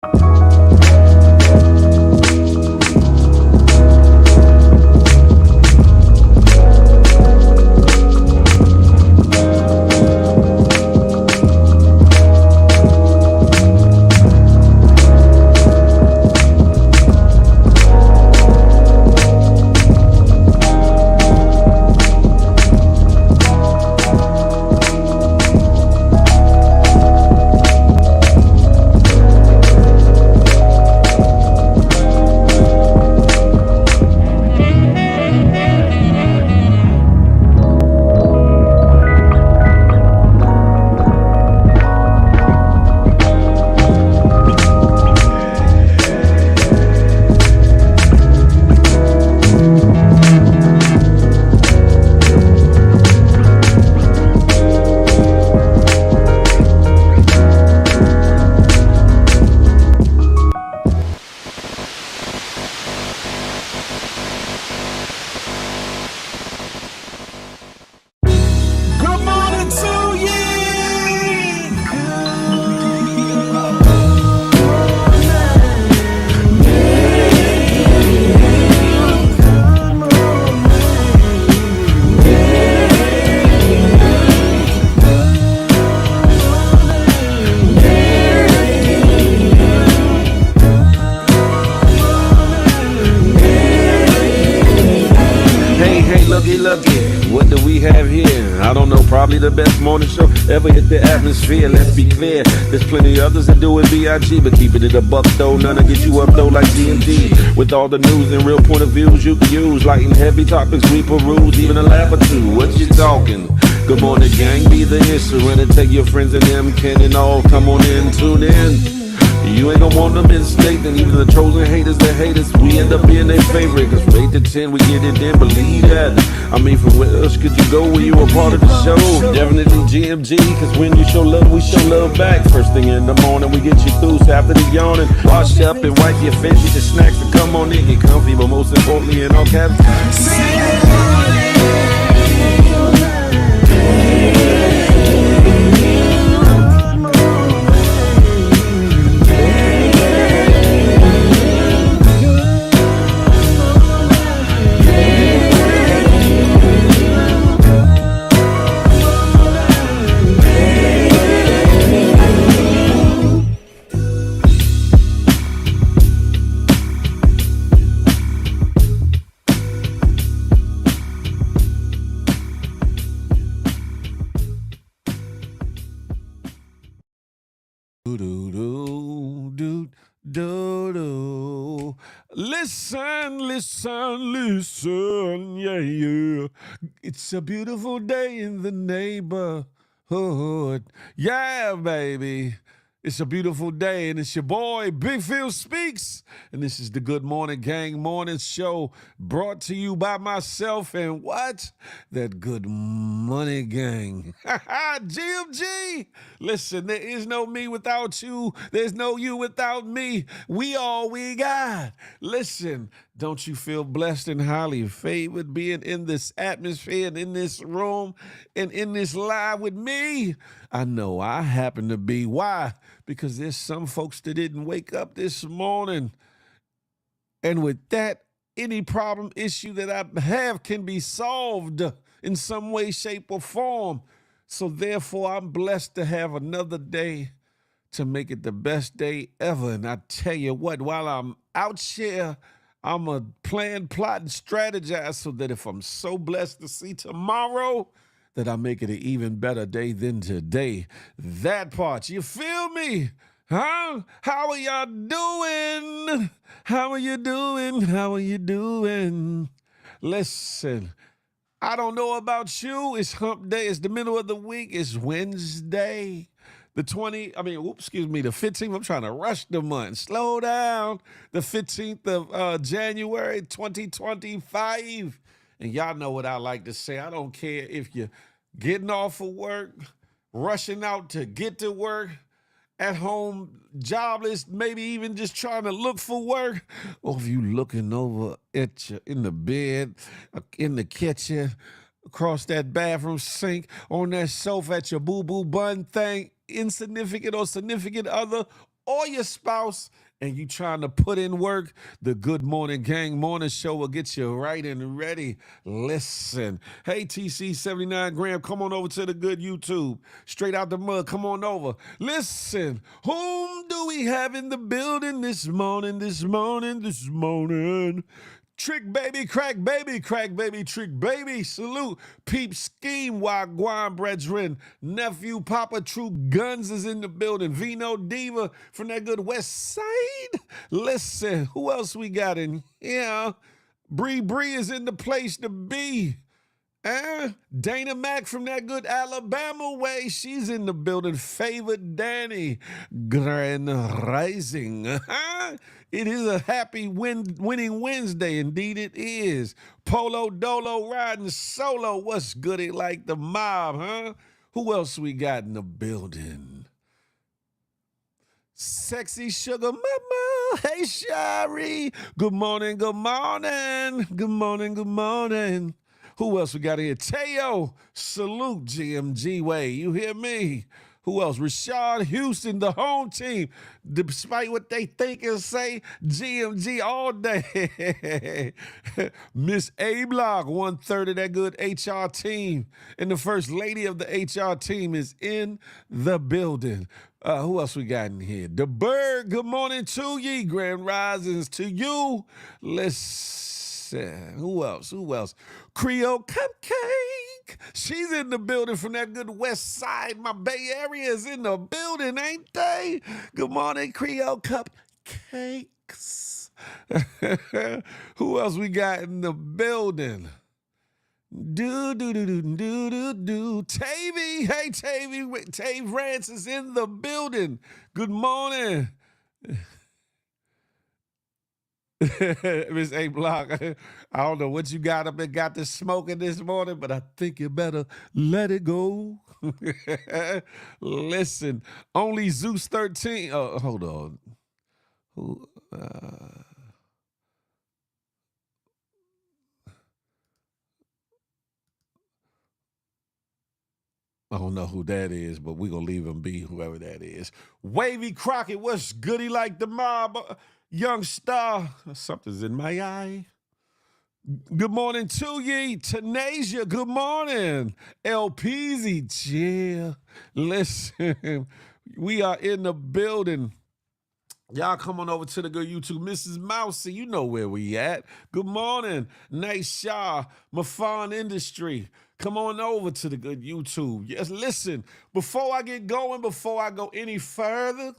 Good morning to you. Hey, looky, what do we have here? I don't know, probably the best morning show ever hit the atmosphere. Let's be clear, there's plenty others that do it B.I.G., but keeping it a buck though, none to get you up though like GMG. With all the news and real point of views you can use, light and heavy topics we peruse, even a laugh or two. What you talking? Good morning, gang, be the instrument, take your friends and them, can and all, come on in, tune in. You ain't gonna want them in state, and even the trolls and haters that hate us, we end up being their favorite. Cause from 8 to 10, we get it in, believe that. I mean, from where else could you go when you a part of the show? Definitely GMG, cause when you show love, we show love back. First thing in the morning, we get you through, so after the yawning, wash up and wipe your face, eat your snacks and come on in, get comfy, but most importantly, in all caps, do. Listen, yeah. It's a beautiful day in the neighborhood. Yeah, baby. It's a beautiful day, and it's your boy, Big Phil Speaks. And this is the Good Morning Gang Morning Show, brought to you by myself and what? That Good Money Gang. GMG. Listen, there is no me without you. There's no you without me. We all we got. Listen, don't you feel blessed and highly favored being in this atmosphere and in this room and in this live with me? I know I happen to be. Why? Because there's some folks that didn't wake up this morning. And with that, any problem, issue that I have can be solved in some way, shape, or form. So therefore, I'm blessed to have another day to make it the best day ever. And I tell you what, while I'm out here, I'm a plan, plot, and strategize so that if I'm so blessed to see tomorrow, that I make it an even better day than today. That part, you feel me? Huh? How are y'all doing? How are you doing? How are you doing? Listen, I don't know about you. It's hump day. It's the middle of the week. It's Wednesday. The 15th. I'm trying to rush the month. Slow down. The 15th of January, 2025. And y'all know what I like to say. I don't care if you're getting off of work, rushing out to get to work, at home, jobless, maybe even just trying to look for work, or if you looking over at you in the bed, in the kitchen, across that bathroom sink, on that sofa at your boo-boo bun thing, insignificant or significant other, or your spouse and you trying to put in work, the Good Morning Gang Morning Show will get you right and ready. Listen. Hey, TC 79 Graham, come on over to the good YouTube. Straight out the mud, come on over. Listen, whom do we have in the building this morning? Trick baby, crack baby, trick baby. Salute, peep scheme, wagwan brethren. Nephew, Papa True Guns is in the building. Vino Diva from that good west side. Listen, who else we got in here? Bree is in the place to be. Dana Mac from that good Alabama way, she's in the building. Favored Danny, Grand Rising. It is a happy winning Wednesday, indeed it is. Polo Dolo riding solo, what's goody like the mob, huh? Who else we got in the building? Sexy Sugar Mama, hey Shari, good morning. Who else we got here? Teo, salute GMG way. You hear me? Who else? Rashad Houston, the home team. Despite what they think and say, GMG all day. Miss A Block, 1/3 of that good HR team. And the first lady of the HR team is in the building. Who else we got in here? The Bird, good morning to ye. Grand risings to you. Listen, who else? Creole Cupcake. She's in the building from that good west side. My Bay Area is in the building, ain't they? Good morning, Creole Cupcakes. Who else we got in the building? Tavy, hey Tavy, Tave Rance is in the building. Good morning. Miss A Block, I don't know what you got up and got this smoking this morning, but I think you better let it go. Listen, only Zeus 13. Hold on. Who? I don't know who that is, but we're going to leave him be, whoever that is. Wavy Crockett, what's goody like the mob? Young Star, something's in my eye. Good morning to ye. Tanasia, good morning. LPZ, yeah. Listen, we are in the building. Y'all come on over to the good YouTube. Mrs. Mousy, you know where we at. Good morning. Nice Shaw, Mafan Industry. Come on over to the good YouTube. Yes, listen, before I get going, before I go any further,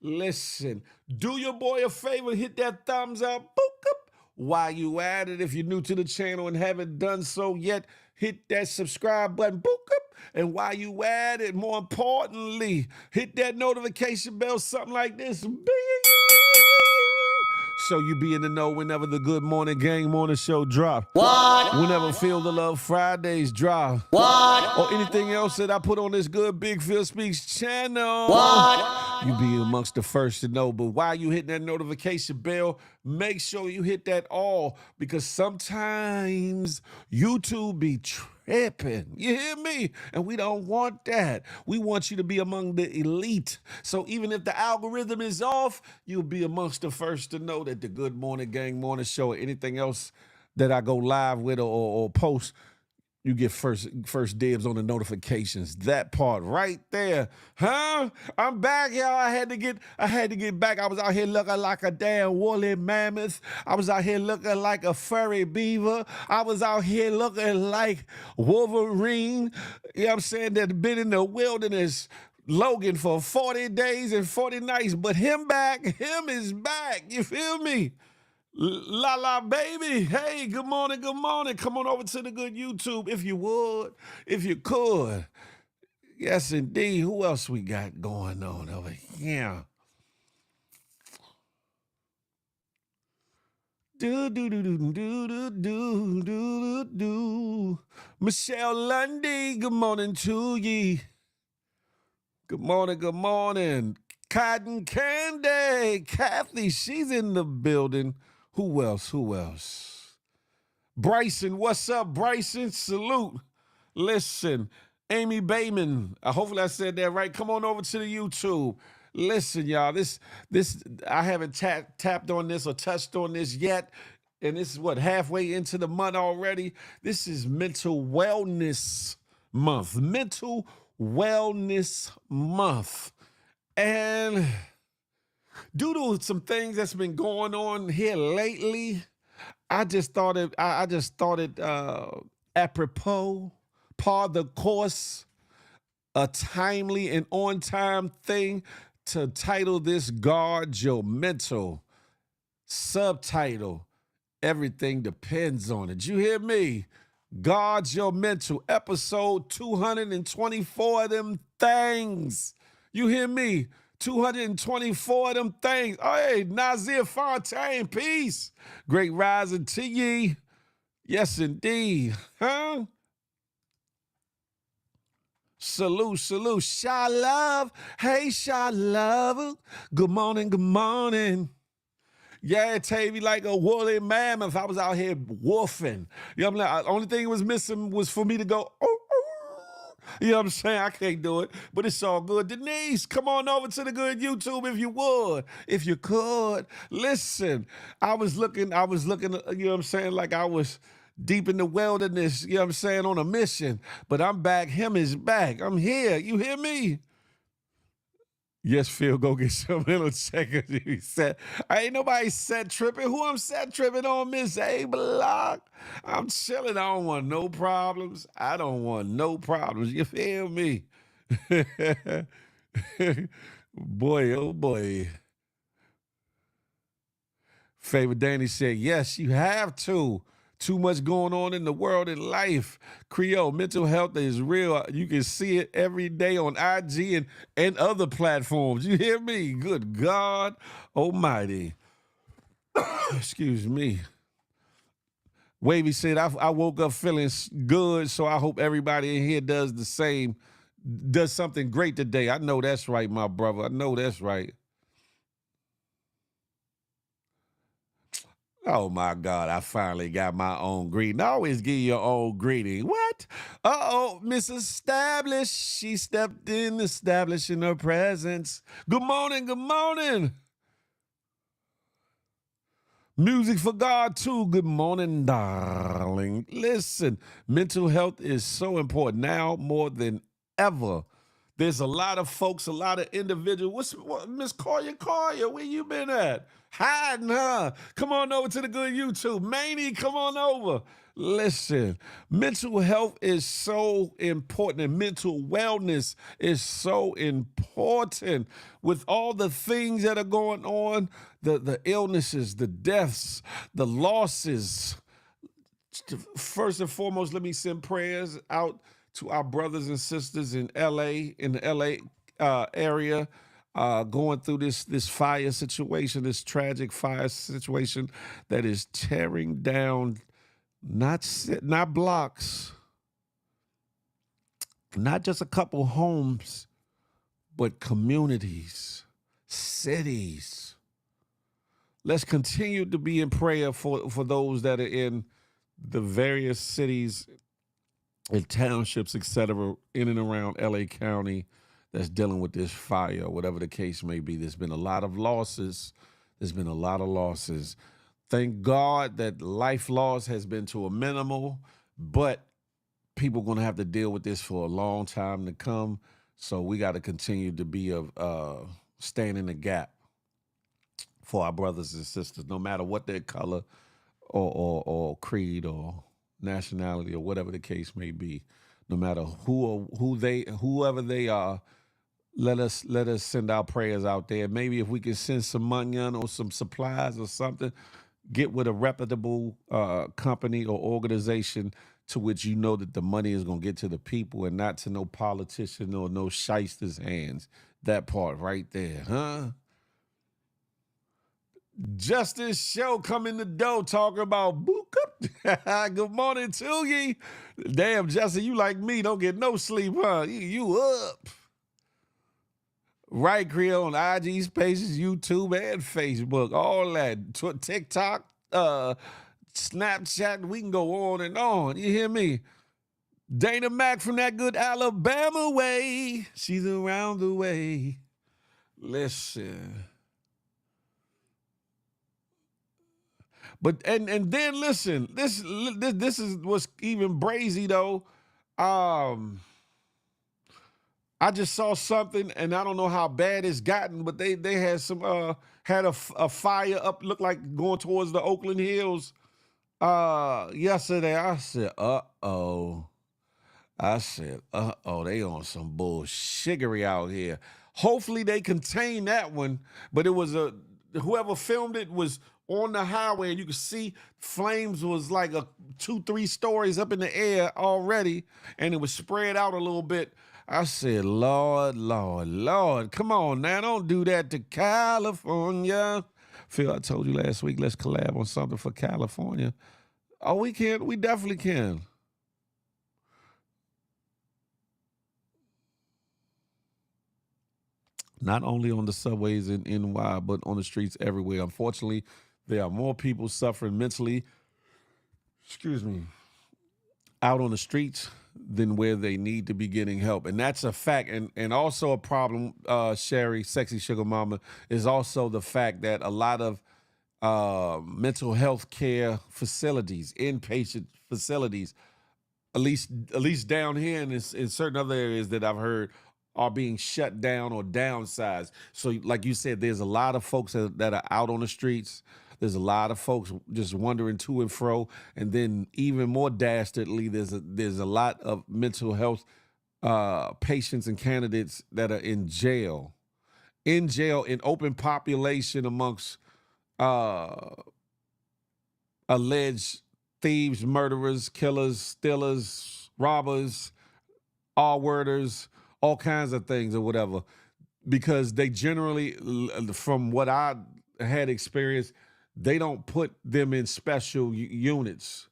listen, do your boy a favor, hit that thumbs up, boop, up. While you at it, if you're new to the channel and haven't done so yet, hit that subscribe button, boop, up. And while you at it, more importantly, hit that notification bell, something like this, bing, so you be in the know whenever the Good Morning Gang Morning Show drop. What? Whenever Feel the Love Fridays drop. What? Or anything else that I put on this good Big Phil Speaks channel. What? You be amongst the first to know. But while you hit that notification bell, make sure you hit that all, because sometimes YouTube be tripping. You hear me? And we don't want that. We want you to be among the elite. So even if the algorithm is off, you'll be amongst the first to know that the Good Morning Gang Morning Show or anything else that I go live with or post, you get first dibs on the notifications. That part right there. Huh? I'm back, y'all. I had to get back. I was out here looking like a damn woolly mammoth. I was out here looking like a furry beaver. I was out here looking like Wolverine. You know what I'm saying? That been in the wilderness, Logan, for 40 days and 40 nights. But him is back. You feel me? La la baby, hey, good morning. Come on over to the good YouTube if you would, if you could. Yes, indeed. Who else we got going on over here? Michelle Lundy, good morning to ye. Good morning. Cotton Candy, Kathy, she's in the building. Who else? Bryson, what's up, Bryson? Salute. Listen, Amy Bayman. Hopefully I said that right. Come on over to the YouTube. Listen, y'all, this I haven't tapped on this or touched on this yet. And this is what, halfway into the month already. This is Mental Wellness Month. Mental Wellness Month. And due to some things that's been going on here lately, I just thought it apropos, par the course, a timely and on-time thing to title this Guard Your Mental. Subtitle, everything depends on it. You hear me? Guard Your Mental, episode 224 of them things. You hear me? 224 of them things. Oh, hey, Nazir Fontaine, peace. Great rising to ye. Yes, indeed. Huh? Salute, salute. Sha love. Hey, Sha love. Good morning, good morning. Yeah, Tavy, like a woolly mammoth. I was out here wolfing. You know what I'm like? The only thing it was missing was for me to go, oh, oh. You know what I'm saying? I can't do it, but it's all good. Denise, come on over to the good YouTube if you would, if you could. Listen, I was looking, you know what I'm saying? Like I was deep in the wilderness, you know what I'm saying, on a mission, but I'm back. Him is back. I'm here. You hear me? Yes, Phil, go get some little checkers. He said, I ain't nobody set tripping. Who I'm set tripping on, Miss A Block? I'm chilling. I don't want no problems. I don't want no problems. You feel me? Boy, oh boy. Favorite Danny said, yes, you have to. Too much going on in the world and life. Creole, mental health is real. You can see it every day on IG and other platforms. You hear me? Good God Almighty. Excuse me. Wavy said, I woke up feeling good, so I hope everybody in here does the same, does something great today. I know that's right, my brother. I know that's right. Oh my God, I finally got my own greeting. I always give you your own greeting. What? Uh-oh, Miss Established. She stepped in, establishing her presence. Good morning, good morning. Music for God too. Good morning, darling. Listen, mental health is so important now more than ever. There's a lot of folks, a lot of individuals. Miss Collier, where you been at? Hiding, huh? Come on over to the good YouTube. Manny, come on over. Listen, mental health is so important and mental wellness is so important with all the things that are going on, the illnesses, the deaths, the losses. First and foremost, let me send prayers out to our brothers and sisters in LA, in the LA area, going through this fire situation, this tragic fire situation that is tearing down not blocks, not just a couple homes, but communities, cities. Let's continue to be in prayer for those that are in the various cities and townships, et cetera, in and around LA County that's dealing with this fire, or whatever the case may be. There's been a lot of losses. Thank God that life loss has been to a minimal, but people are going to have to deal with this for a long time to come. So we got to continue to be stand in the gap for our brothers and sisters, no matter what their color or creed or nationality or whatever the case may be. No matter whoever they are, let us send our prayers out there. Maybe if we can send some money or some supplies or something, get with a reputable company or organization to which you know that the money is going to get to the people and not to no politician or no shyster's hands. That part right there, huh? Justice Show come in the door talking about book up. Good morning to ye. Damn, Justin, you like me, don't get no sleep, huh? You up. Right, Creole, on IG's pages, YouTube, and Facebook, all that. TikTok, Snapchat, we can go on and on. You hear me? Dana Mack from that good Alabama way. She's around the way. Listen. But and then listen, this is what's even brazy though. Um, I just saw something, and I don't know how bad it's gotten, but they had some had a fire up, looked like going towards the Oakland Hills yesterday. I said, uh-oh. I said, uh-oh, they on some bullshiggery out here. Hopefully they contain that one, but it was whoever filmed it was on the highway, and you could see flames was like 2-3 stories up in the air already, and it was spread out a little bit. I said, Lord, Lord, Lord, come on now, don't do that to California. Phil, I told you last week, let's collab on something for California. Oh, we can. We definitely can. Not only on the subways in NY, but on the streets everywhere. Unfortunately, there are more people suffering mentally, excuse me, out on the streets than where they need to be getting help. And that's a fact. And also a problem, Sherry, Sexy Sugar Mama, is also the fact that a lot of mental health care facilities, inpatient facilities, at least down here and in certain other areas that I've heard are being shut down or downsized. So, like you said, there's a lot of folks that are out on the streets. There's a lot of folks just wandering to and fro, and then even more dastardly, there's a lot of mental health patients and candidates that are in jail in open population amongst uh, alleged thieves, murderers, killers, stealers, robbers, all worders, all kinds of things or whatever, because they generally, from what I had experienced, they don't put them in special units.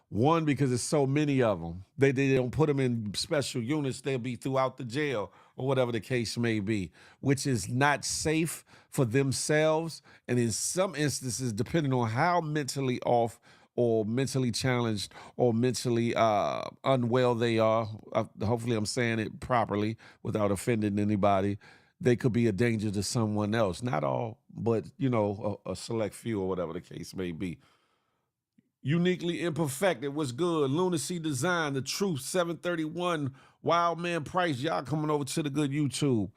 One, because there's so many of them. They don't put them in special units. They'll be throughout the jail or whatever the case may be, which is not safe for themselves. And in some instances, depending on how mentally off or mentally challenged or mentally unwell they are, hopefully I'm saying it properly without offending anybody, they could be a danger to someone else. Not all, but, a select few or whatever the case may be. Uniquely imperfected. What's good? Lunacy Design, The Truth, 731, Wild Man Price. Y'all coming over to the good YouTube.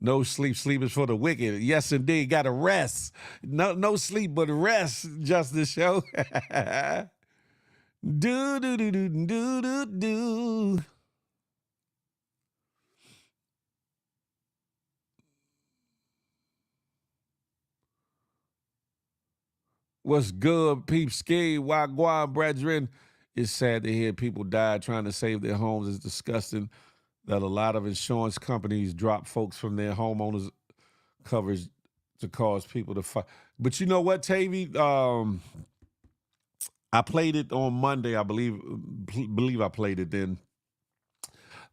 No sleep. Sleep is for the wicked. Yes, indeed. Got to rest. No sleep, but rest. Justice Show. do do do do do do do. What's good, peep ski, wagwan, brethren? It's sad to hear people die trying to save their homes. It's disgusting that a lot of insurance companies drop folks from their homeowners coverage to cause people to fight. But you know what, Tavy? I played it on Monday. I believe I played it then.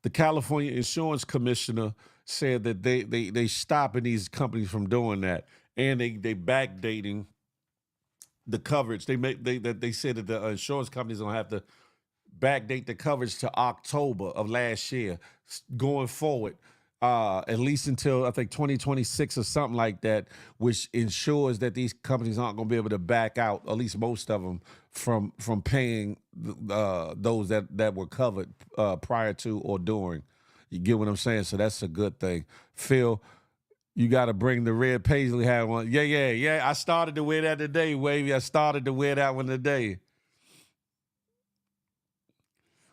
The California Insurance Commissioner said that they stopping these companies from doing that, and they backdating the coverage. They said that the insurance companies don't have to backdate the coverage to October of last year going forward, at least until I think 2026 or something like that, which ensures that these companies aren't going to be able to back out, at least most of them, from paying those that were covered prior to or during. You get what I'm saying? So that's a good thing. Phil, you got to bring the red paisley hat on. Yeah. I started to wear that today, Wavy. I started to wear that one today.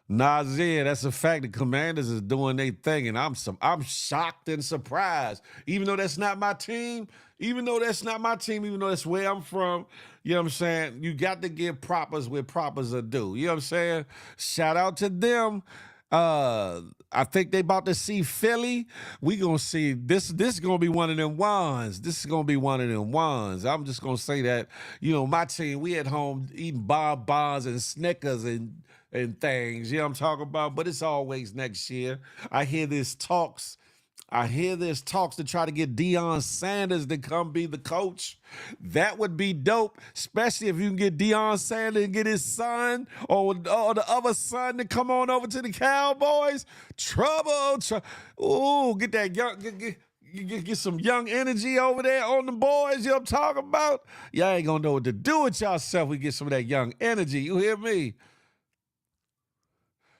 Nazir, that's a fact. The Commanders is doing their thing, and I'm shocked and surprised. Even though that's not my team, even though that's where I'm from, you know what I'm saying? You got to give propers where propers are due. You know what I'm saying? Shout out to them. I think they about to see Philly. We gonna see this. This is gonna be one of them ones. This is gonna be one of them ones. I'm just gonna say that. My team. We at home eating bonbons and Snickers and things. You know what I'm talking about? But it's always next year. I hear this talks I hear there's talks to try to get Deion Sanders to come be the coach. That would be dope, especially if you can get Deion Sanders and get his son or the other son to come on over to the Cowboys. Trouble. Ooh, get that young, get some young energy over there on the boys. You know what I'm talking about? Y'all ain't gonna know what to do with yourself. We get some of that young energy. You hear me?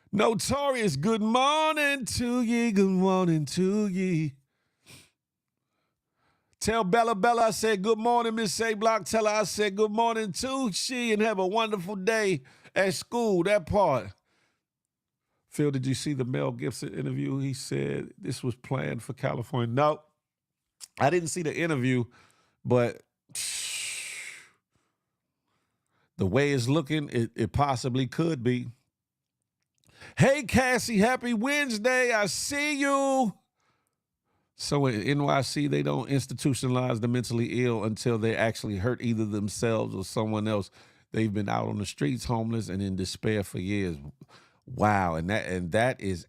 Notorious, good morning to ye, good morning to ye. Tell Bella I said good morning, Miss A Block. Tell her I said good morning to she and have a wonderful day at school, that part. Phil, did you see the Mel Gibson interview? He said this was planned for California. No, I didn't see the interview, but the way it's looking, it possibly could be. Hey, Cassie, happy Wednesday. I see you. So in NYC, they don't institutionalize the mentally ill until they actually hurt either themselves or someone else. They've been out on the streets, homeless and in despair for years. Wow, and that is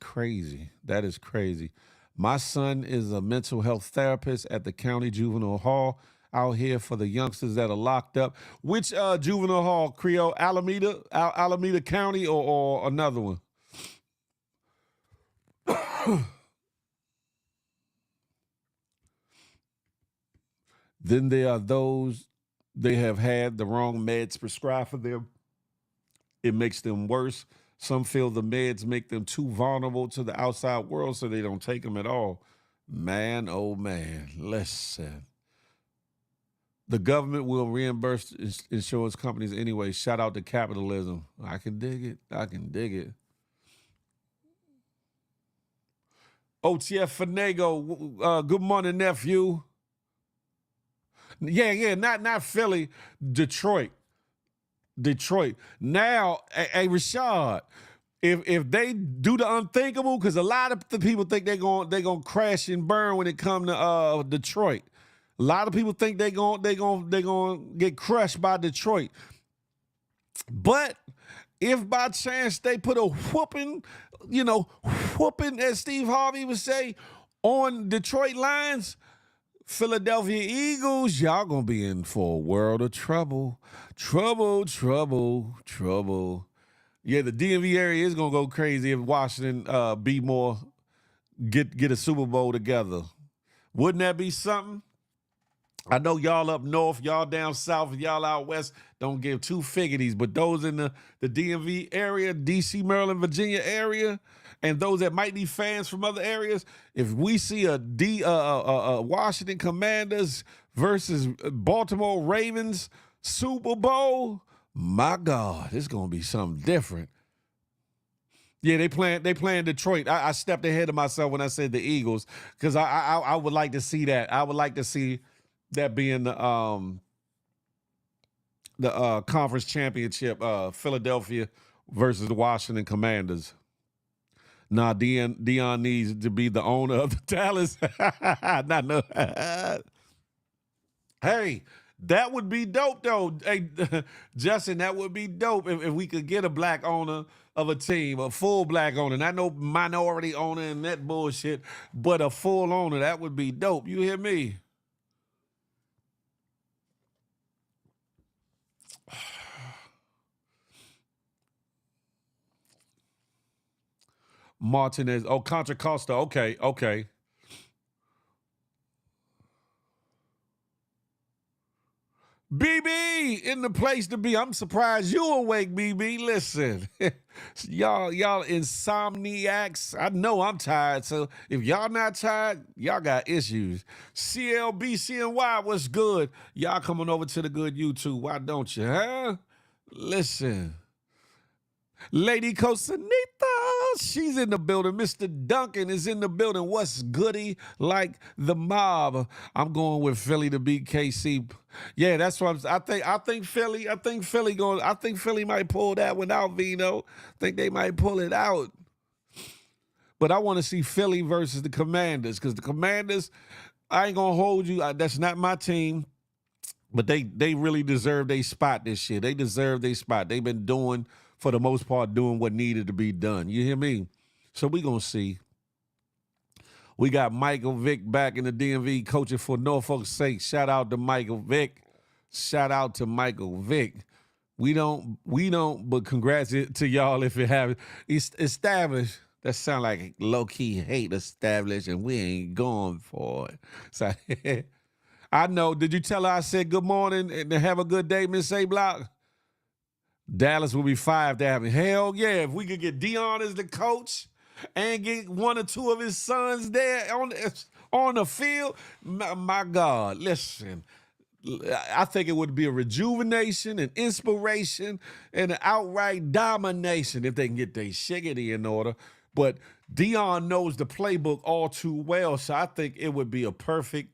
crazy. That is crazy. My son is a mental health therapist at the county juvenile hall out here for the youngsters that are locked up. Which juvenile hall, Creole? Alameda County or another one? Then there are those, they have had the wrong meds prescribed for them. It makes them worse. Some feel the meds make them too vulnerable to the outside world, so they don't take them at all. Man, oh man, listen. The government will reimburse insurance companies anyway. Shout out to capitalism. I can dig it. I can dig it. OTF Fanego, good morning, nephew. Yeah, not Philly, Detroit. Now, hey Rashad, if they do the unthinkable, because a lot of the people think they're gonna crash and burn when it comes to Detroit. A lot of people think they're gonna get crushed by Detroit. But if by chance they put a whooping, as Steve Harvey would say, on Detroit Lions, Philadelphia Eagles, y'all gonna be in for a world of trouble. Trouble. Yeah, the DMV area is gonna go crazy if Washington be more get a Super Bowl together. Wouldn't that be something? I know y'all up north, y'all down south, y'all out west don't give two figgities, but those in the DMV area, DC, Maryland, Virginia area, and those that might be fans from other areas, if we see a Washington Commanders versus Baltimore Ravens Super Bowl, my God, it's gonna be something different. Yeah, they playing Detroit. I stepped ahead of myself when I said the Eagles because I would like to see that. I would like to see that being the conference championship, Philadelphia versus the Washington Commanders. Nah, Deion needs to be the owner of the Dallas. Hey, that would be dope, though. Hey, Justin, that would be dope if we could get a black owner of a team, a full black owner. Not no minority owner and that bullshit, but a full owner. That would be dope. You hear me? Martinez. Oh, Contra Costa. Okay. BB in the place to be. I'm surprised you awake, BB. Listen, y'all insomniacs. I know I'm tired, so if y'all not tired, y'all got issues. CLBCNY, what's good? Y'all coming over to the good YouTube. Why don't you, huh? Listen. Lady Cosanita, she's in the building. Mr. Duncan is in the building. What's goody like the mob? I'm going with Philly to beat KC. Yeah, that's what I think Philly might pull that one out, Vino. I think they might pull it out. But I want to see Philly versus the Commanders because the Commanders, I ain't going to hold you. That's not my team. But they really deserve their spot this year. They deserve their spot. They've been doing, for the most part, doing what needed to be done. You hear me? So we going to see. We got Michael Vick back in the DMV coaching for Norfolk State. Shout out to Michael Vick. Shout out to Michael Vick. We don't, but congrats to y'all if you have established. That sound like low-key hate established, and we ain't going for it. So I know. Did you tell her I said good morning and have a good day, Miss A Block? Dallas will be 5 to have me. Hell yeah, if we could get Dion as the coach and get 1 or 2 of his sons there on the field, my God, listen. I think it would be a rejuvenation and inspiration and an outright domination if they can get their shiggity in order. But Dion knows the playbook all too well, so I think it would be a perfect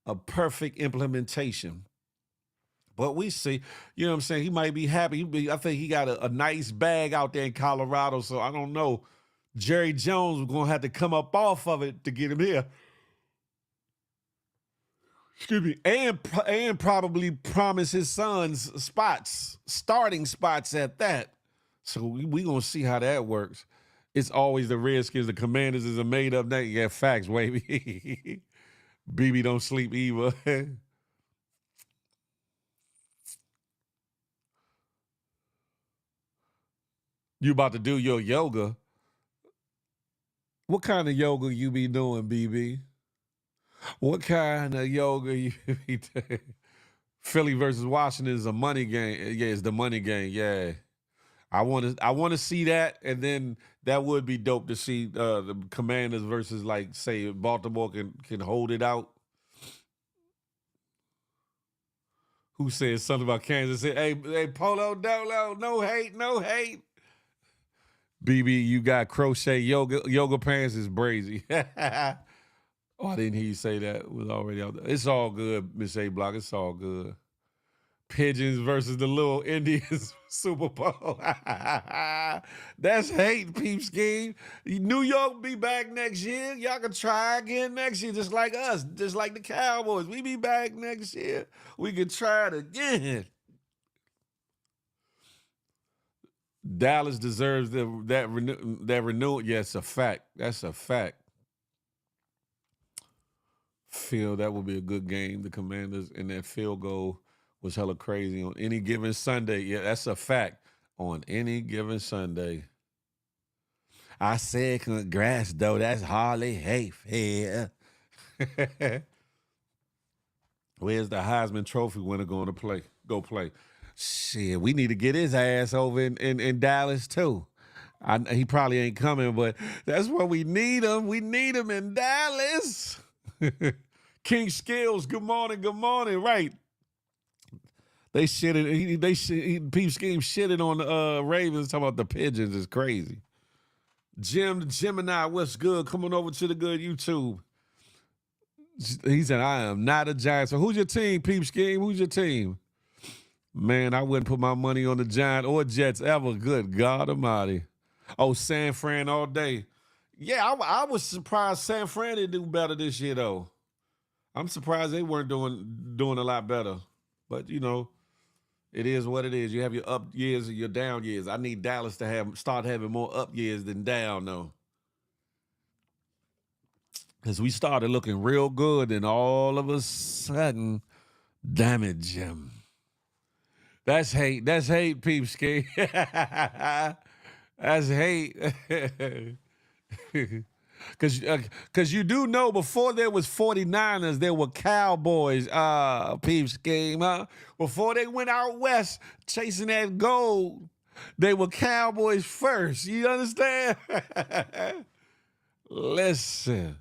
implementation. But we see, you know what I'm saying? He might be happy. I think he got a nice bag out there in Colorado, so I don't know. Jerry Jones was going to have to come up off of it to get him here. Excuse me, and probably promise his sons starting spots at that. So we gonna see how that works. It's always the Redskins, the Commanders is a made up name. Yeah, facts, baby. BB don't sleep either. You about to do your yoga? What kind of yoga you be doing, BB? What kind of yoga you be doing? Philly versus Washington is a money game. Yeah, it's the money game. Yeah, I want to see that, and then that would be dope to see the Commanders versus, like, say Baltimore can hold it out. Who said something about Kansas City? Hey, Polo Dolo, no hate, no hate. BB, you got crochet yoga pants is brazy. Oh, I didn't hear you say that. It was already out there. It's all good, Miss A Block. It's all good. Pigeons versus the little Indians Super Bowl. That's hate, peep scheme. New York be back next year. Y'all can try again next year, just like us, just like the Cowboys. We be back next year. We can try it again. Dallas deserves that renewal. Yeah, it's a fact. That's a fact. Feel that would be a good game. The Commanders and that field goal was hella crazy on any given Sunday. Yeah, that's a fact. On any given Sunday. I said congrats, though. That's Harley Hayfair. Where's the Heisman Trophy winner going to play? Go play. Shit, we need to get his ass over in Dallas, too. He probably ain't coming, but that's where we need him. We need him in Dallas. King Skills, good morning, right. They shitted, Peep Scheme shitted on the Ravens, talking about the pigeons is crazy. Jim the Gemini, what's good? Coming over to the good YouTube. He said, I am not a Giant. So who's your team, Peep Scheme? Who's your team? Man, I wouldn't put my money on the Giants or Jets ever. Good God Almighty. Oh, San Fran all day. Yeah, I was surprised San Fran didn't do better this year, though. I'm surprised they weren't doing a lot better. But, you know, it is what it is. You have your up years and your down years. I need Dallas to start having more up years than down, though. Because we started looking real good, and all of a sudden, damn it, Jim. That's hate. That's hate, Peepski. That's hate. Because you do know before there was 49ers, there were Cowboys, Peeps game, huh? Before they went out west chasing that gold, they were Cowboys first. You understand? Listen.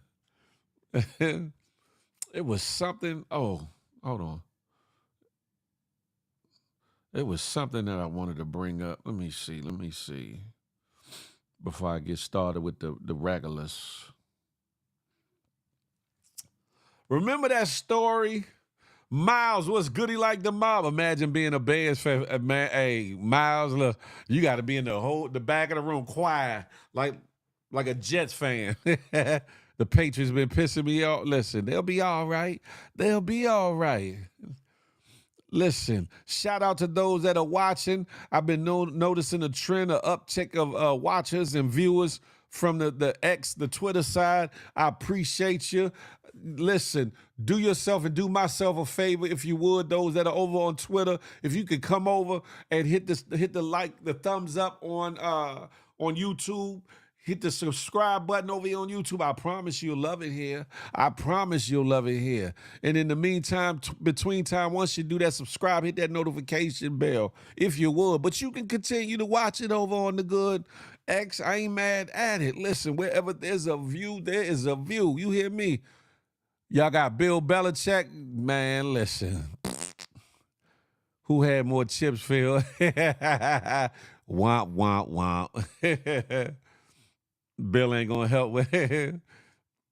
It was something. Oh, hold on. It was something that I wanted to bring up. Let me see. Before I get started with the regulars. Remember that story? Miles, what's goody like the mob? Imagine being a Bears fan. Man, hey, Miles, look, you got to be in the back of the room quiet, like a Jets fan. The Patriots been pissing me off. Listen, they'll be all right. They'll be all right. Listen, shout out to those that are watching. I've been noticing a trend, an uptick of watchers and viewers from the X, the Twitter side. I appreciate you. Listen, do yourself and do myself a favor, if you would. Those that are over on Twitter, if you could come over and hit the like, the thumbs up on YouTube. Hit the subscribe button over here on YouTube. I promise you'll love it here. I promise you'll love it here. And in the meantime, between time, once you do that, subscribe, hit that notification bell if you would. But you can continue to watch it over on the Good X. I ain't mad at it. Listen, wherever there's a view, there is a view. You hear me? Y'all got Bill Belichick. Man, listen. Who had more chips, Phil? Womp, womp, womp. Bill ain't gonna help with it.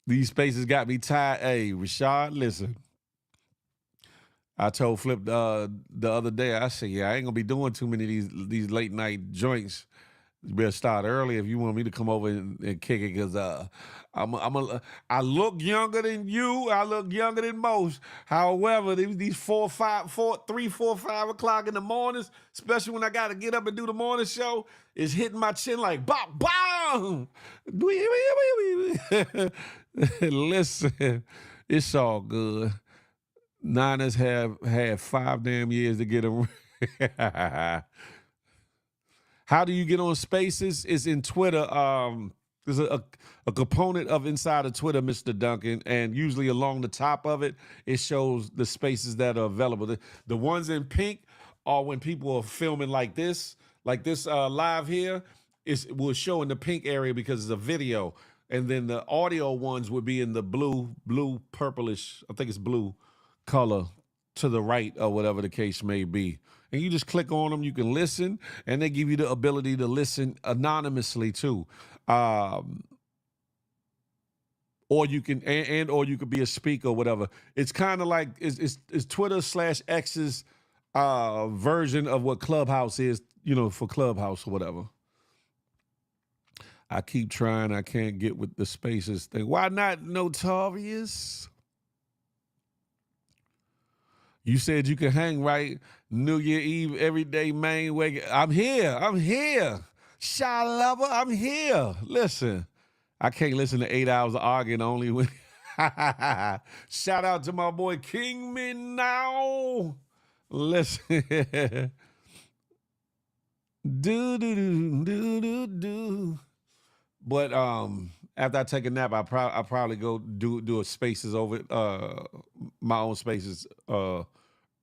These spaces got me tired. Hey, Rashad, listen. I told Flip the other day, I said, yeah, I ain't gonna be doing too many of these late night joints. You better start early if you want me to come over and kick it, because I look younger than you. I look younger than most. However, these 3, 4, 5 o'clock in the mornings, especially when I got to get up and do the morning show, is hitting my chin like bop, bam. Listen, it's all good. Niners have had 5 damn years to get them. How do you get on Spaces? It's in Twitter. There's a component of inside of Twitter, Mr. Duncan, and usually along the top of it, it shows the spaces that are available. The ones in pink are when people are filming like this live here. Will show in the pink area because it's a video, and then the audio ones would be in the blue, purplish, I think it's blue color to the right, or whatever the case may be. And you just click on them, you can listen, and they give you the ability to listen anonymously too. Or you can or you could be a speaker or whatever. It's kind of like it's Twitter/X's version of what Clubhouse is, for Clubhouse or whatever. I keep trying, I can't get with the Spaces thing. Why not, Notorious? You said you can hang right New Year Eve every day, man. I'm here. Shy lover, I'm here. Listen, I can't listen to 8 hours of arguing only when. Shout out to my boy King Me Now. Listen. do. But after I take a nap, I probably go do a Spaces over my own Spaces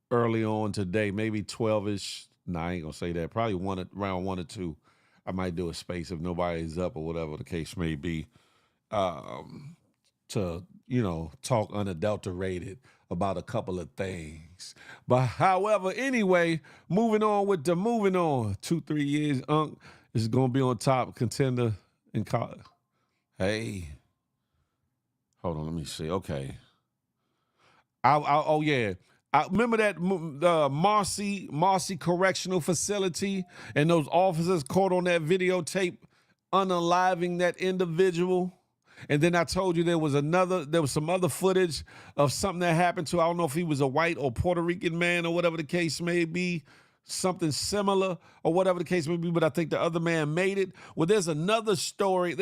early on today, maybe 12-ish. Nah, I ain't gonna say that. Probably around 1 or 2. I might do a space if nobody's up or whatever the case may be, to talk unadulterated about a couple of things. But however, anyway, moving on. 2-3 years, is gonna be on top contender in college. Hey, hold on, let me see. Okay. Oh yeah. I remember that Marcy Correctional Facility, and those officers caught on that videotape unaliving that individual. And then I told you there was some other footage of something that happened to, I don't know if he was a white or Puerto Rican man or whatever the case may be, something similar or whatever the case may be, but I think the other man made it. Well, there's another story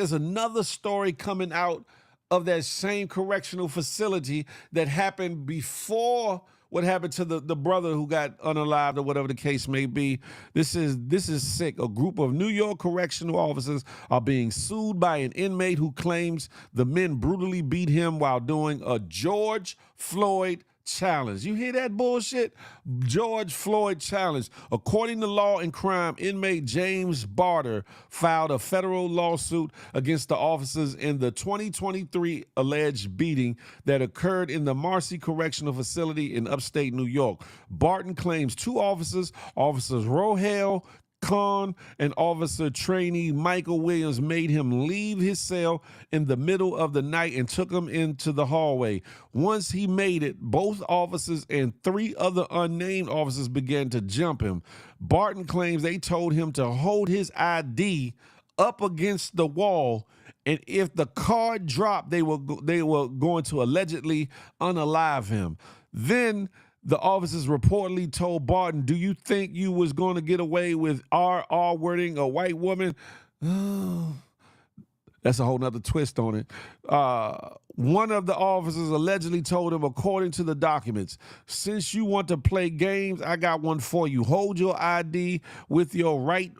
coming out of that same correctional facility that happened before what happened to the brother who got unalived or whatever the case may be. This is sick. A group of New York correctional officers are being sued by an inmate who claims the men brutally beat him while doing a George Floyd challenge. You hear that bullshit? George Floyd challenge. According to Law and Crime, inmate James Barter filed a federal lawsuit against the officers in the 2023 alleged beating that occurred in the Marcy Correctional Facility in upstate New York. Barton claims 2 officers Rohel Khan and officer trainee Michael Williams made him leave his cell in the middle of the night and took him into the hallway. Once he made it, both officers and 3 other unnamed officers began to jump him. Barton claims they told him to hold his ID up against the wall, and if the card dropped, they were going to allegedly unalive him. Then the officers reportedly told Barton, "Do you think you was going to get away with R-wording a white woman?" That's a whole nother twist on it. One of the officers allegedly told him, according to the documents, since you want to play games, I got one for you. Hold your ID with your right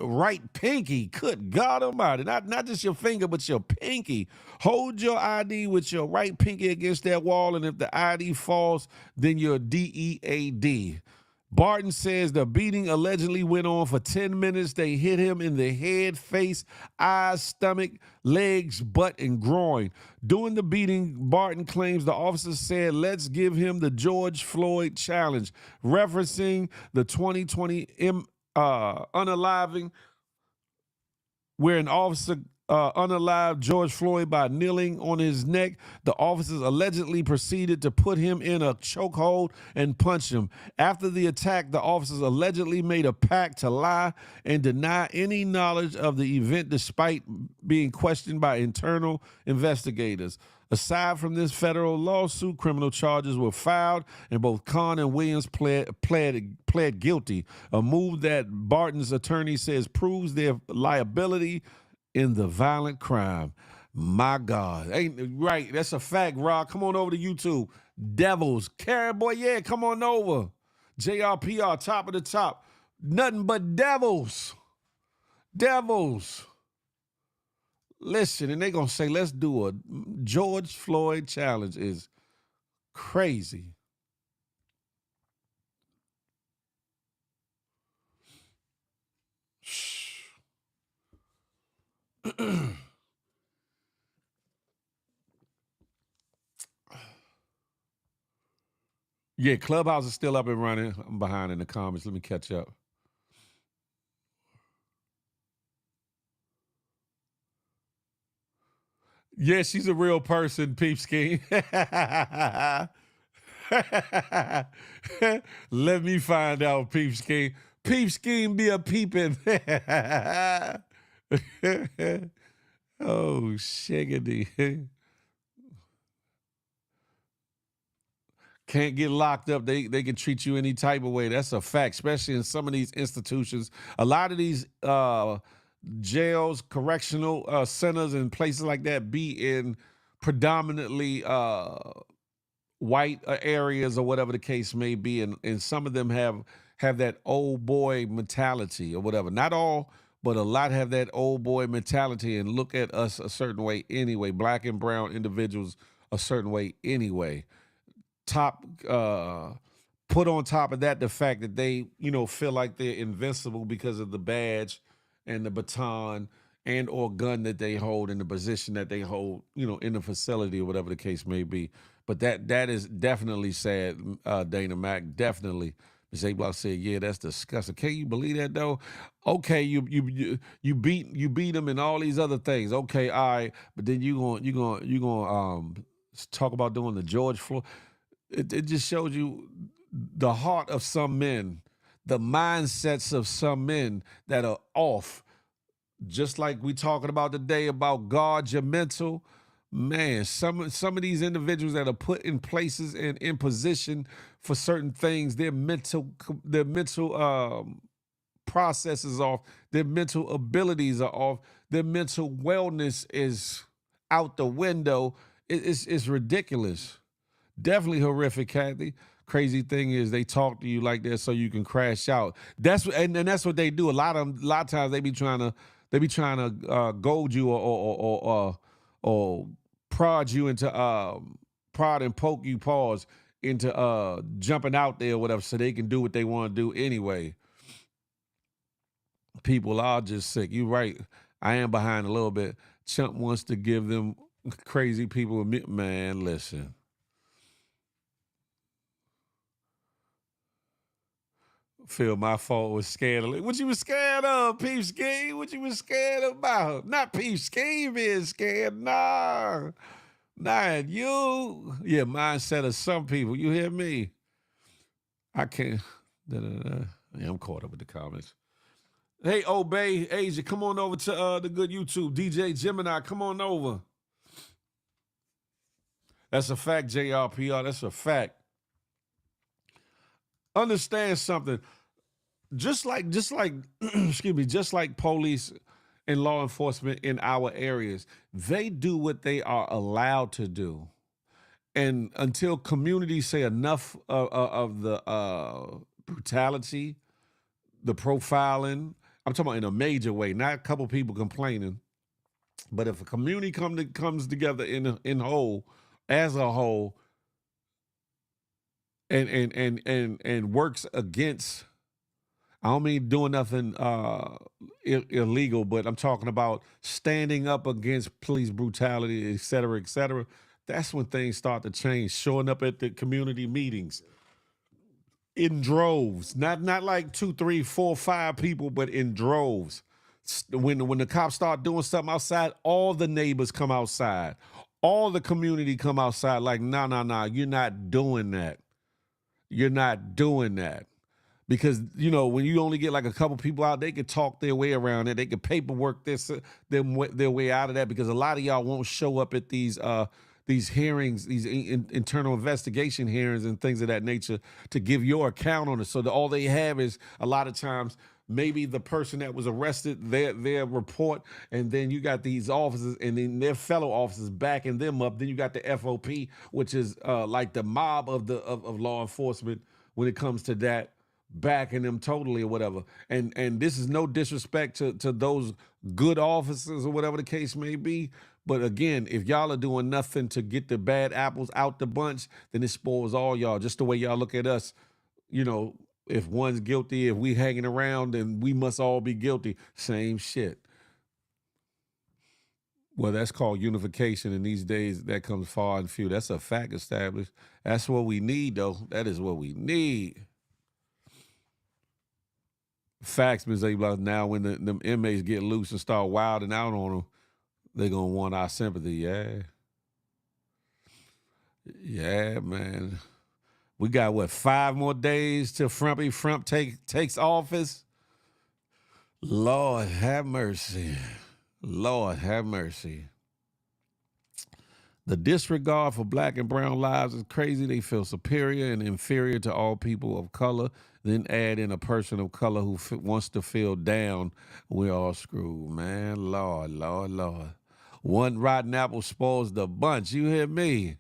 pinky. Good God Almighty. Not just your finger, but your pinky. Hold your ID with your right pinky against that wall, and if the ID falls, then you're DEAD. Barton says the beating allegedly went on for 10 minutes. They hit him in the head, face, eyes, stomach, legs, butt, and groin. During the beating, Barton claims the officer said, "Let's give him the George Floyd challenge," referencing the 2020 unaliving, where an officer unalived George Floyd by kneeling on his neck. The officers allegedly proceeded to put him in a chokehold and punch him. After the attack, the officers allegedly made a pact to lie and deny any knowledge of the event despite being questioned by internal investigators. Aside from this federal lawsuit, criminal charges were filed, and both Kahn and Williams pled guilty, a move that Barton's attorney says proves their liability in the violent crime. My God. Ain't right. That's a fact, Rob. Come on over to YouTube. Devils. Carry boy, yeah, come on over. JRPR, top of the top. Nothing but devils. Devils. Listen, and they going to say, let's do a George Floyd challenge. Is crazy. Yeah, Clubhouse is still up and running. I'm behind in the comments. Let me catch up. Yeah, she's a real person, Peep Scheme. Let me find out, Peep Scheme. Peep Scheme be a peeping. Oh, shiggity. Can't get locked up. They can treat you any type of way. That's a fact, especially in some of these institutions. A lot of these jails, correctional centers, and places like that be in predominantly white areas or whatever the case may be, and some of them have that old boy mentality or whatever. Not all, but a lot have that old boy mentality and look at us a certain way anyway. Black and brown individuals a certain way anyway. Put on top of that the fact that they, feel like they're invincible because of the badge and the baton and or gun that they hold in the position that they hold, in the facility or whatever the case may be. But that is definitely sad, Dana Mac, definitely. Ms. A Block said, "Yeah, that's disgusting." Can you believe that though? Okay, you beat them and all these other things. Okay, all right, but then you gonna talk about doing the George Floyd. It just shows you the heart of some men, the mindsets of some men that are off. Just like we talking about today about guard your mental. Man, some of these individuals that are put in places and in position for certain things, their mental processes off, their mental abilities are off, their mental wellness is out the window. It's ridiculous. Definitely horrific, Kathy. Crazy thing is they talk to you like that so you can crash out. And that's what they do. A lot of times they be trying to goad you or prod you into prod and poke you paws into jumping out there or whatever so they can do what they want to do anyway. People are just sick. You're right. I am behind a little bit. Chump wants to give them crazy people. Man, listen. Feel my fault was scared. What you was scared of, Peep Scheme? What you was scared about? Not Peep Scheme being scared. Nah. Not you. Yeah, mindset of some people. You hear me? I can't. Yeah, I'm caught up with the comments. Hey, Obey, Asia, come on over to the good YouTube. DJ Gemini, come on over. That's a fact, JRPR. That's a fact. Understand something. Just like excuse me, just like police and law enforcement in our areas. They do what they are allowed to do. And until communities say enough of the brutality, the profiling, I'm talking about in a major way, not a couple people complaining, but if a community comes together in whole, as a whole, and works against, I don't mean doing nothing illegal, but I'm talking about standing up against police brutality, et cetera, et cetera. That's when things start to change. Showing up at the community meetings in droves, not like 2, 3, 4, 5 people, but in droves. When the cops start doing something outside, all the neighbors come outside, all the community come outside. Like, nah, you're not doing that. You're not doing that. Because, you know, when you only get like a couple people out, they could talk their way around it. They could paperwork their way out of that, because a lot of y'all won't show up at these hearings, these internal investigation hearings and things of that nature to give your account on it. So all they have is a lot of times maybe the person that was arrested, their report, and then you got these officers and then their fellow officers backing them up. Then you got the FOP, which is like the mob of law enforcement when it comes to that, backing them totally or whatever. And this is no disrespect to those good officers or whatever the case may be. But again, if y'all are doing nothing to get the bad apples out the bunch, then it spoils all y'all. Just the way y'all look at us, you know, if one's guilty, if we hanging around, then we must all be guilty. Same shit. Well, that's called unification, and these days that comes far and few. That's a fact established. That's what we need, though. That is what we need. Facts, Ms. A-Block. Now when them inmates get loose and start wilding out on them, they're going to want our sympathy. Yeah. Yeah, man. We got, what, 5 more days till Frumpy Frump takes office? Lord have mercy. Lord have mercy. The disregard for black and brown lives is crazy. They feel superior and inferior to all people of color. Then add in a person of color who wants to feel down. We're all screwed, man. Lord, Lord, Lord. One rotten apple spoils the bunch. You hear me?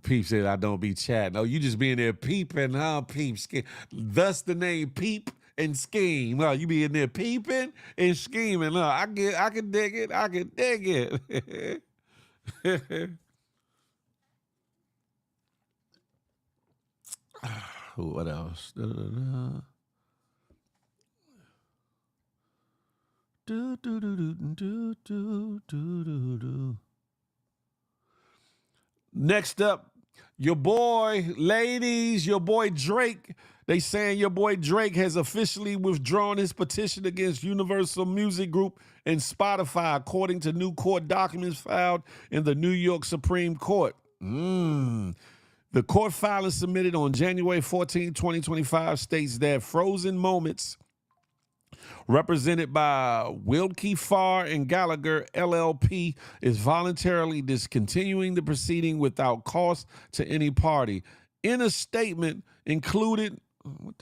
Peep said, I don't be chatting. Oh, you just being there peeping, huh? Peep, scheme. Thus the name Peep and Scheme. Huh? You be in there peeping and scheming. Huh? I can dig it. I can dig it. What else? Next up, your boy, ladies, your boy Drake. They saying your boy Drake has officially withdrawn his petition against Universal Music Group and Spotify, according to new court documents filed in the New York Supreme Court. The court filing submitted on January 14, 2025 states that Frozen Moments, represented by Wilkie Farr and Gallagher LLP, is voluntarily discontinuing the proceeding without cost to any party. In a statement included in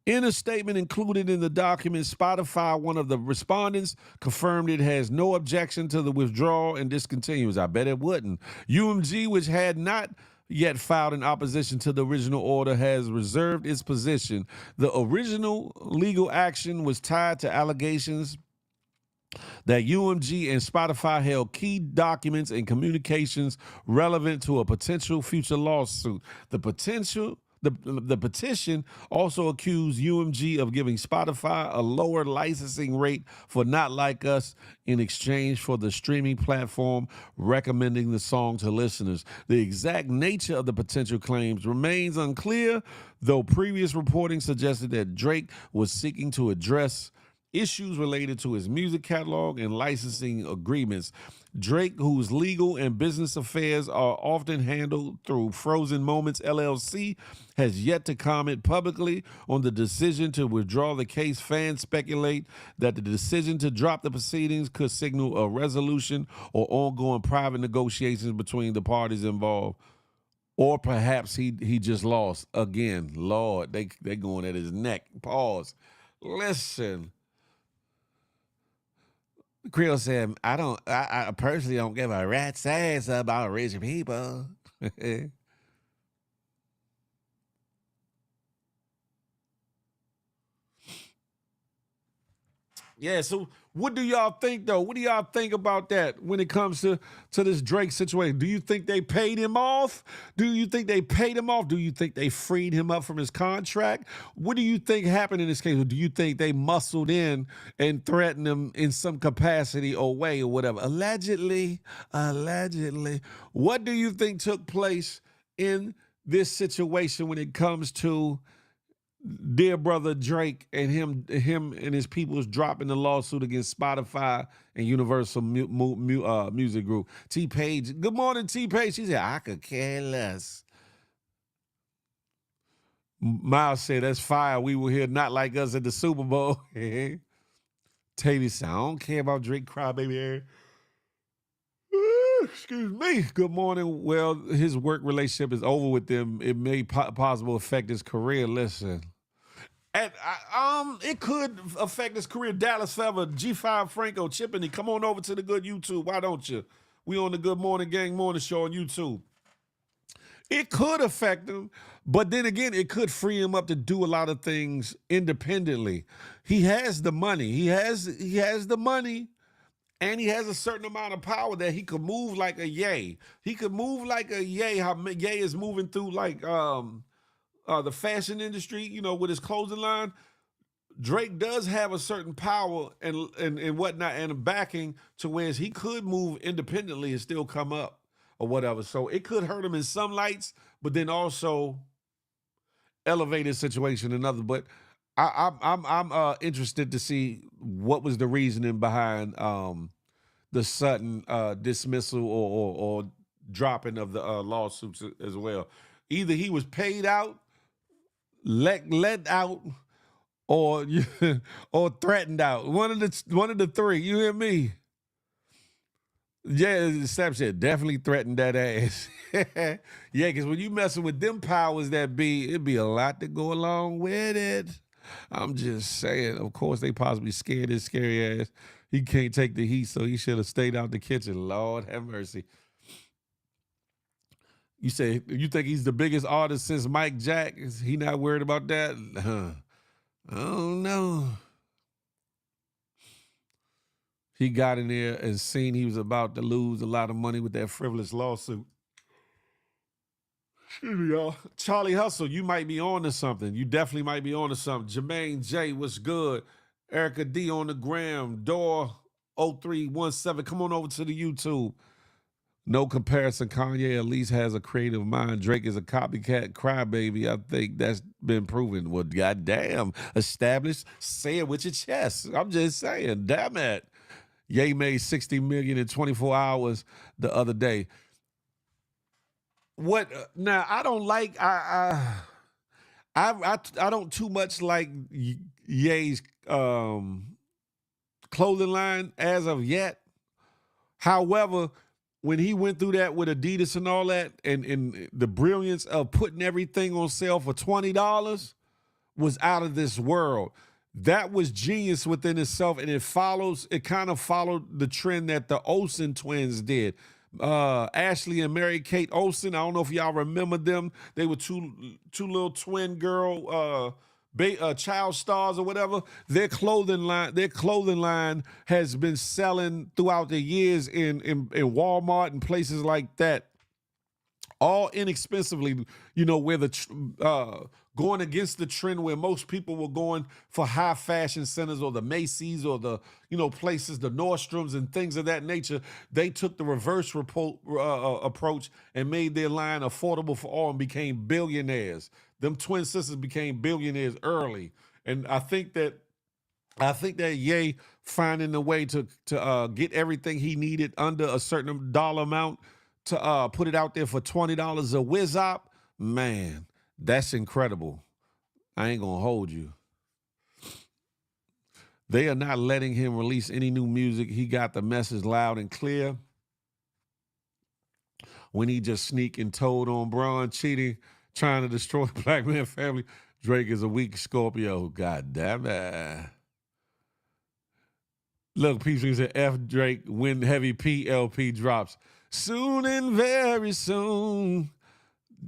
the document, Spotify, one of the respondents, confirmed it has no objection to the withdrawal and discontinues. I bet it wouldn't. UMG, which had not yet filed in opposition to the original order, has reserved its position. The original legal action was tied to allegations that UMG and Spotify held key documents and communications relevant to a potential future lawsuit. The petition also accused UMG of giving Spotify a lower licensing rate for Not Like Us in exchange for the streaming platform recommending the song to listeners. The exact nature of the potential claims remains unclear, though previous reporting suggested that Drake was seeking to address issues related to his music catalog and licensing agreements. Drake, whose legal and business affairs are often handled through Frozen Moments LLC, has yet to comment publicly on the decision to withdraw the case. Fans speculate that the decision to drop the proceedings could signal a resolution or ongoing private negotiations between the parties involved. Or perhaps he just lost again. Lord, they going at his neck. Pause. Listen, Creel said, I personally don't give a rat's ass about rich people. Yeah, so what do y'all think though? What do y'all think about that when it comes to this Drake situation? Do you think they paid him off? Do you think they paid him off? Do you think they freed him up from his contract? What do you think happened in this case? Or do you think they muscled in and threatened him in some capacity or way or whatever? Allegedly, allegedly. What do you think took place in this situation when it comes to dear brother Drake and him and his people is dropping the lawsuit against Spotify and Universal Music Group? T Page, good morning, T Page. She said, I could care less. Miles said, that's fire. We were here not like us at the Super Bowl. Tavy said, I don't care about Drake crybaby air. Excuse me. Good morning. Well, his work relationship is over with them. It may possible affect his career. Listen. And it could affect his career. Dallas Feather, G5 Franco, Chippany, come on over to the good YouTube. Why don't you? We on the Good Morning Gang Morning Show on YouTube. It could affect him, but then again, it could free him up to do a lot of things independently. He has the money. He has the money, and he has a certain amount of power that he could move like a Ye. He could move like a Ye. How Ye is moving through like the fashion industry, you know, with his clothing line. Drake does have a certain power and whatnot and a backing to where he could move independently and still come up or whatever. So it could hurt him in some lights, but then also elevate his situation in others. But I'm interested to see what was the reasoning behind the sudden dismissal or dropping of the lawsuits as well. Either he was paid out, let out, or or threatened out. One of the three. You hear me? Yeah, Sam said definitely threatened that ass. Yeah, because when you messing with them powers that be, it'd be a lot to go along with it. I'm just saying. Of course, they possibly scared his scary ass. He can't take the heat, so he should have stayed out the kitchen. Lord have mercy. You say you think he's the biggest artist since Mike Jack? Is he not worried about that? I don't know. He got in there and seen he was about to lose a lot of money with that frivolous lawsuit. Excuse me, y'all. Charlie Hustle, you might be on to something. You definitely might be on to something. Jermaine J, what's good? Erica D on the gram. Door 0317. Come on over to the YouTube. No comparison. Kanye at least has a creative mind. Drake is a copycat crybaby. I think that's been proven. Well, goddamn, established. Say it with your chest. I'm just saying. Damn it. Ye made 60 million in 24 hours the other day. What now? I don't like. I don't too much like Ye's clothing line as of yet. However, when he went through that with Adidas and all that, and the brilliance of putting everything on sale for $20 was out of this world. That was genius within itself, and it kind of followed the trend that the Olsen twins did. Ashley and Mary Kate Olsen. I don't know if y'all remember them. They were two little twin girl child stars or whatever. Their clothing line has been selling throughout the years in Walmart and places like that, all inexpensively. You know, where going against the trend where most people were going for high fashion centers or the Macy's or the places, the Nordstroms and things of that nature. They took the reverse approach and made their line affordable for all and became billionaires. Them twin sisters became billionaires early, and I think that Ye finding a way to get everything he needed under a certain dollar amount to put it out there for $20 a whiz-op, man, that's incredible. I ain't gonna hold you. They are not letting him release any new music. He got the message loud and clear. when he just sneak and told on Braun, cheating, trying to destroy the black man family. Drake is a weak Scorpio. God damn it. Look, people said F Drake when Heavy P LP drops. Soon and very soon.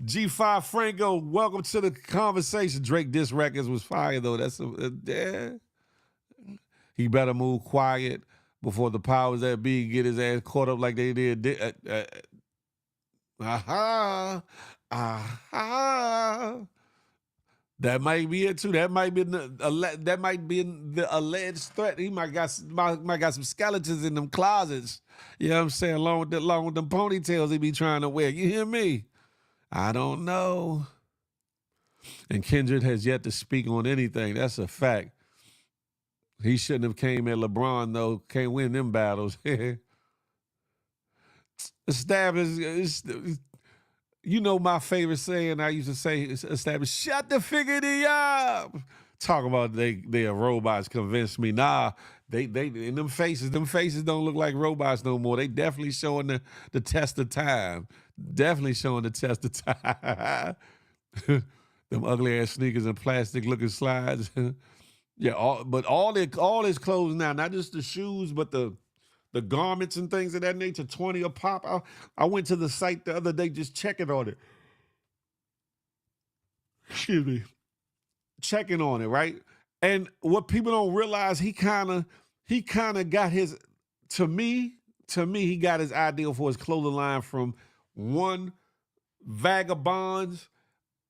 G5 Franco, welcome to the conversation. Drake diss records was fire though. That's yeah. He better move quiet before the powers that be get his ass caught up like they did. Aha. That might be it too. That might be the alleged threat. He might got some skeletons in them closets. You know what I'm saying? Along with them ponytails he be trying to wear. You hear me? I don't know. And Kendrick has yet to speak on anything. That's a fact. He shouldn't have came at LeBron though. Can't win them battles. Establish. You know my favorite saying I used to say, establish, shut the figgity up. Talk about they are robots convinced me. Nah, they in them faces don't look like robots no more. They definitely showing the test of time. Definitely showing the test of time. Them ugly ass sneakers and plastic looking slides. Yeah, all his clothes now, not just the shoes, but the garments and things of that nature, 20 a pop. I went to the site the other day just checking on it. Excuse me. Checking on it, right? And what people don't realize, he kind of got his, to me, he got his idea for his clothing line from one, vagabonds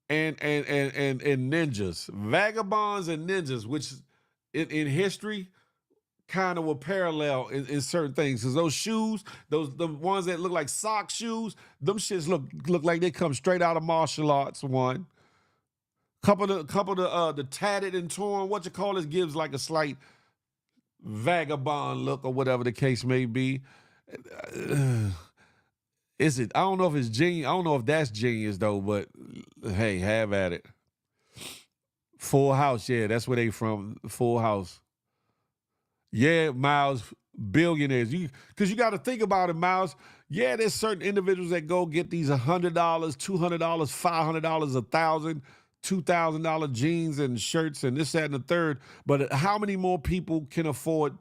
and ninjas. Vagabonds and ninjas, which in history kind of will parallel in certain things. Because those shoes, the ones that look like sock shoes, them shits look like they come straight out of martial arts. One. Couple of the tatted and torn, what you call it, gives like a slight vagabond look or whatever the case may be. Is it? I don't know if it's genius. I don't know if that's genius though, but hey, have at it. Full House, yeah, that's where they from. Full House. Yeah, Miles, billionaires. Because you got to think about it, Miles. Yeah, there's certain individuals that go get these $100, $200, $500, $1,000, $2,000 jeans and shirts and this, that, and the third. But how many more people can afford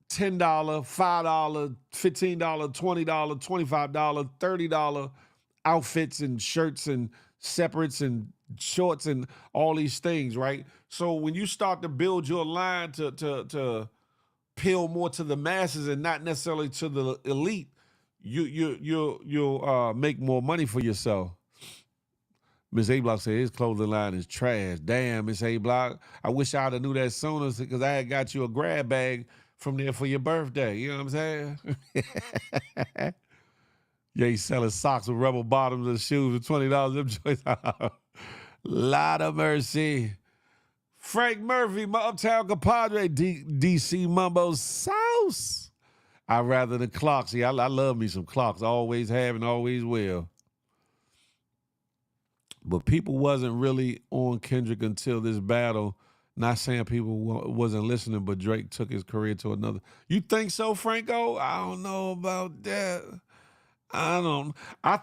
$10, $5, $15, $20, $25, $30 outfits and shirts and separates and shorts and all these things, right? So when you start to build your line to appeal more to the masses and not necessarily to the elite, you'll make more money for yourself. Miss A Block said his clothing line is trash. Damn, Miss A Block. I wish I'd have knew that sooner because I had got you a grab bag from there for your birthday. You know what I'm saying? Yeah, he's selling socks with rubber bottoms and shoes for $20. Them joints. Lot of mercy. Frank Murphy, my uptown compadre, DC Mumbo Sauce. I'd rather the clocks. See, I love me some clocks. Always have and always will. But people wasn't really on Kendrick until this battle. Not saying people wasn't listening, but Drake took his career to another. You think so, Franco? I don't know about that. I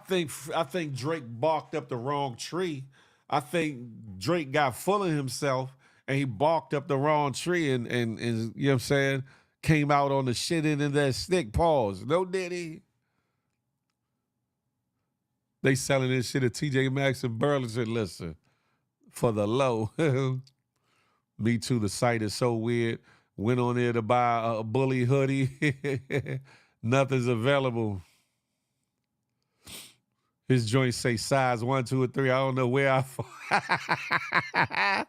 think Drake barked up the wrong tree. I think Drake got full of himself and he barked up the wrong tree and you know what I'm saying, came out on the shit end of that stick. Pause. No diddy. They selling this shit at TJ Maxx and Burlington. Listen, for the low. Me too. The site is so weird. Went on there to buy a bully hoodie. Nothing's available. His joints say size 1, 2, or 3. I don't know where I.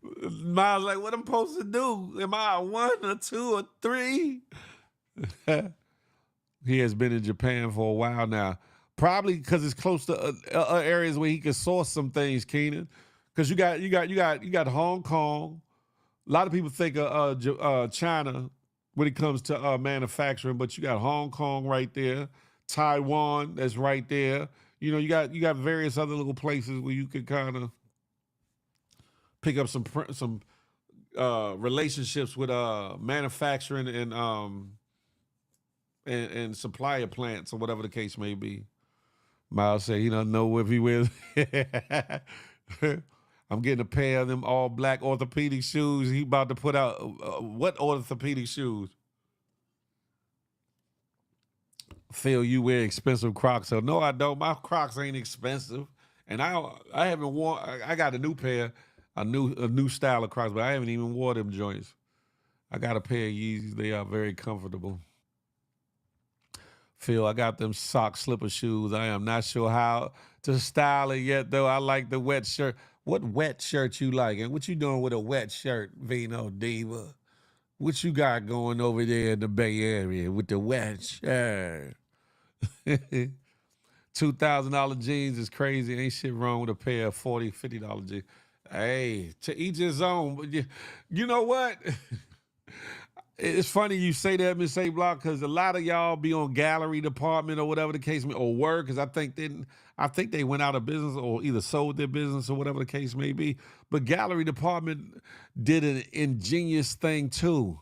Miles like, what I'm supposed to do? Am I a 1 or 2 or 3? He has been in Japan for a while now. Probably because it's close to areas where he can source some things, Keenan. Because you got Hong Kong. A lot of people think of China when it comes to manufacturing, but you got Hong Kong right there, Taiwan that's right there. You know, you got various other little places where you could kind of pick up some relationships with manufacturing and supplier plants or whatever the case may be. Miles said he don't know if he wears. I'm getting a pair of them all black orthopedic shoes. He about to put out what orthopedic shoes? Phil, you wear expensive Crocs. So no, I don't. My Crocs ain't expensive, and I haven't worn. I got a new pair, a new style of Crocs, but I haven't even worn them joints. I got a pair of Yeezys. They are very comfortable. Phil, I got them sock slipper shoes. I am not sure how to style it yet, though. I like the wet shirt. What wet shirt you like? And what you doing with a wet shirt, Vino Diva? What you got going over there in the Bay Area with the wet shirt? $2,000 jeans is crazy. Ain't shit wrong with a pair of $40, $50 jeans. Hey, to each his own. But you know what? It's funny you say that, Miss A Block, because a lot of y'all be on gallery department or whatever the case may, or work, because I think they went out of business or either sold their business or whatever the case may be. But gallery department did an ingenious thing too.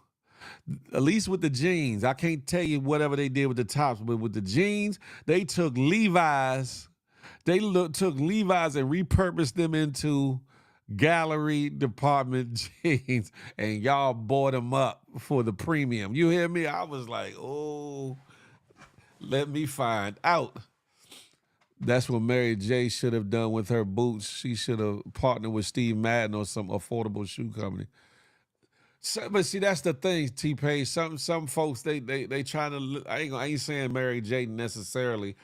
At least with the jeans. I can't tell you whatever they did with the tops, but with the jeans, they took Levi's. Took Levi's and repurposed them into gallery department jeans, and y'all bought them up for the premium. You hear me? I was like, oh, let me find out. That's what Mary J should have done with her boots. She should have partnered with Steve Madden or some affordable shoe company. So, but see, that's the thing, T-Pain. Some folks they trying to. I ain't saying Mary J necessarily,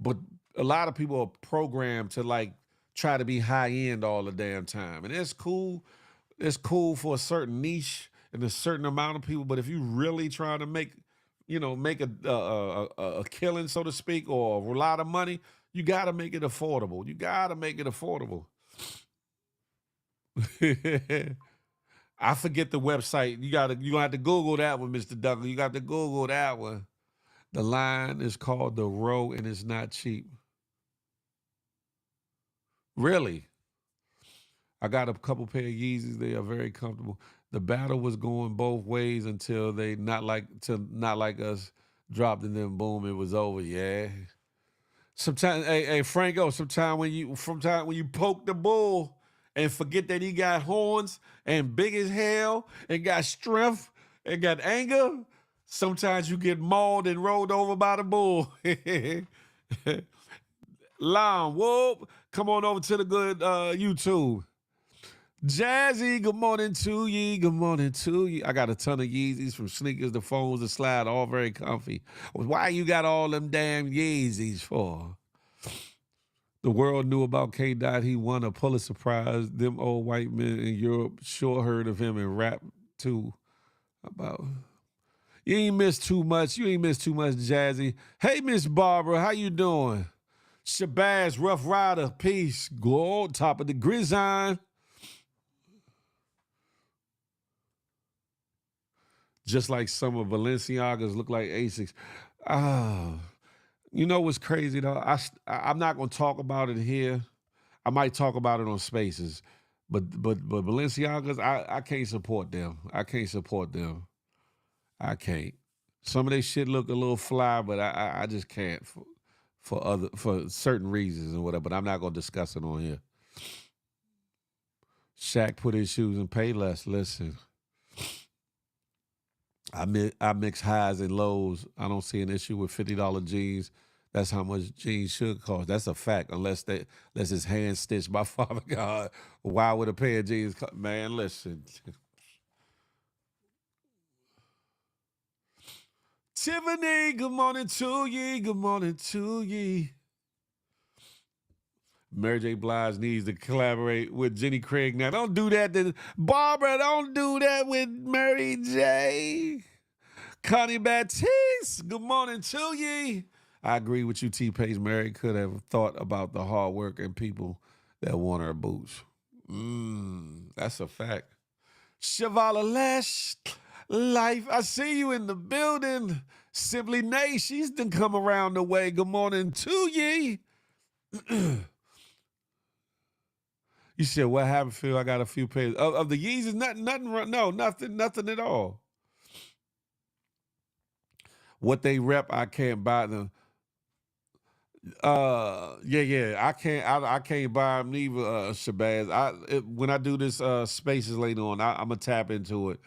but a lot of people are programmed to like try to be high end all the damn time, and it's cool. It's cool for a certain niche and a certain amount of people. But if you really trying to make a killing, so to speak, or a lot of money, you got to make it affordable. You got to make it affordable. I forget the website. You gonna have to Google that one, Mr. Douglas. You got to Google that one. The line is called The Row, and it's not cheap. Really? I got a couple pair of Yeezys. They are very comfortable. The battle was going both ways until they not like us dropped and then boom, it was over. Yeah. Sometimes, hey Franco. Sometimes when you poke the bull and forget that he got horns and big as hell and got strength and got anger, sometimes you get mauled and rolled over by the bull. Lon, whoop. Come on over to the good YouTube. Jazzy, good morning to ye. Good morning to ye. I got a ton of Yeezys from sneakers to phones to slide, all very comfy. Why you got all them damn Yeezys for? The world knew about K. Dot. He won a Pulitzer Prize. Them old white men in Europe sure heard of him and rap too. About you ain't missed too much. You ain't missed too much, Jazzy. Hey, Miss Barbara, how you doing? Shabazz, Rough Rider, peace. Gold, top of the grizzine. Just like some of Balenciagas look like Asics. Ah, you know what's crazy though? I'm not gonna talk about it here. I might talk about it on Spaces, but Balenciagas, I can't support them. I can't support them. I can't. Some of their shit look a little fly, but I just can't for certain reasons and whatever. But I'm not gonna discuss it on here. Shaq put his shoes in Payless. Listen. I mix highs and lows. I don't see an issue with $50 jeans. That's how much jeans should cost. That's a fact. Unless it's hand stitched by Father God. Why would a pair of jeans cost? Man, listen. Tiffany, good morning to ye. Good morning to ye. Mary J. Blige needs to collaborate with Jenny Craig now. Don't do that. Barbara, don't do that with Mary J. Connie Baptiste, good morning to ye. I agree with you, T-Pace. Mary could have thought about the hard work and people that want her boots. That's a fact. Shavala Lash, life. I see you in the building. Simply Nay, she's done come around the way. Good morning to ye. You said, what happened, Phil? I got a few pairs. Of the Yeezys, nothing at all. What they rep, I can't buy them. Yeah. I can't buy them neither, Shabazz. When I do this spaces later on, I'm gonna tap into it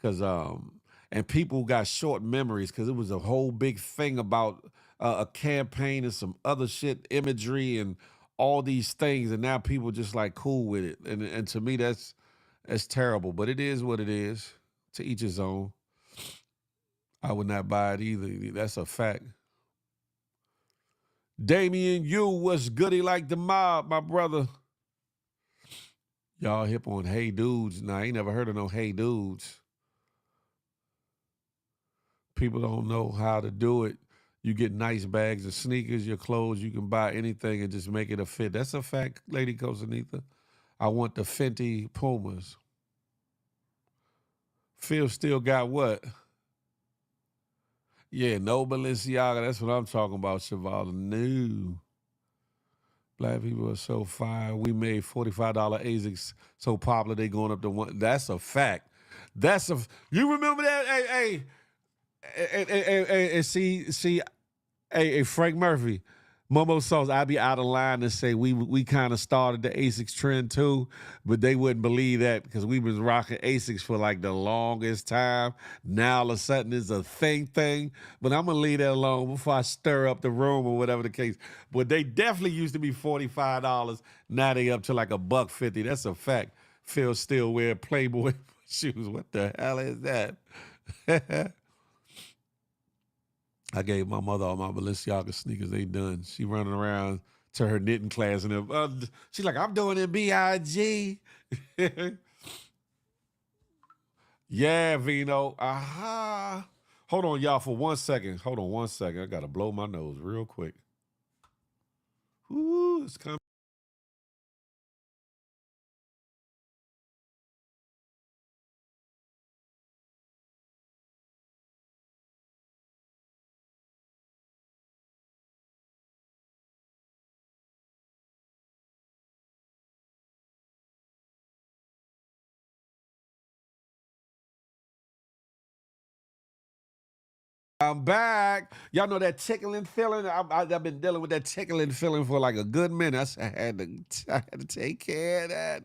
because and people got short memories because it was a whole big thing about a campaign and some other shit, imagery and all these things, and now people just like cool with it, and to me that's terrible. But it is what it is. To each his own. I would not buy it either. That's a fact. Damien, you was goody like the mob, my brother. Y'all hip on Hey Dudes. Nah, I ain't never heard of no Hey Dudes. People don't know how to do it. You get nice bags of sneakers, your clothes, you can buy anything and just make it a fit. That's a fact, Lady Cosanitha. I want the Fenty Pumas. Phil still got what? Yeah, no Balenciaga. That's what I'm talking about, Cheval. No. Black people are so fine. We made $45 ASICs so popular they going up to one. That's a fact. You remember that? And see, hey, Frank Murphy, Momo Sauce. I'd be out of line to say we kind of started the ASICs trend too, but they wouldn't believe that because we've been rocking ASICs for like the longest time. Now all of a sudden it's a thing. But I'm gonna leave that alone before I stir up the room or whatever the case. But they definitely used to be $45. Now they up to like $150. That's a fact. Phil still wear Playboy shoes. What the hell is that? I gave my mother all my Balenciaga sneakers. They done. She running around to her knitting class and she's like, I'm doing it BIG. Yeah, Vino. Aha. Hold on, y'all, for 1 second. Hold on 1 second. I gotta blow my nose real quick. Ooh, it's coming. I'm back. Y'all know that tickling feeling? I've been dealing with that tickling feeling for like a good minute. I had to take care of that.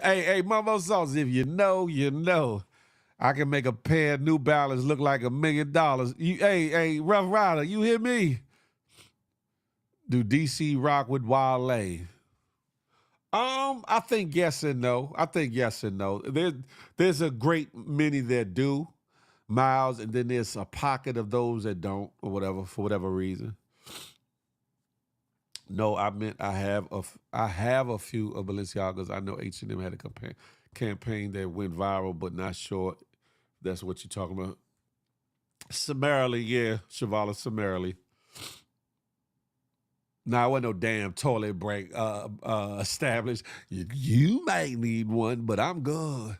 Hey, Mama Sauce, if you know, you know. I can make a pair of New Balance look like $1 million. Hey, Rough Rider, you hear me? Do DC rock with Wale? I think yes and no. There's a great many that do, Miles, and then there's a pocket of those that don't, or whatever, for whatever reason. No, I meant I have a few of Balenciagas. I know H&M had a campaign that went viral, but not sure that's what you're talking about. Summarily, yeah, Shivala, summarily. Now, I wasn't no damn toilet break established. You might need one, but I'm good.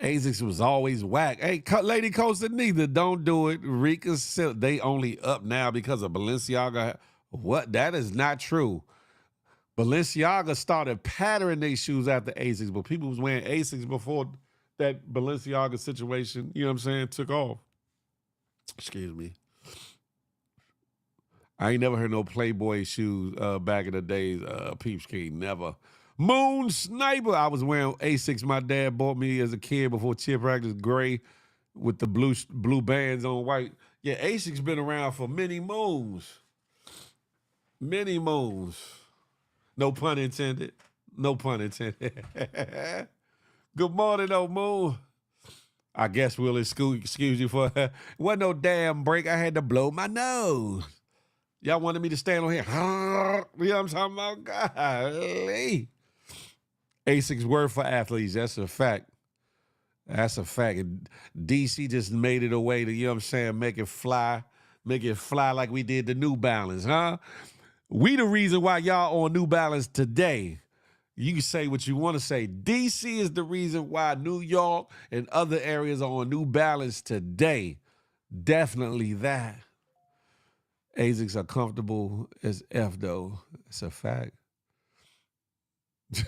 ASICS was always whack. Hey, Lady Costa, neither. Don't do it. Rika, they only up now because of Balenciaga. What? That is not true. Balenciaga started patterning their shoes after ASICS, but people was wearing ASICS before that Balenciaga situation, you know what I'm saying, took off. Excuse me. I ain't never heard no Playboy shoes back in the days. Peeps King, never. Moon Sniper. I was wearing Asics my dad bought me as a kid before cheer practice, gray with the blue bands on white. Yeah, Asics been around for many moons. Many moons. No pun intended. No pun intended. Good morning, though, Moon. I guess we'll excuse you for wasn't no damn break. I had to blow my nose. Y'all wanted me to stand on here. You know what I'm talking about? Golly. ASIC's word for athletes. That's a fact. That's a fact. And DC just made it a way to, you know what I'm saying, make it fly like we did the New Balance, huh? We the reason why y'all on New Balance today. You can say what you want to say. DC is the reason why New York and other areas are on New Balance today. Definitely that. ASICs are comfortable as F, though. It's a fact.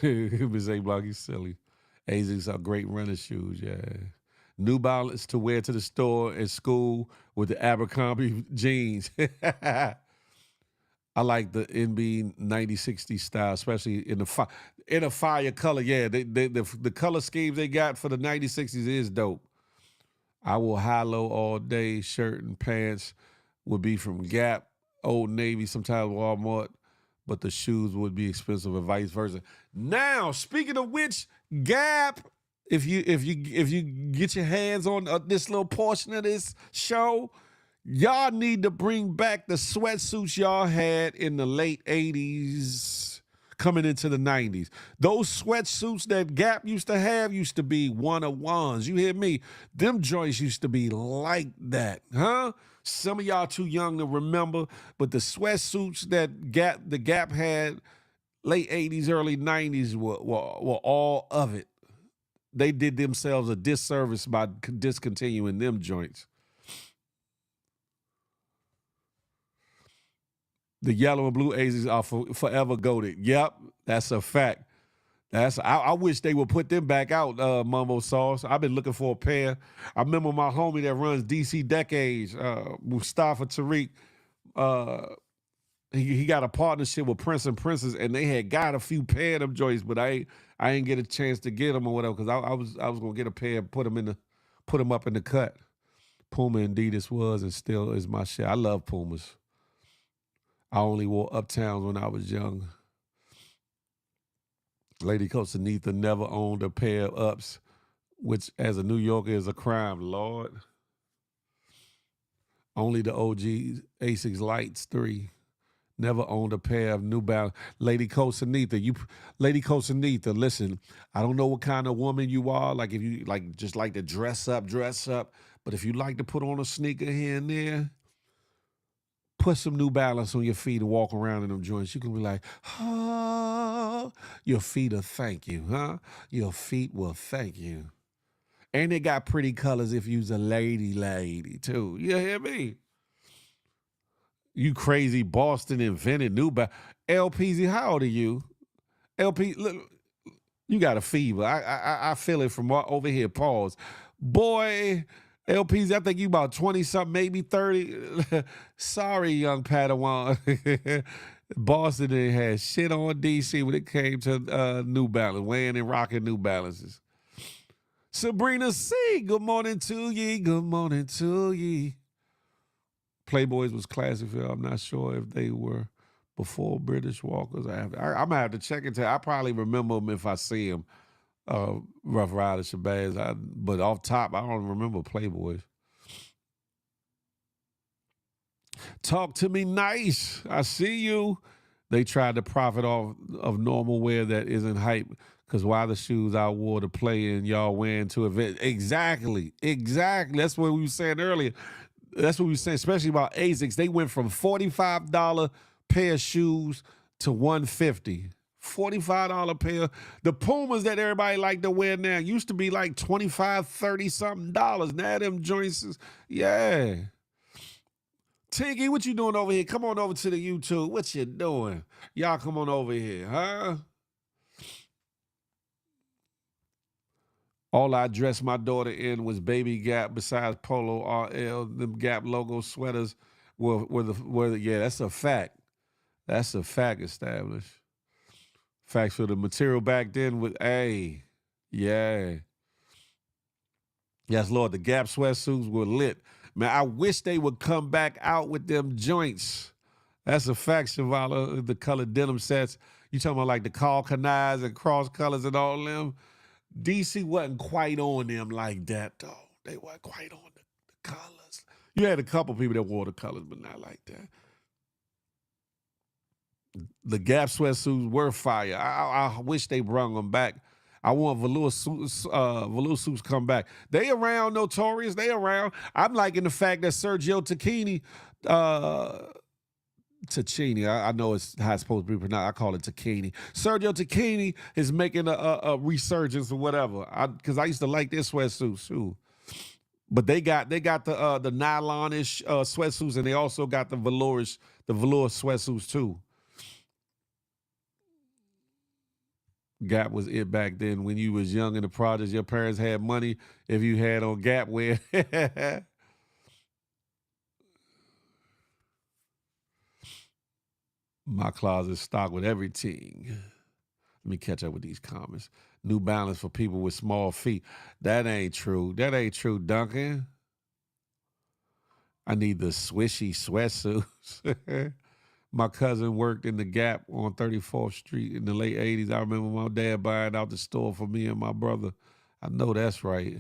Miss A Block, you silly. ASICs are great running shoes, yeah. New Balance to wear to the store and school with the Abercrombie jeans. I like the NB 9060 style, especially in a fire color. Yeah, the color schemes they got for the 9060s is dope. I will high-low all day. Shirt and pants would be from Gap, Old Navy, sometimes Walmart, but the shoes would be expensive and vice versa. Now, speaking of which, Gap, if you get your hands on this little portion of this show, y'all need to bring back the sweatsuits y'all had in the late 80s coming into the 90s. Those sweatsuits that Gap used to have used to be one-of-ones. You hear me? Them joints used to be like that, huh? Some of y'all too young to remember, but the sweatsuits that the Gap had late 80s, early 90s were all of it. They did themselves a disservice by discontinuing them joints. The yellow and blue A's are forever goated. Yep, that's a fact. I wish they would put them back out, Mumbo Sauce. I've been looking for a pair. I remember my homie that runs DC Decades, Mustafa Tariq. He got a partnership with Prince and Princess, and they had got a few pair of them joints, but I ain't get a chance to get them or whatever because I was gonna get a pair and put them up in the cut. Puma and Adidas was and still is my shit. I love Pumas. I only wore Uptowns when I was young. Lady Costanita never owned a pair of Ups, which as a New Yorker is a crime, Lord. Only the OG Asics Lights 3. Never owned a pair of New Balance. Lady Costanita, Lady Costanita, listen, I don't know what kind of woman you are, like if you just like to dress up, but if you like to put on a sneaker here and there, put some New Balance on your feet and walk around in them joints. You can be like, oh, your feet will thank you, huh? Your feet will thank you. And they got pretty colors if you's a lady, too. You hear me? You crazy Boston invented New Balance. LPZ, how old are you? LP, look, you got a fever. I feel it from over here. Pause. Boy, LPZ, I think you about 20-something, maybe 30. Sorry, young Padawan. Boston didn't have shit on DC when it came to New Balance, wearing and rocking New Balances. Sabrina C., good morning to ye. Good morning to ye. Playboys was classic. I'm not sure if they were before British Walkers. I'm going to have to check into it. I probably remember them if I see them. Rough Rider, Shabazz, but off top, I don't remember Playboys. Talk to me nice. I see you. They tried to profit off of normal wear that isn't hype because why the shoes I wore to play in, y'all wearing to event. Exactly. That's what we were saying earlier. That's what we were saying, especially about ASICs. They went from $45 pair of shoes to $150. $45 pair. The Pumas that everybody like to wear now used to be like $25, $30-something. Now them joints is, yeah. Tiggy, what you doing over here? Come on over to the YouTube. What you doing? Y'all come on over here, huh? All I dressed my daughter in was Baby Gap besides Polo RL. Them Gap logo sweaters were yeah, that's a fact. That's a fact established. Facts for the material back then was, hey, yeah. Yes, Lord, the Gap sweatsuits were lit. Man, I wish they would come back out with them joints. That's a fact, Shavala, the colored denim sets. You talking about like the Calcanize and cross colors and all them? DC wasn't quite on them like that, though. They weren't quite on the colors. You had a couple people that wore the colors, but not like that. The Gap sweatsuits were fire. I wish they brought them back. I want velour suits come back. They around, Notorious. They around. I'm liking the fact that Sergio Tacchini, I know it's how it's supposed to be pronounced. I call it Tacchini. Sergio Tacchini is making a resurgence or whatever. Because I used to like their sweatsuits too. But they got the nylon-ish sweatsuits, and they also got the velour sweatsuits too. Gap was it back then when you was young in the projects. Your parents had money if you had on Gap wear. My closet's stocked with everything. Let me catch up with these comments. New Balance for people with small feet. That ain't true. That ain't true, Duncan. I need the swishy sweatsuits. My cousin worked in the Gap on 34th Street in the late 80s. I remember my dad buying out the store for me and my brother. I know that's right.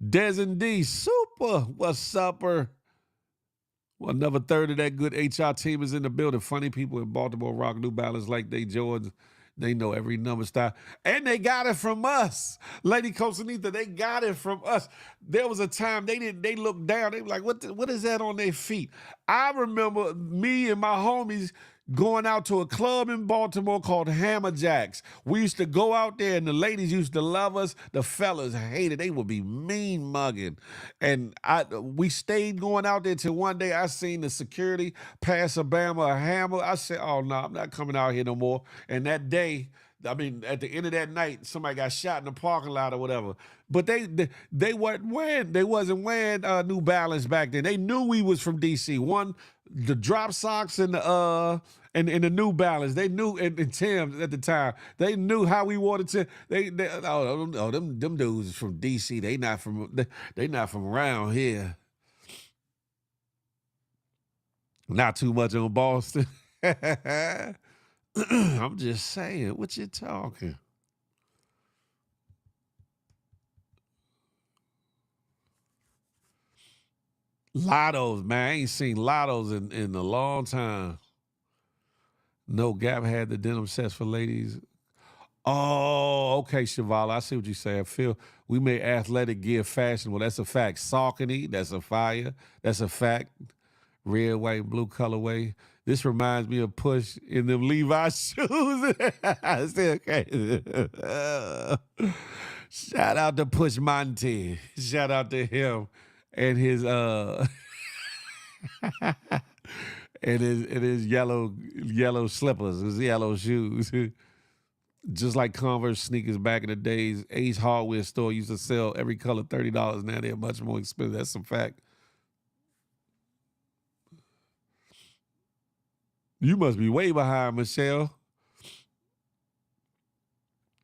Des and D, super. What's upper? Well, another third of that good HR team is in the building. Funny people in Baltimore rock New Balance like they Jordans. They know every number style. And they got it from us. Lady Costanita, they got it from us. There was a time they looked down. They were like, what is that on their feet? I remember me and my homies going out to a club in Baltimore called Hammer Jacks. We used to go out there and the ladies used to love us. The fellas hated. They would be mean mugging. And we stayed going out there till one day I seen the security pass a Bama a hammer. I said, oh no, I'm not coming out here no more. And that day, I mean, at the end of that night, somebody got shot in the parking lot or whatever. But they wasn't wearing New Balance back then. They knew we was from DC. The drop socks and the New Balance. They knew, and Tim's at the time. They knew how we wanted to. Them dudes from DC. They not from around here. Not too much on Boston. I'm just saying, what you talking? Lottos, man. I ain't seen Lottos in a long time. No Gap had the denim sets for ladies. Oh, okay, Shivala. I see what you're saying. Phil, we made athletic gear fashionable. That's a fact. Saucony, that's a fire. That's a fact. Red, white, blue colorway. This reminds me of Push in them Levi shoes. Still crazy. Shout out to Push Monty. Shout out to him and his and his yellow slippers, his yellow shoes. Just like Converse sneakers back in the days, Ace Hardware store used to sell every color $30. Now they're much more expensive. That's a fact. You must be way behind, Michelle.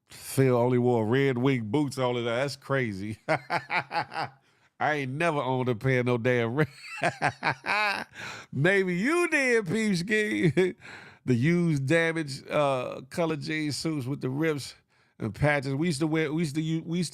Phil only wore red wing boots all of that. That's crazy. I ain't never owned a pair of no damn red. Maybe you did, Peepski. The used damaged color jean suits with the rips and patches. We used to wear the used. We used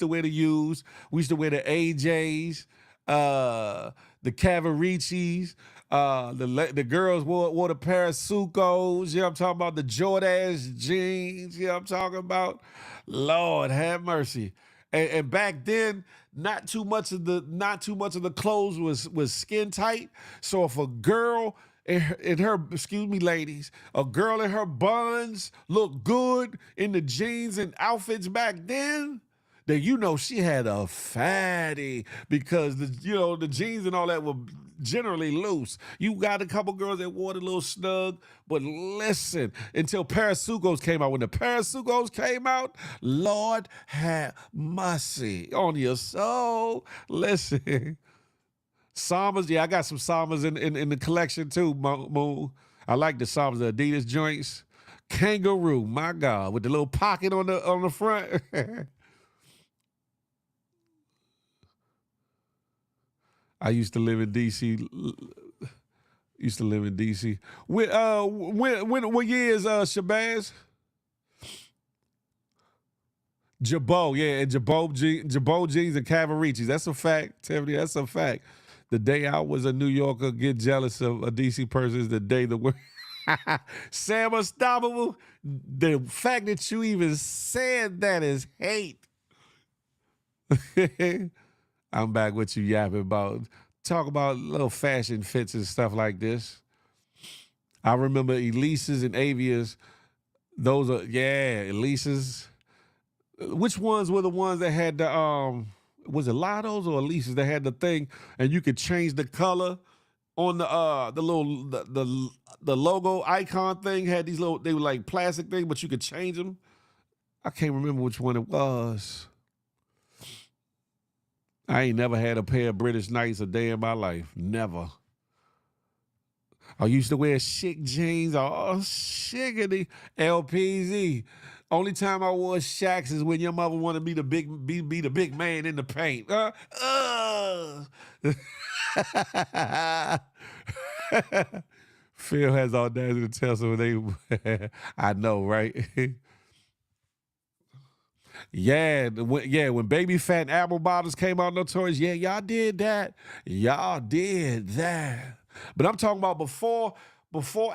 to wear the AJs, the Cavaricis. The girls wore the Parasucos. You know what I'm talking about? The Jordache jeans. You know what I'm talking about? Lord have mercy. And back then, not too much of the clothes was skin tight. So if a girl in her, excuse me, ladies, a girl in her buns looked good in the jeans and outfits back then, you know she had a fatty because the jeans and all that were generally loose. You got a couple girls that wore it a little snug, but listen, until Parasucos came out. When the Parasucos came out, Lord have mercy on your soul. Listen. Samas, yeah, I got some Samas in the collection too, Mo. I like the Samas, the Adidas joints. Kangaroo, my God, with the little pocket on the front. I used to live in DC. What year is Shabazz? Jabot, yeah, and Jabot jeans and Cavaricis. That's a fact, Tiffany. That's a fact. The day I was a New Yorker, get jealous of a DC person is the day the word. Sam Unstoppable, the fact that you even said that is hate. I'm back with you yapping about, talk about little fashion fits and stuff like this. I remember Elises and Avias. Those are, yeah, Elises. Which ones were the ones that had the, was it Lottos or Elises that had the thing and you could change the color on the little, the logo icon thing had these little, they were like plastic things, but you could change them. I can't remember which one it was. I ain't never had a pair of British Knights a day in my life. Never. I used to wear chic jeans. Oh, shiggity. LPZ. Only time I wore Shacks is when your mother wanted me to be the big man in the paint. Phil has audacity to tell some they. I know, right? Yeah, when Baby Fat and Apple Bottoms came out notorious, yeah, y'all did that. Y'all did that. But I'm talking about before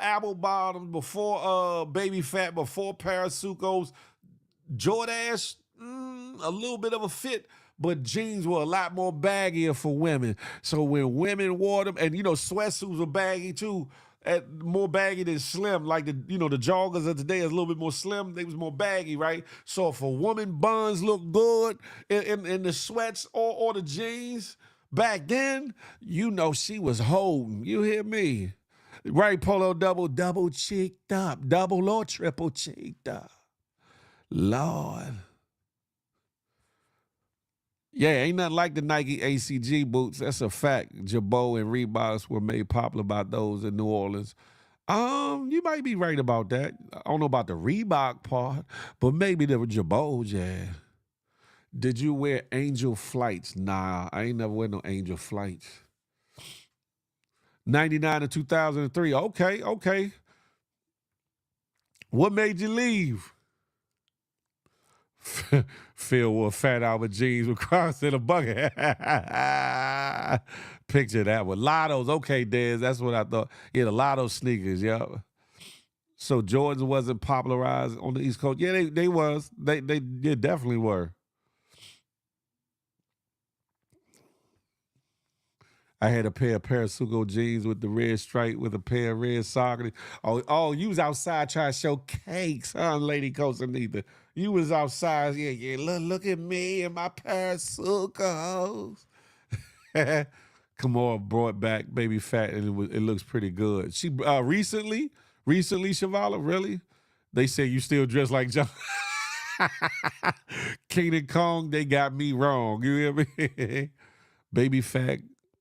Apple Bottoms, before Baby Fat, before Parasucos, Jordache, a little bit of a fit, but jeans were a lot more baggier for women. So when women wore them, and sweatsuits were baggy too, more baggy than slim. Like the joggers of today is a little bit more slim. They was more baggy, right? So if a woman buns look good in the sweats or the jeans back then, she was holding. You hear me? Right, Polo double cheeked up, double or triple cheeked up. Lord. Yeah, ain't nothing like the Nike ACG boots. That's a fact. Jabot and Reeboks were made popular by those in New Orleans. You might be right about that. I don't know about the Reebok part, but maybe the Jabot, yeah. Did you wear Angel Flights? Nah, I ain't never wear no Angel Flights. 99 to 2003. Okay. What made you leave? Phil wore Fat Albert jeans with Crocs in a bucket. Picture that with Lottos. Okay, Dez, that's what I thought. Yeah, the Lotto sneakers, yeah. So Jordans wasn't popularized on the East Coast. Yeah, they was. They definitely were. I had a pair of Parasuco jeans with the red stripe with a pair of red sockets. Oh, you was outside trying to show cakes, huh, Lady Costanita? You was outside, yeah. Look at me and my Parasucos. Come on, brought back Baby Fat, and it looks pretty good. She recently, Shavala, really? They say you still dress like John. King and Kong, they got me wrong. You hear me? Baby Fat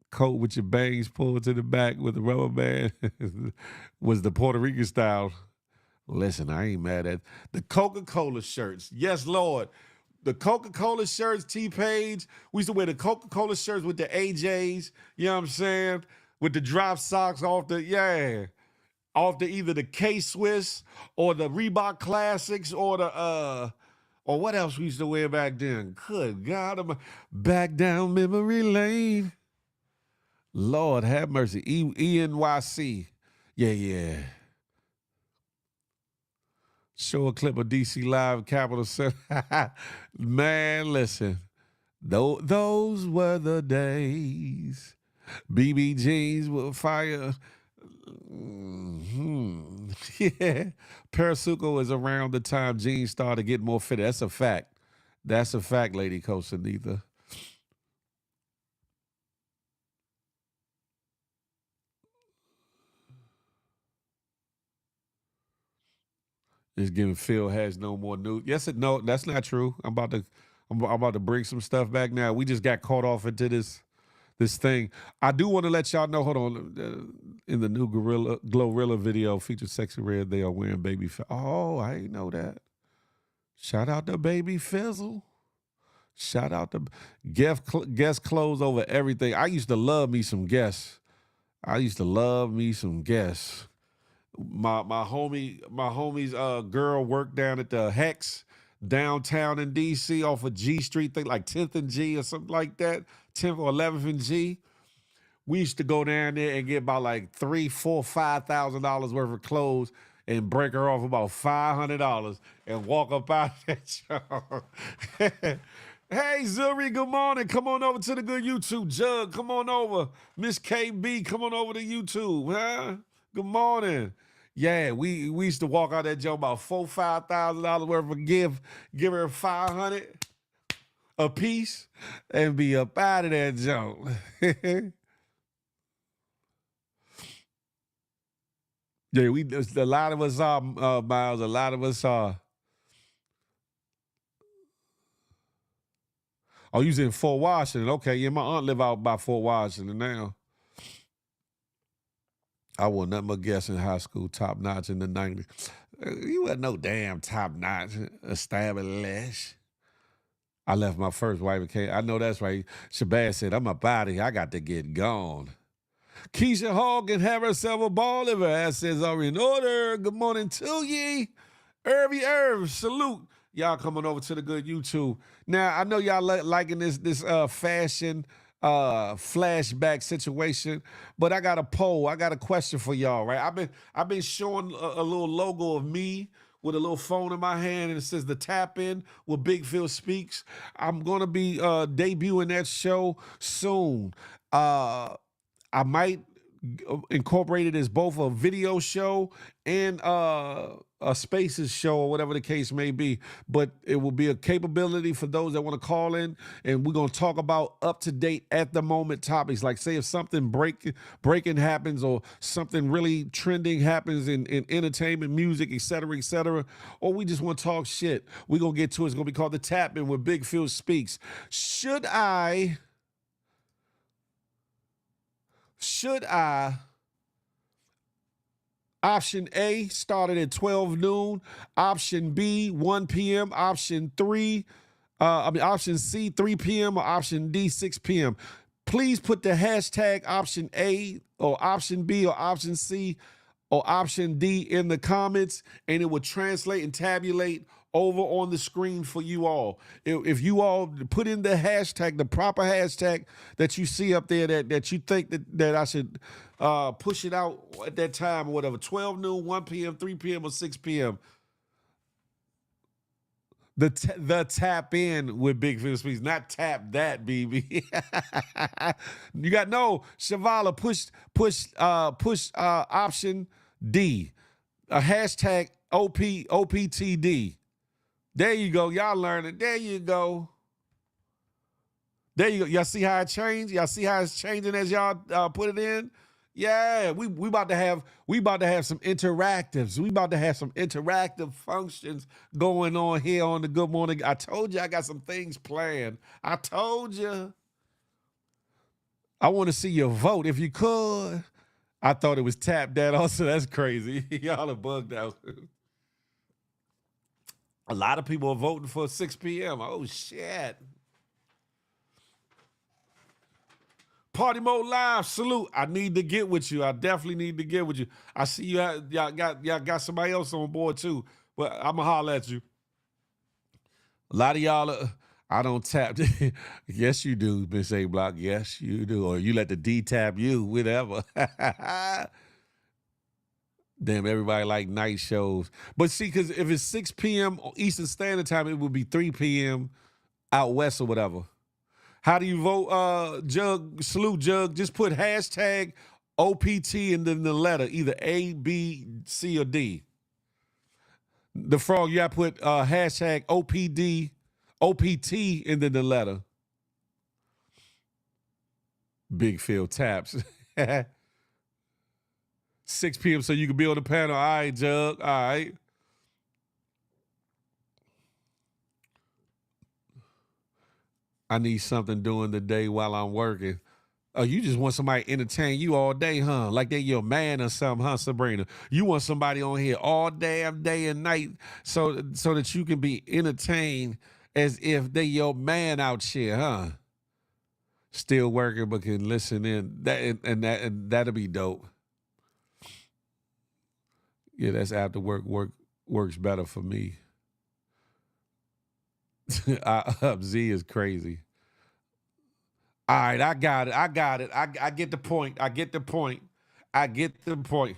coat with your bangs pulled to the back with a rubber band was the Puerto Rican style. Listen, I ain't mad at the Coca-Cola shirts. Yes, Lord. The Coca-Cola shirts, T-Page. We used to wear the Coca-Cola shirts with the AJs, you know what I'm saying? With the drop socks off the either the K-Swiss or the Reebok Classics or the or what else we used to wear back then? Good God, I'm back down memory lane. Lord have mercy. ENYC. Yeah. Show a clip of DC Live Capitol Center. Man, listen. Those were the days. BB jeans with fire. Yeah. Parasuco is around the time jeans started getting more fitted. That's a fact. That's a fact, Lady Costanita. It's giving Phil has no more news. No, that's not true. I'm about to bring some stuff back now. We just got caught off into this thing. I do want to let y'all know. Hold on, in the new Glorilla video featured Sexy Red, they are wearing Baby. Oh, I ain't know that. Shout out to Baby Fizzle. Shout out to guest clothes over everything. I used to love me some guests. My homie's girl worked down at the Hex downtown in DC off of G Street, think like 10th and G or something like that, 10th or 11th and G. We used to go down there and get about like $3,000, $4,000, $5,000 worth of clothes and break her off about $500 and walk up out that show. Hey, Zuri, good morning. Come on over to the good YouTube. Jug, come on over. Miss KB, come on over to YouTube, huh? Good morning. Yeah, we used to walk out that joint about $4,000, $5,000 worth of give her 500 a piece, and be up out of that joint. Yeah, a lot of us are, Miles. A lot of us are. Oh, you was in Fort Washington. Okay, yeah, my aunt live out by Fort Washington now. I was nothing but guess in high school, top notch in the 90s. You wasn't no damn top notch established. I left my first wife and came. I know that's right. Shabazz said, I'm about it. I got to get gone. Keisha Hall can have herself a ball if her ass says already in order. Good morning to ye. Irv, salute. Y'all coming over to the good YouTube. Now, I know y'all liking this fashion flashback situation, but I got a poll. I got a question for y'all, right? I've been showing a little logo of me with a little phone in my hand, and it says the tap in with Big Phil Speaks. I'm gonna be debuting that show soon. I might incorporate it as both a video show and a spaces show or whatever the case may be, but it will be a capability for those that want to call in, and we're going to talk about up-to-date at the moment topics. Like, say if something breaking happens or something really trending happens in entertainment, music, etc., or we just want to talk shit, we're going to get to it. It's going to be called the Tap In with Big Phil Speaks. Should I Option A started at 12 noon. Option B, 1 p.m. Option C, 3 p.m. or option D, 6 p.m. Please put the hashtag option A or option B or option C or option D in the comments, and it will translate and tabulate over on the screen for you all. If you all put in the hashtag, the proper hashtag that you see up there that you think that I should push it out at that time or whatever, 12 noon, 1 p.m., 3 p.m., or 6 p.m., the tap in with Big Phil Speaks, not tap that, BB. You got no Shavala. Push option D, a hashtag OPTD. There you go. Y'all learning. There you go. There you go. Y'all see how it changed? Y'all see how it's changing as y'all put it in? Yeah, we about to have some interactives. We about to have some interactive functions going on here on the Good Morning. I told you I got some things planned. I told you. I want to see your vote if you could. I thought it was tap that also. That's crazy. Y'all are bugged out. A lot of people are voting for 6 p.m. Oh, shit. Party Mode Live, salute. I need to get with you. I definitely need to get with you. I see y'all got somebody else on board too, but I'm going to holler at you. A lot of y'all, I don't tap. Yes, you do, Miss A Block. Yes, you do. Or you let the D tap you, whatever. Damn, everybody like night shows. But see, because if it's 6 p.m. Eastern Standard Time, it would be 3 p.m. out west or whatever. How do you vote, Jug? Salute, Jug. Just put hashtag OPT and then the letter, either A, B, C, or D. The Frog, you got to put hashtag OPT, and then the letter. Big Phil taps. 6 p.m. so you can be on the panel. All right, Jug. All right. I need something during the day while I'm working. Oh, you just want somebody to entertain you all day, huh? Like they your man or something, huh, Sabrina? You want somebody on here all damn day and night so that you can be entertained as if they your man out here, huh? Still working but can listen in. That'll be dope. Yeah, that's after works better for me. Z is crazy. All right, I got it. I get the point. I get the point. I get the point.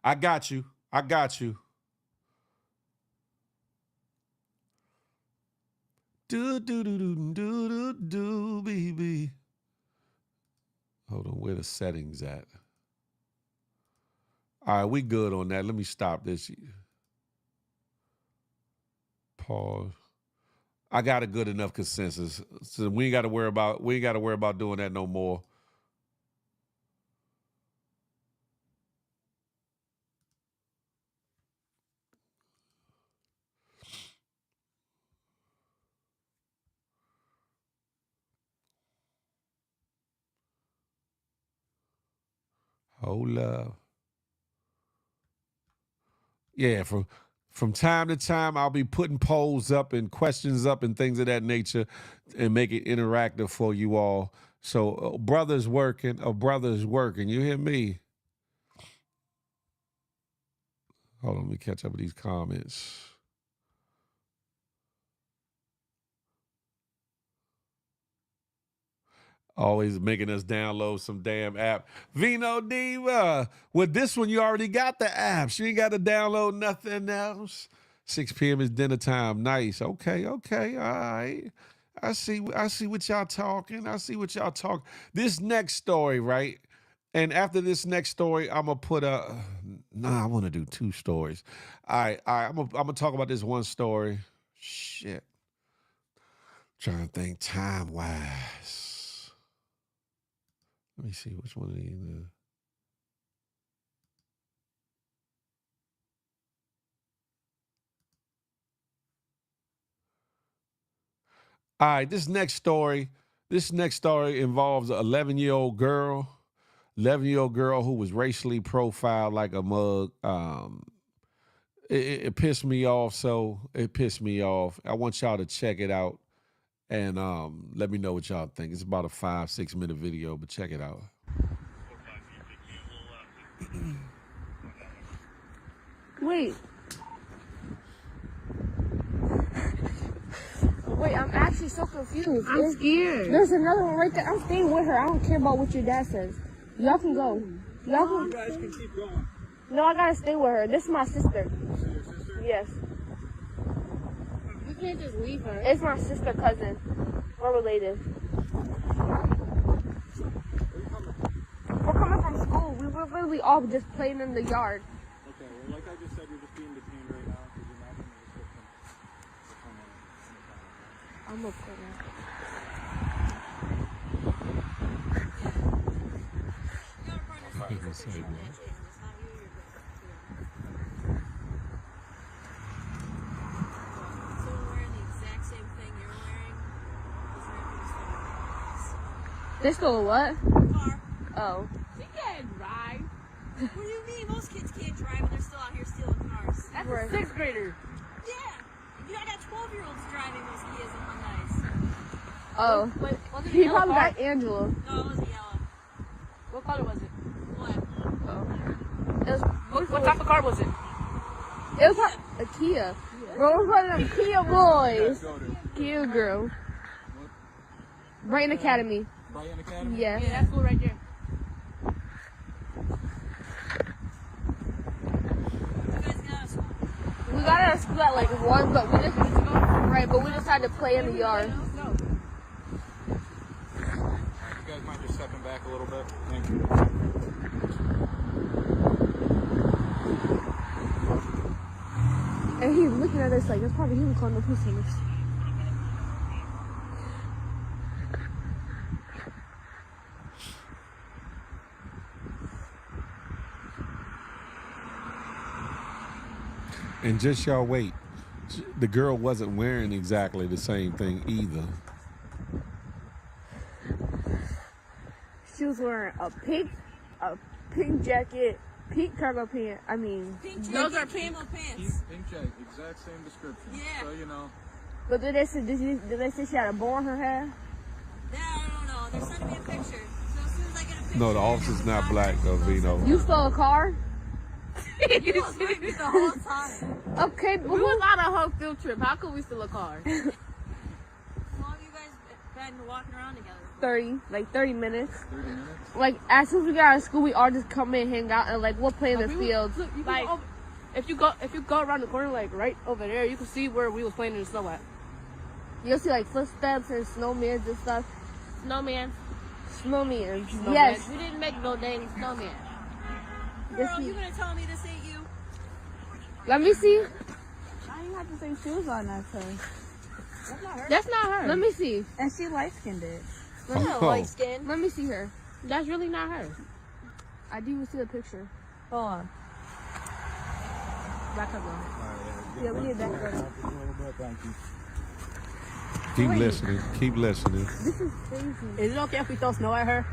I got you. I got you. Do, baby. Hold on, where the settings at? All right, we good on that. Let me stop this. Pause. I got a good enough consensus, so we ain't got to worry about doing that no more. Hold up. Yeah, from time to time, I'll be putting polls up and questions up and things of that nature and make it interactive for you all. So brother's working, a brother's working. You hear me? Hold on, let me catch up with these comments. Always making us download some damn app. Vino Diva, with this one, you already got the apps. You ain't got to download nothing else. 6 p.m. is dinner time. Nice. Okay. All right. I see what y'all talking. This next story, right? And after this next story, I'm going to put I want to do 2 stories. All right. I'm going to talk about this one story. Shit. Trying to think time-wise. Let me see which one of these. All right, this next story involves an 11-year-old girl. 11-year-old girl who was racially profiled like a mug. It pissed me off, so it pissed me off. I want y'all to check it out and let me know what y'all think. It's about a 5-6 minute video, but check it out. Wait, I'm actually so confused. I'm scared. There's another one right there. I'm staying with her. I don't care about what your dad says. Y'all can go. You guys can keep going. No, I gotta stay with her. This is my sister. This is your sister? Yes. You can't just leave her. It's my sister, cousin. We're related. We're coming from school. We were literally all just playing in the yard. Okay, well, like I just said, you're just being detained right now because you're not going to I'm gonna put it. They stole what? Car. Oh. She can't drive. What do you mean? Most kids can't drive and they're still out here stealing cars. That's a 6th grader. Yeah. You know, I got 12-year-olds driving those Kias in Hyundais. Oh. Wait, was it He yellow probably car? got Angela. No, it wasn't yellow. What color was it? What? It was, What type of car was it? It was a Kia. Bro, it was one of them Kia boys. Kia girl. Brighton Academy. Brighton Academy? Yeah. Yeah, that school right there. You guys got out of school? We got out of school at like 1, but we just had to play in the yard. No. You guys mind just stepping back a little bit? Thank you. And he's looking at us like it's probably him calling the police on us. And just y'all wait. The girl wasn't wearing exactly the same thing either. She was wearing a pink jacket, pink cargo pants. I mean, Pink jacket, Those are pink. camo pants. Pink jacket, exact same description. Yeah. So, you know. but did they say she had a bow on her head? Yeah, I don't know. They're sending me a picture. So as soon as I get a picture. No, the officer's not black though, Vino. You stole a car? He was with me the whole time. Okay, but We was on a whole field trip. How could we steal a car? How long have you guys been walking around together? 30 minutes. 30 minutes? Like, as soon as we got out of school, we all just come in, hang out, and like, we'll play in the fields. Look, you can Like, go over, if you go around the corner, like right over there, you can see where we was playing in the snow at. you'll see like footsteps and snowmans and stuff. Snowman. Snowmans. Snowman. Yes. We didn't make no dang snowman. Girl, you gonna tell me this ain't you? Let me see. I ain't have the same shoes on as her. That's not her. That's not her. Let me see. And she light-skinned it. That's not Oh. light skin. Let me see her. That's really not her. I didn't even see the picture. Hold on. Back up, girl. Yeah, we need that girl. Thank you. Keep listening. Keep listening. This is crazy. Is it okay if we throw snow at her?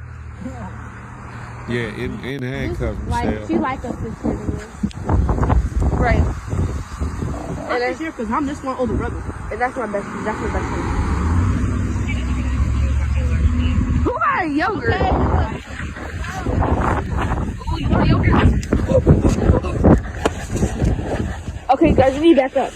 Yeah, in handcuffs, Like, Michelle. she like us this year. Right. I'm this year because I'm this one older brother. And that's my best friend. That's my best friend. Who got a yogurt? Oh, you want yogurt? Okay, guys, we need to back up.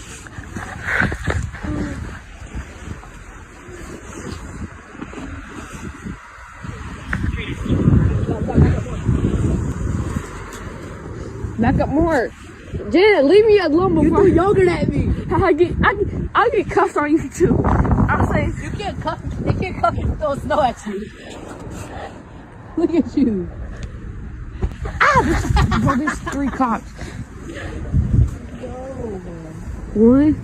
Back up more. Janet, leave me alone before You threw yogurt at me. I'll get cuffed on you too. I'm saying They can't cuff you, throw snow at you. Look at you. bro, there's 3 cops. 1,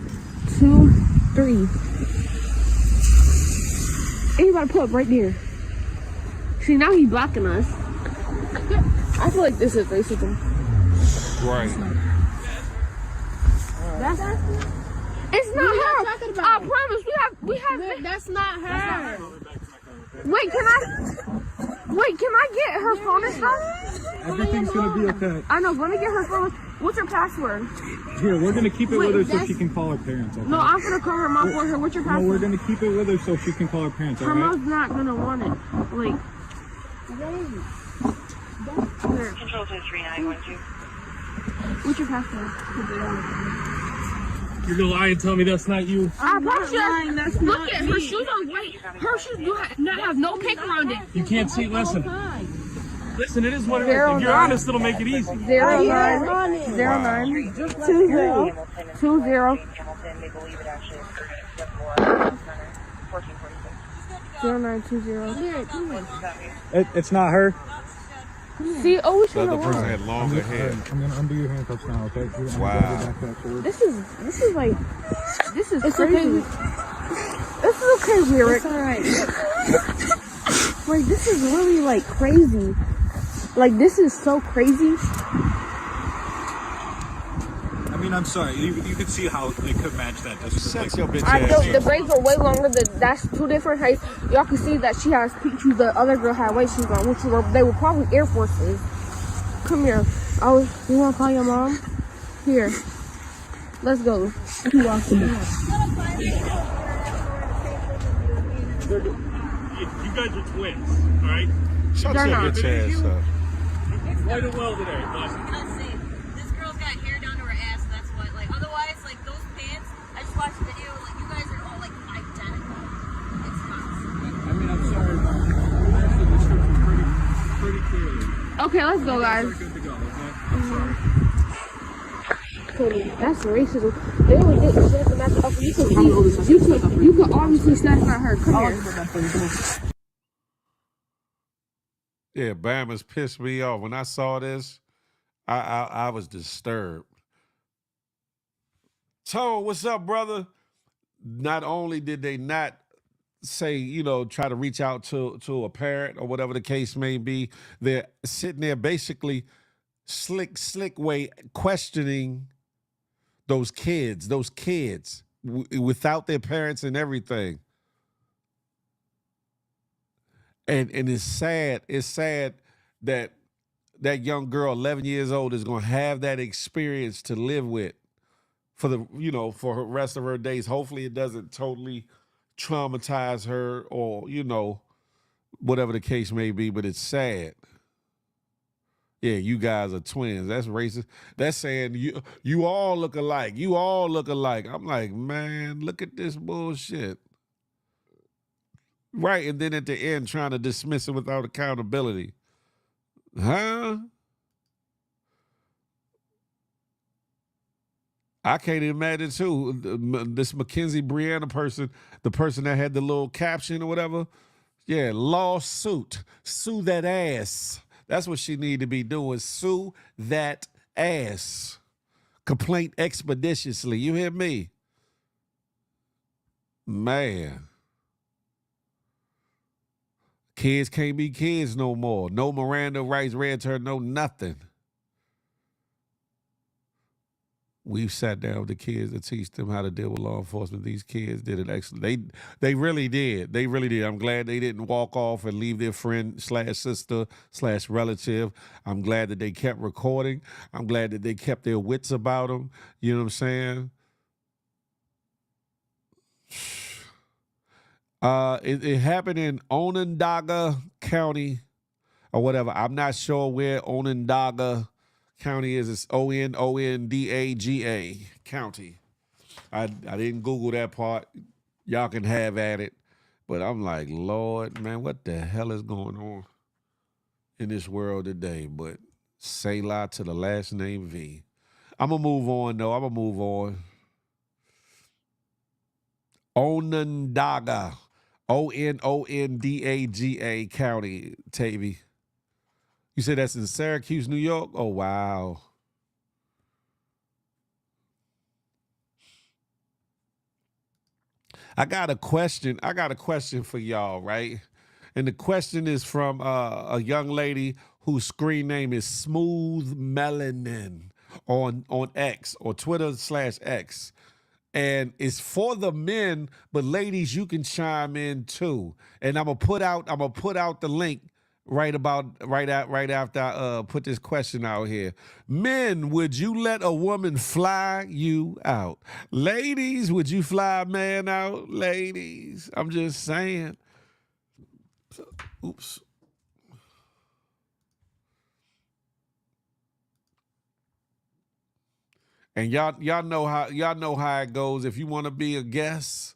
2, 3. And he about to pull up right there. See, now he's blocking us. I feel like this is racism. Right. It's not her. talking about? I promise. We have. That's not her. Wait, can I get her phone and stuff? Everything's gonna be okay. I know. Let me get her phone. What's her password? Here, we're gonna keep it Wait, with her so that's- she can call her parents. Okay? No, I'm gonna call her mom for her. What's your No, password? we're gonna keep it with her so she can call her parents. Her Alright? mom's not gonna want it. Like. Control to 3912. What's your password? You're gonna lie and tell me that's not you. I promise you. Look at her shoes are white. Her shoes do have no paper on it. You can't see. Listen, it is what it is. Zero If you're nine. honest, it'll make it easy. 09 09 20 20. Hamilton, they believe it actually occurred at step 1446. 0920. It's not her. See, oh, we The should other have person won. had longer hair. I'm gonna undo your handcuffs now, okay? Wow. This is like, this is crazy. This is okay, Lyric. It's alright. Like, this is really like crazy. Like, this is so crazy. I mean, I'm sorry. You could see how they could match that. Shut your bitch I know ass the up. braids are way longer. That's 2 different heights. Y'all can see that she has pink shoes. The other girl had white shoes on, which they were probably Air Forces. Come here. You want to call your mom? Here. Let's go. You guys are twins, all right? Shut They're your not. bitch ass up. Quite a well today, but Let's see. This girl's got hair down to her ass, so that's what. Like, otherwise, like those pants. I just watched the video. Like, you guys are all like identical. It's nuts. I mean, I'm sorry, but you answered the description pretty clearly. Okay, let's go, guys. We're good to go, okay? I'm sorry. That's racism. They only did snap the match up. You can see. You can obviously snap at her. Come here. Yeah, Bama's pissed me off. When I saw this, I was disturbed. Tone, what's up, brother? Not only did they not say, try to reach out to a parent or whatever the case may be, they're sitting there basically slick way questioning those kids without their parents and everything. And it's sad that that young girl, 11 years old, is going to have that experience to live with for the for the rest of her days. Hopefully it doesn't totally traumatize her or whatever the case may be, but it's sad. Yeah, you guys are twins. That's racist. That's saying you all look alike. You all look alike. I'm like, man, look at this bullshit. Right, and then at the end trying to dismiss it without accountability. Huh? I can't imagine too. This Mackenzie Brianna person, the person that had the little caption or whatever. Yeah, lawsuit. Sue that ass. That's what she need to be doing. Sue that ass. Complaint expeditiously. You hear me? Man. Kids can't be kids no more. No Miranda rights, red turn, no nothing. We've sat down with the kids to teach them how to deal with law enforcement. These kids did it excellent. They really did. They really did. I'm glad they didn't walk off and leave their friend slash sister slash relative. I'm glad that they kept recording. I'm glad that they kept their wits about them. You know what I'm saying? It happened in Onondaga County or whatever. I'm not sure where Onondaga County is. It's Onondaga County. I didn't Google that part. Y'all can have at it. But I'm like, Lord, man, what the hell is going on in this world today? But say la to the last name V. I'm going to move on, though. I'm going to move on. Onondaga. Onondaga County, Tavy. You said that's in Syracuse, New York? Oh, wow. I got a question for y'all, right? And the question is from a young lady whose screen name is Smooth Melanin on X or Twitter/X. And it's for the men, but ladies, you can chime in too. And I'm gonna put out the link right after I put this question out here. Men, would you let a woman fly you out? Ladies, would you fly a man out? Ladies, I'm just saying. Oops. And y'all know how it goes. If you want to be a guest,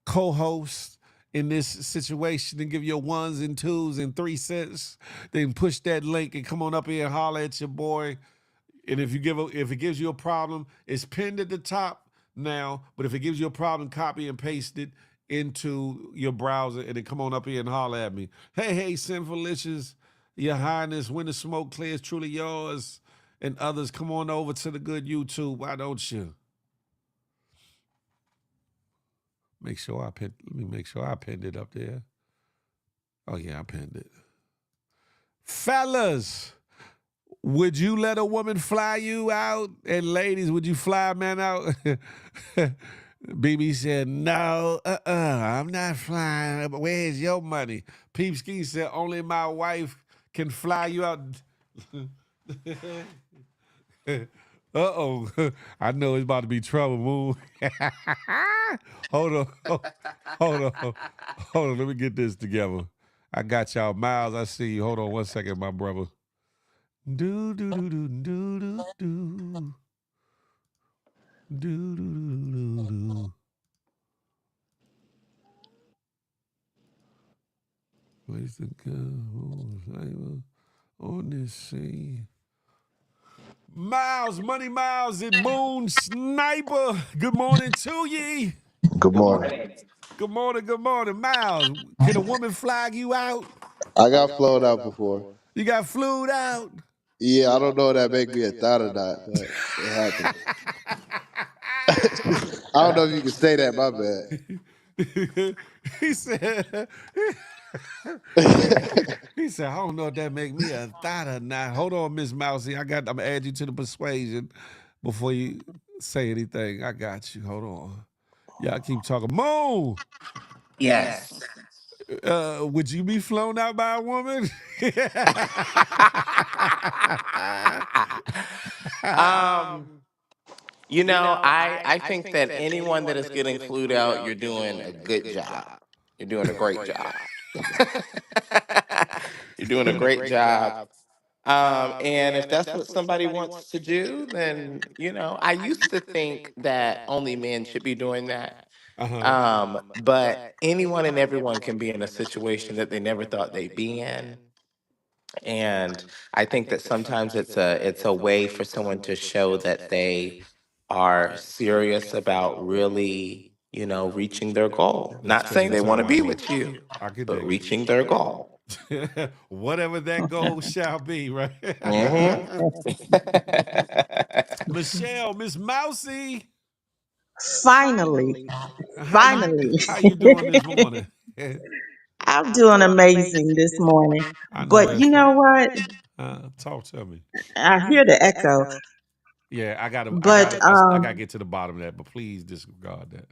co-host in this situation and give your ones and twos and 3 cents, then push that link and come on up here and holler at your boy. And if it gives you a problem, it's pinned at the top now. But if it gives you a problem, copy and paste it into your browser and then come on up here and holler at me. Hey, Sinfulicious, Your Highness, when the smoke clears, truly yours, and others, come on over to the good YouTube. Why don't you? Let me make sure I pinned it up there. Oh yeah, I pinned it. Fellas, would you let a woman fly you out? And ladies, would you fly a man out? BB said, no, I'm not flying. But where's your money? Peepski said, only my wife can fly you out. Uh-oh. I know it's about to be trouble, Moon. Hold on. Let me get this together. I got y'all. Miles, I see you. Hold on one second, my brother. Do do do do do do do. Do do do do do. Place the gun on this scene. Money Miles, and Moon Sniper. Good morning to ye. Good morning. Good morning, Miles. Can a woman flag you out? I got flown out before. You got flued out? Yeah, I don't know if that make me a thought or not, but it happened. I don't know if you can say that, my bad. He said, he said, I don't know if that make me a thought or not. Hold on, Miss Mousy. I'm gonna add you to the persuasion before you say anything. I got you. Hold on. Y'all keep talking. Moon! Yes. Would you be flown out by a woman? I think that anyone that is getting flued out, you're doing a good job. You're doing a great job. You're doing a great job. And if that's what somebody wants to do, then, I used to think that only men should be doing that. Uh-huh. But anyone and everyone can be in a situation that they never thought they'd be in. And I think that sometimes it's a way for someone to show that they are serious about really, reaching their goal. Let's Not take saying it they to want to be Michael. with you, I can but dig reaching their goal. it. Whatever that goal shall be, right? Hmm. Michelle, Miss Mousy. Finally, How you finally. how you doing this morning? I'm doing amazing this morning. I know But that's you right. know what? Talk to me. I hear the echo. Yeah, But I gotta get to the bottom of that. But please disregard that.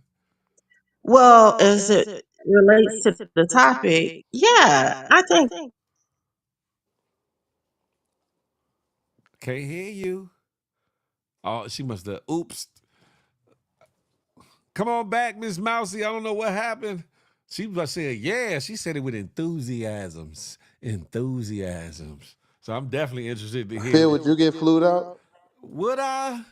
well, as it relates to the topic, yeah, I think Can't hear you. Oh, she must have. Oops. Come on back, Miss Mousy. I don't know what happened. She was saying, yeah. She said it with enthusiasms. Enthusiasms. So I'm definitely interested to hear. Phil, would you get flued out? Would I?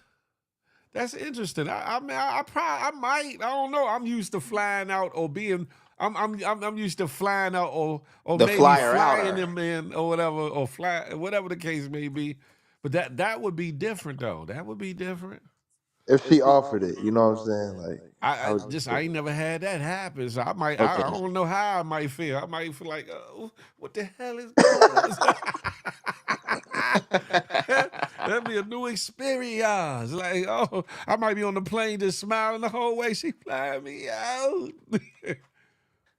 That's interesting. I mean, I probably, I might. I don't know. I'm used to flying out or being. I'm used to flying out or The maybe flyer flying outer. them in or whatever or fly whatever the case may be. But that would be different though. That would be different. If she offered it, you know what I'm saying? Like, how would you I feel? ain't never had that happen. So I Okay. don't know how I might feel. I might feel like, oh, what the hell is going on? That'd be a new experience. Like, oh, I might be on the plane just smiling the whole way. She flying me out.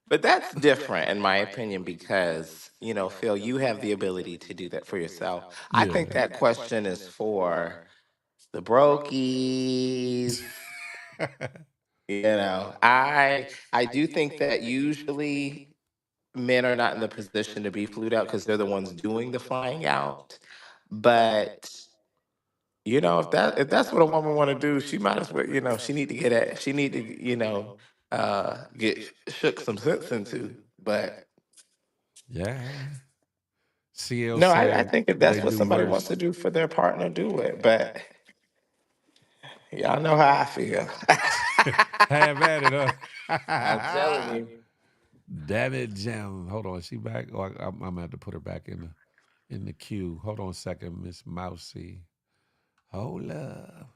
But that's different, in my opinion, because, Phil, you have the ability to do that for yourself. I Yeah. think that question is for the brokies. I do think that usually men are not in the position to be flued out because they're the ones doing the flying out. But if that's what a woman want to do, she might as well, she need to get at, she need to, get shook some sense into. But Yeah. CL no, I said think if they that's what do somebody wants to worse. do for their partner, do it. But y'all know how I feel. Have at it, I'm telling huh? you. Damn it, Jam. Hold on. Is she back? Oh, I'm gonna have to put her back in the queue. Hold on a second, Miss Mousy. Hold up.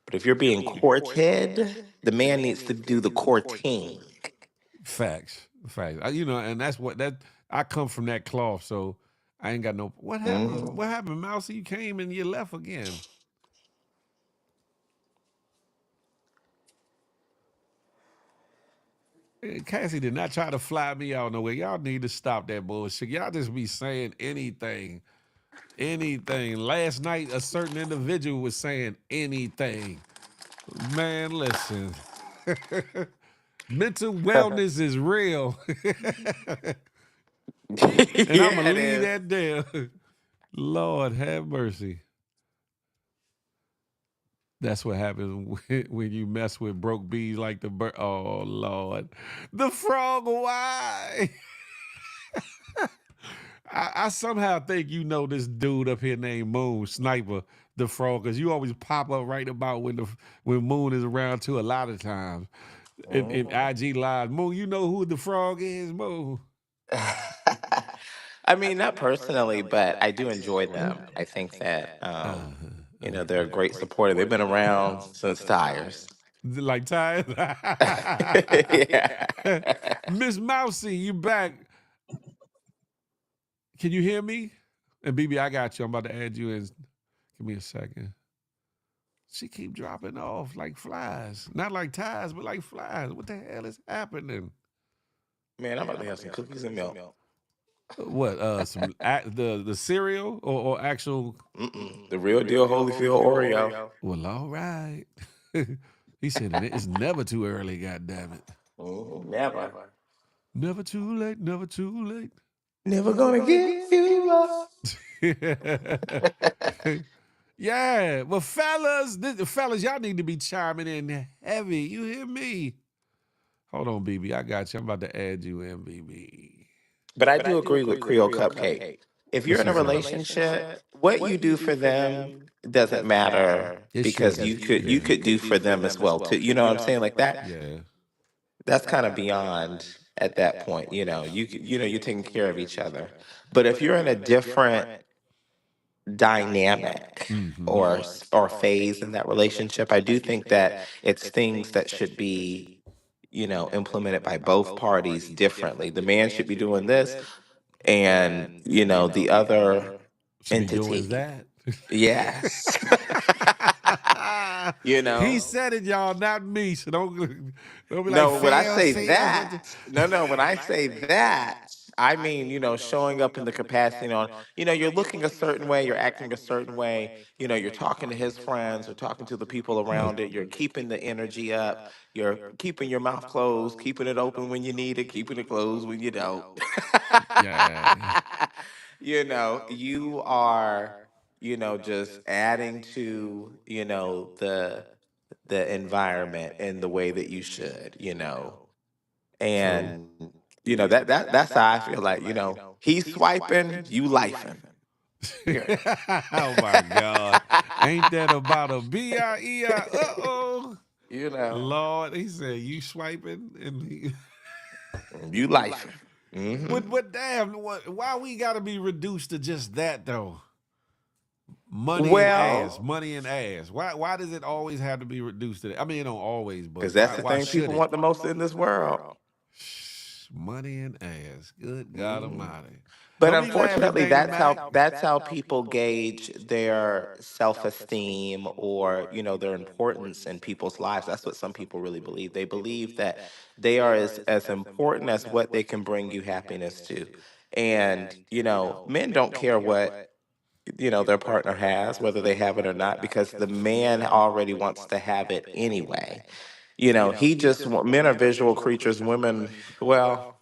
But if you're being courted, the man needs to do the courting. Facts. Facts. And that's what that I come from that cloth, so I ain't got no what happened? Mhm. What happened, Mousy? You came and you left again. Cassie did not try to fly me out nowhere. Y'all need to stop that bullshit. Y'all just be saying anything. Anything. Last night, a certain individual was saying anything. Man, listen. Mental wellness is real. And I'm Yeah, going to it leave is. that there. Lord have mercy. That's what happens when you mess with broke bees like the bird. Oh, Lord. The frog, why? I somehow think you know this dude up here named Moon Sniper the Frog, because you always pop up right about when Moon is around too a lot of times. In Mhm. IG Live. Moon, you know who the frog is, Moon? I mean, not personally, but I do enjoy them. I think that they're a great supporter. They've been around since tires. Like Ty? Yeah. Miss Mousy, you back. Can you hear me? And BB, I got you. I'm about to add you in. Give me a second. She keep dropping off like flies. Not like ties, but like flies. What the hell is happening? Man, I'm about to have some cookies and milk. What? The cereal or actual? Mm-mm. The real deal Holyfield Oreo. Well, all right. He said it's never too early. God damn it. Never. Never too late. Never too late. Never gonna give you up. Yeah, well, fellas, y'all need to be chiming in heavy. You hear me? Hold on, BB. I got you. I'm about to add you in, BB. But I do agree with Creole Cupcake. If What you're in she a say? relationship, what you do for them doesn't matter It because shouldn't. you could do for them as well too. You know what I'm saying? Like that. Yeah. That's kind of beyond at that point. You're taking care of each other. But if you're in a different dynamic Mm-hmm. or phase in that relationship, I do think that it's things that should be implemented by both parties differently. The man should be doing this, and the other Should be doing entity. that. Yes. you He know. said it, y'all, not me. So don't be like No, when I fail, say sales. that, no, when I say that, I mean, showing up in the capacity on, you're looking a certain way, you're acting a certain way, you're talking to his friends or talking to the people around it, you're keeping the energy up, you're keeping your mouth closed, keeping it open when you need it, keeping it closed when you don't. Yeah. You are, just adding to, the environment in the way that you should, True. and that's how I feel like, he's swiping, you lifing. Period. Oh my God. Ain't that about a B-I-E-I? Uh-oh. you know, Lord, he said you swiping and you lifing. Hmm. but damn, why we gotta be reduced to just that though? Money and ass, Well, money and ass. Why does it always have to be reduced to that? I mean, it don't always, but because that's the why thing should people it? want the most in this world. Money and ass. Good God Hmm. Almighty. But Don't be laughing, unfortunately, Dana that's Mac. how people gauge their self-esteem or, their importance in people's lives. That's what some people really believe. They believe that they are as important as what they can bring you happiness to. And, men don't care what, their partner has, whether they have it or not, because the man already wants to have it anyway. He just men are visual creatures. Women, well,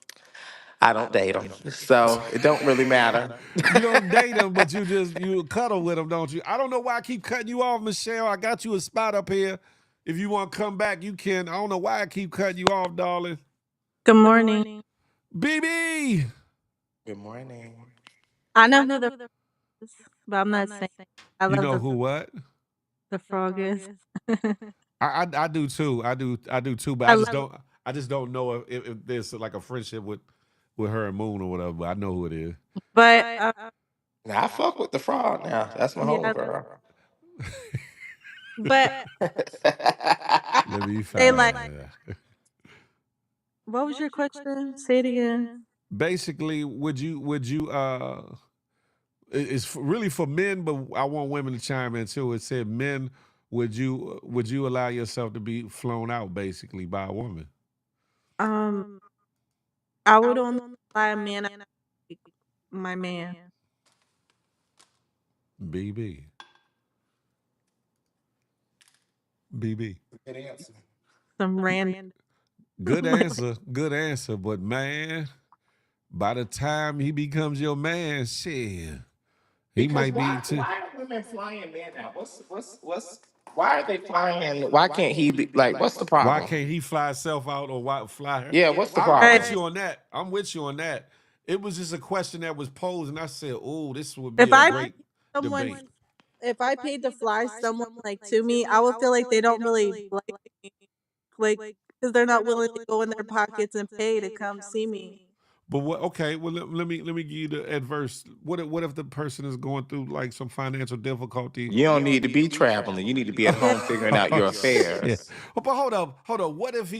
I don't date them, so it don't really matter. You don't date them, but you cuddle with them, don't you? I don't know why I keep cutting you off, Michelle. I got you a spot up here. If you want to come back, you can. I don't know why I keep cutting you off, darling. Good morning. BB. Good morning. I know who the is, but I'm not saying. I You love know who what? the frog is. I do too. I do too. But I love, I just don't know if there's like a friendship with her and Moon or whatever. But I know who it is. but Now I fuck with the frog. Now that's my yeah, homegirl. but I Let me say like, find. what was your question? Say it again. Basically, would you it's really for men, but I want women to chime in too. It said men, would you allow yourself to be flown out basically by a woman? Um, I would only buy a man. My man. BB. BB. Good answer. Some random. Good answer. Good answer. But man, by the time he becomes your man, shit, he Because might be too. why are women flying men now? What's why are they flying? Why can't he be like? What's the Why problem? can't he fly himself out or why fly her? Yeah, what's the I'm with problem? you on that. I'm with you on that. It was just a question that was posed, and I said, "Oh, this would If be a I great someone, debate." if I paid to fly someone like to me, I would feel like they don't really like because they're not willing to go in their pockets and pay to come see me. But what? Okay, well let me give you the adverse. What if the person is going through like some financial difficulty? You don't need to be traveling. You need to be at home figuring out Oh your shit! affairs. But hold up.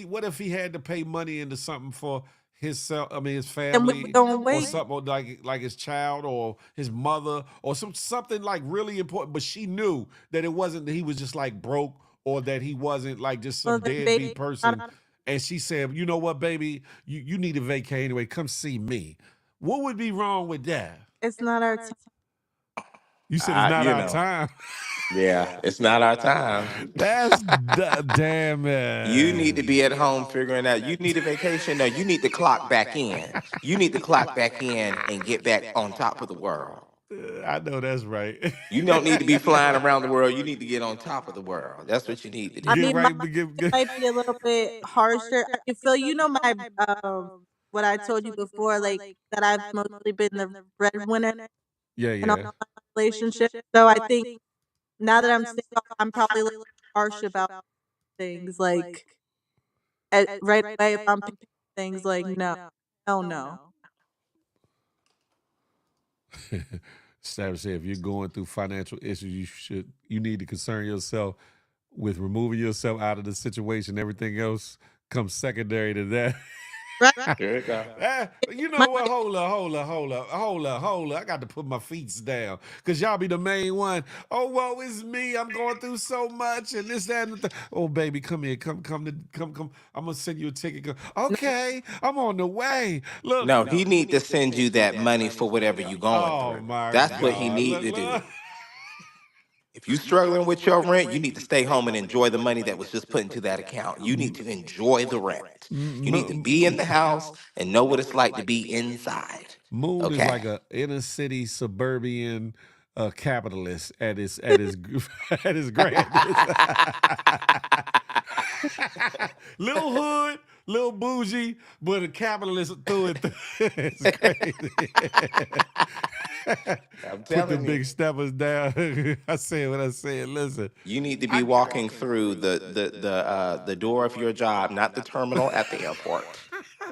What if he had to pay money into something for himself? I mean, his And we family don't or wait. something, or like his child or his mother or something like really important. But she knew that it wasn't that he was just like broke or that he wasn't like just Well, some then, baby, deadbeat person. And she said, "You know what, baby? You need a vacay anyway. Come see me." What would be wrong with that? it's not our time. You said it's I, not you our know, time. yeah, it's not our time. That's damn You need to it. be at home figuring out. You need a vacation. No, you need to clock back in. You need to clock back in and get back on top of the world. I know that's right. You don't need to be flying around the world. You need to get on top of the world. That's what you need to I do. Get mean, right, it might be a little bit harsher. I feel my what I told you before, like that I've mostly been the breadwinner yeah, in all yeah. my relationships. So I think now that I'm single, I'm probably a little harsh about things. Like right away, if I'm picking things like no, hell no. Stab said, if you're going through financial issues, you need to concern yourself with removing yourself out of the situation. Everything else comes secondary to that. Right? There you go. You know My, what? Hold up. I got to put my feet down because y'all be the main one. Oh, woe is me. I'm going through so much and this, that, and the Oh, baby, come here. Come. I'm going to send you a ticket. Okay, I'm on the way. Look. No, he need to send you that money for whatever you going Oh, through. my That's what he God. need to do. If you struggling with your rent, you need to stay home and enjoy the money that was just put into that account. You need to enjoy the rent. You need to be in the house and know what it's like to be inside. Moon is like Okay. a inner city suburban capitalist at his at his grandest. Little hood, little bougie, but a capitalist through it. It's crazy. I'm Put the telling you. big steppers down. I said what I said. Listen, You need to be walking through the door of your job, not the terminal at the airport.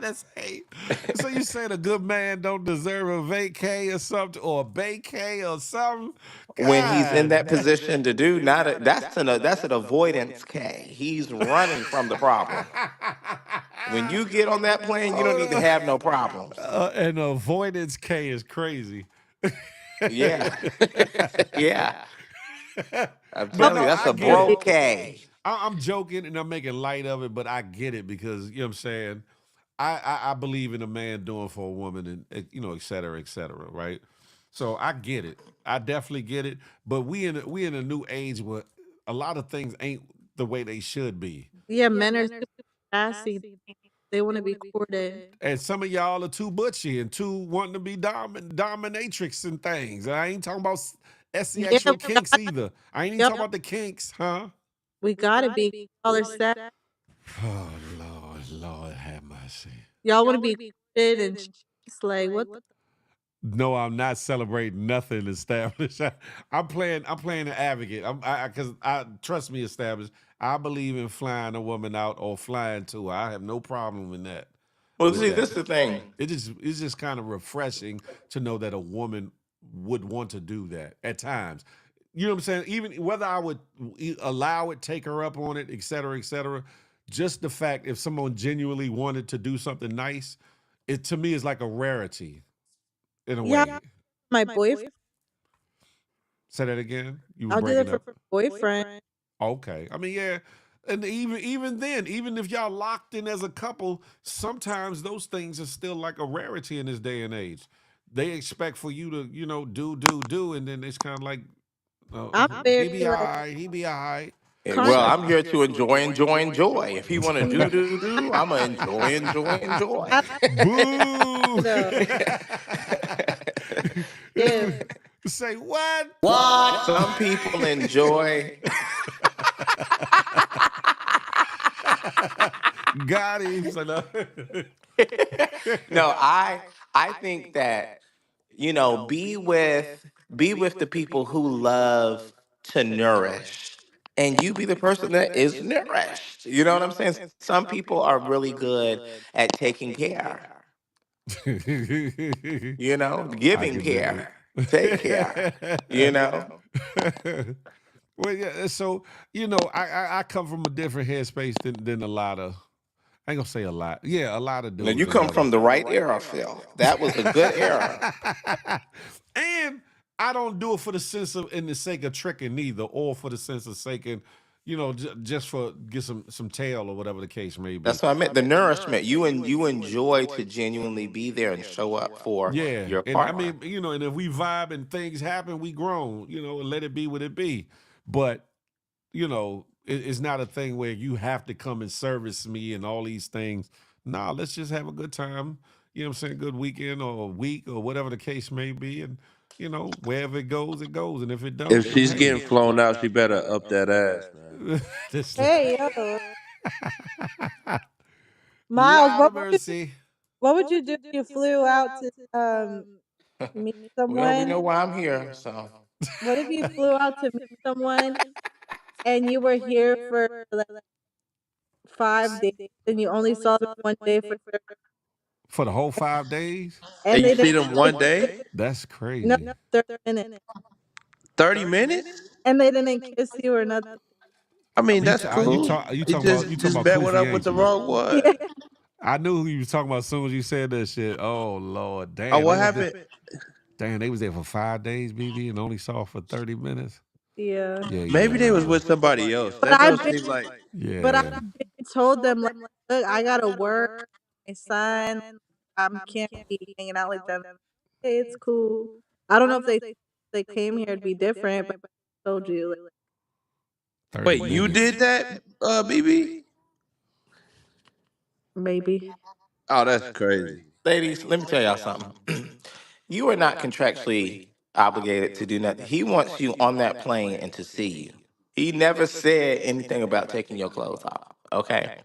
that's hate. So you saying a good man don't deserve a vacay or something, or a vacay or something? When he's in God. that position to do, not a, that's an avoidance K. He's running from the problem. When you get on that plane, you don't need to have no problems. An avoidance K is crazy. Yeah. Yeah. I'm But telling no, you, that's I a get it. broke K. I'm joking and I'm making light of it, but I get it because you know what I'm saying. I believe in a man doing for a woman and et cetera, right? So I get it. I definitely get it. But we in a new age where a lot of things ain't the way they should be. yeah, men are super sassy. They want to be courted. And some of y'all are too butchy and too wanting to be dominatrix and things. And I ain't talking about Yeah, sexual kinks either. I ain't even yep, talking about the kinks, huh? we gotta be all are sad. Oh Lord, have mercy. Y'all want to be courted and just like what? No, I'm not celebrating nothing established. I'm playing an advocate. Because I trust me, established. I believe in flying a woman out or flying to her. I have no problem with that. Well, With see, this that, is the thing. it's just kind of refreshing to know that a woman would want to do that at times. You know what I'm saying? Even whether I would allow it, take her up on it, et cetera, et cetera. Just the fact if someone genuinely wanted to do something nice, it to me is like a rarity in a Yeah, way. my boyfriend. Say that again. You was I'll do breaking that for up. my boyfriend. Okay. I mean, yeah. And even then, even if y'all locked in as a couple, sometimes those things are still like a rarity in this day and age. They expect for you to, do, and then it's kind of like, I'm he very be all like right, he be all right. con. Well, I'm here to enjoy. If he want to do, I'm gonna enjoy. I Boo! though. Yeah, Say what? Some people enjoy. Got him. So no. No, I think that be with the people who love to nourish, and you be the person that is nourished. You know what I'm saying? Some people are really good at taking care. I Giving can dig care, take care. You know. it. Well, yeah. So I come from a different headspace than a lot of. I ain't gonna say a lot. Yeah, a lot of Now dudes you and come from brothers. the right era, Phil. That was a good era. And I don't do it for the sense of in the sake of tricking neither, or for the sense of saking, just for get some tail or whatever the case may be. That's what I meant. The nourishment. You enjoy to genuinely be there and show up for Yeah, your and I partner. mean, and if we vibe and things happen, we grown, and let it be what it be. But it's not a thing where you have to come and service me and all these things. Nah, let's just have a good time. You know what I'm saying? Good weekend or a week or whatever the case may be. And, wherever it goes, it goes. And if it don't, If then she's hey. getting flown out, she better up that ass, man. This hey yo, Miles, Lord of mercy. what would you do if you flew out to meet Well, we know someone? why I'm here. So What if you flew out to meet someone and you were here for like 5 days and you only saw them one day for For the whole 5 days? And and you they see didn't them kiss one day, That's no crazy. 30 minutes 30 minutes. and they didn't kiss you or nothing? I I mean, mean, that's cool. you You talking about just Koofy, bet went up ain't with the you? wrong one. Yeah, I knew who you was talking about as soon as you said that shit. Oh Lord, Oh, damn, what happened? They was there for 5 days, BB, and only saw for 30 minutes. Yeah. Yeah, Maybe they was nah. with somebody else. But That I've don't been seem like. but I've Yeah. been told them like, look, I gotta work, my son, can't be hanging out like that. Hey, it's cool. I don't know if they came here to be different, but I told you like, 30 Wait, you minutes. did that, BB? maybe. Oh, that's crazy. Ladies, let me tell y'all something. You are not contractually obligated to do nothing. He wants you on that plane and to see you. He never said anything about taking your clothes off. Okay.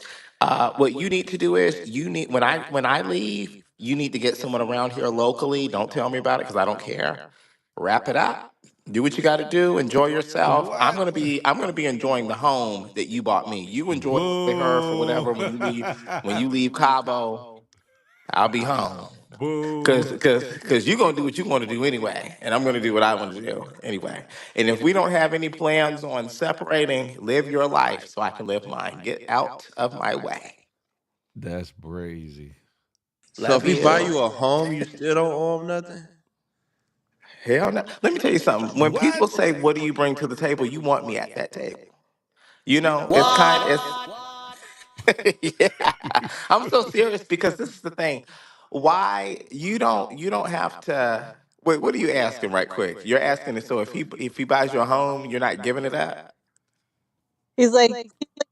What you need to do is you need when I leave, you need to get someone around here locally. Don't tell me about it because I don't care. Wrap it up. Do what you got to do. Enjoy yourself. What? I'm gonna be enjoying the home that you bought me. You enjoy her for Boo. whatever when you leave Cabo. I'll be home. Boo. Cause you're gonna do what you want to do anyway, and I'm gonna do what I want to do anyway. And if we don't have any plans on separating, live your life so I can live mine. Get out of my way. That's crazy. So if Love he buy you. you a home, you still don't owe him nothing? Hell no. Let me tell you something. When What? people say, "What do you bring to the table?" You want me at that table. You know, it's kind. It's yeah. I'm so serious because this is the thing. Why you don't have to wait, what are you asking right quick? You're asking it so if he buys you a home, you're not giving it up? He's like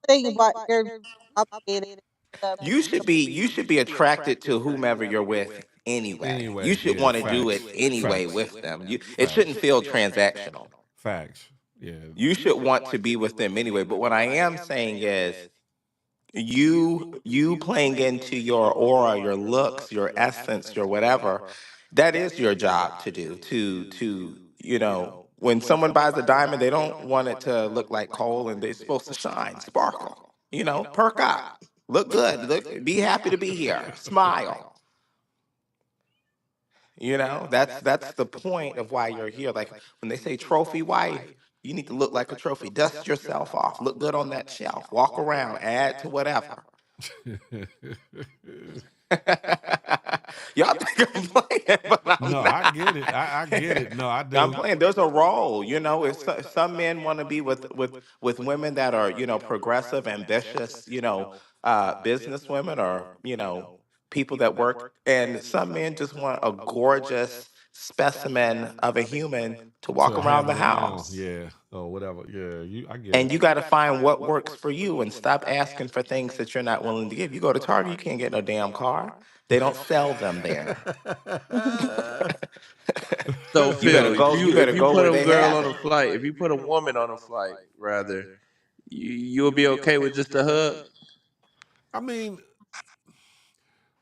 saying about you're obligated stuff. You should be attracted to whomever you're with anyway. You Anyway, should yeah, want to do facts. it anyway Facts. with them. It shouldn't Facts. feel transactional. Facts. Yeah. You should want to be with them anyway. But what I am saying is you playing into your aura, your looks, your essence, your whatever, that is your job to do. When someone buys a diamond, they don't want it to look like coal and they're supposed to shine, sparkle. Perk up. Look good. Be happy to be here. Smile. That's the point of why you're here. Like when they say trophy wife, you need to look like a trophy. Dust yourself off. Look good on that shelf. Walk around. Add to whatever. Y'all think I'm playing, but I'm No, I get it. I get not. it. No, I I'm do. playing. There's a role, if some men want to be with women that are progressive, ambitious, business women or people that work, and some men just want a gorgeous specimen of a human to walk To around have the around, house. yeah, or whatever. Yeah, I get And it. you got to find what works for you and stop asking for things that you're not willing to give. You go to Target, you can't get no damn car. They don't sell them there. So You better Phil, if go. You you if better you go put where a they girl have on it. a flight, if you put a woman on a flight, rather, you'll be okay with just a hug. I mean,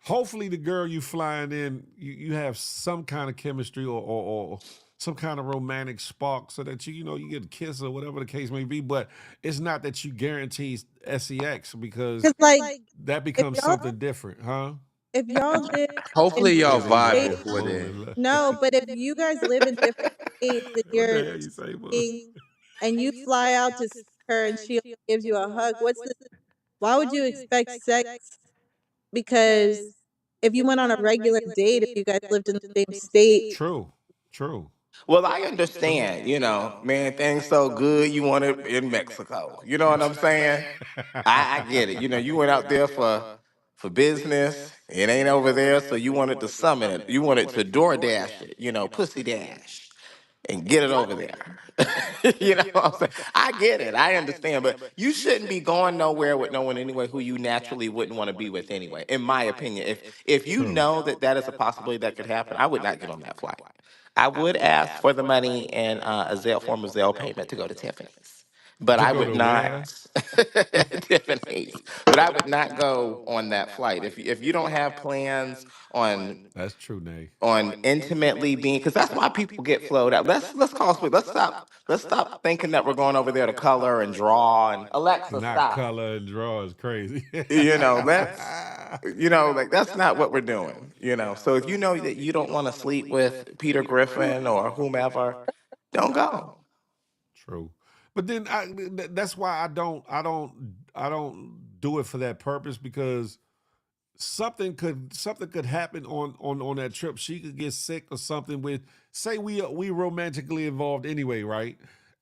hopefully the girl you flying in, you have some kind of chemistry or some kind of romantic spark so that you get a kiss or whatever the case may be. But it's not that you guarantee sex because Cause like that if becomes y'all something different, huh? if y'all live in Hopefully y'all Says he vibe like states, before then. moving. no, but if you guys live in different states and What the you're hell you say, boo? dating and you fly out to see her and she gives you a hug, why would you expect sex? Because if you went on a regular date, if you guys lived in the same state, True, true, Well, I true. understand. Man, things so good. You want it in Mexico. You know what I'm saying? I get it. You went out there for business. It ain't over there, so you wanted to summon it. You wanted to door dash it. Pussy dash and get it over there. You know what I'm saying? I get it. I understand. But you shouldn't be going nowhere with no one anyway who you naturally wouldn't want to be with anyway, in my opinion. If you True. know that is a possibility that could happen, I would not get on that flight. I would ask for the money and a Zelle form of Zelle payment to go to Tiffany's. But To I go would to not where? Tiffany's. But I would not go on that flight. If you don't have plans on That's true, Nate. intimately being, because that's why people get flowed out. Let's call it. Let's stop thinking that we're going over there to color and draw and Alexa Not stop. color and draw is crazy. Let's like that's not what we're doing. So if you know that you don't want to sleep with Peter Griffin or whomever, don't go. True, but then that's why I don't do it for that purpose because something could happen on that trip. She could get sick or something. With say we romantically involved anyway, right?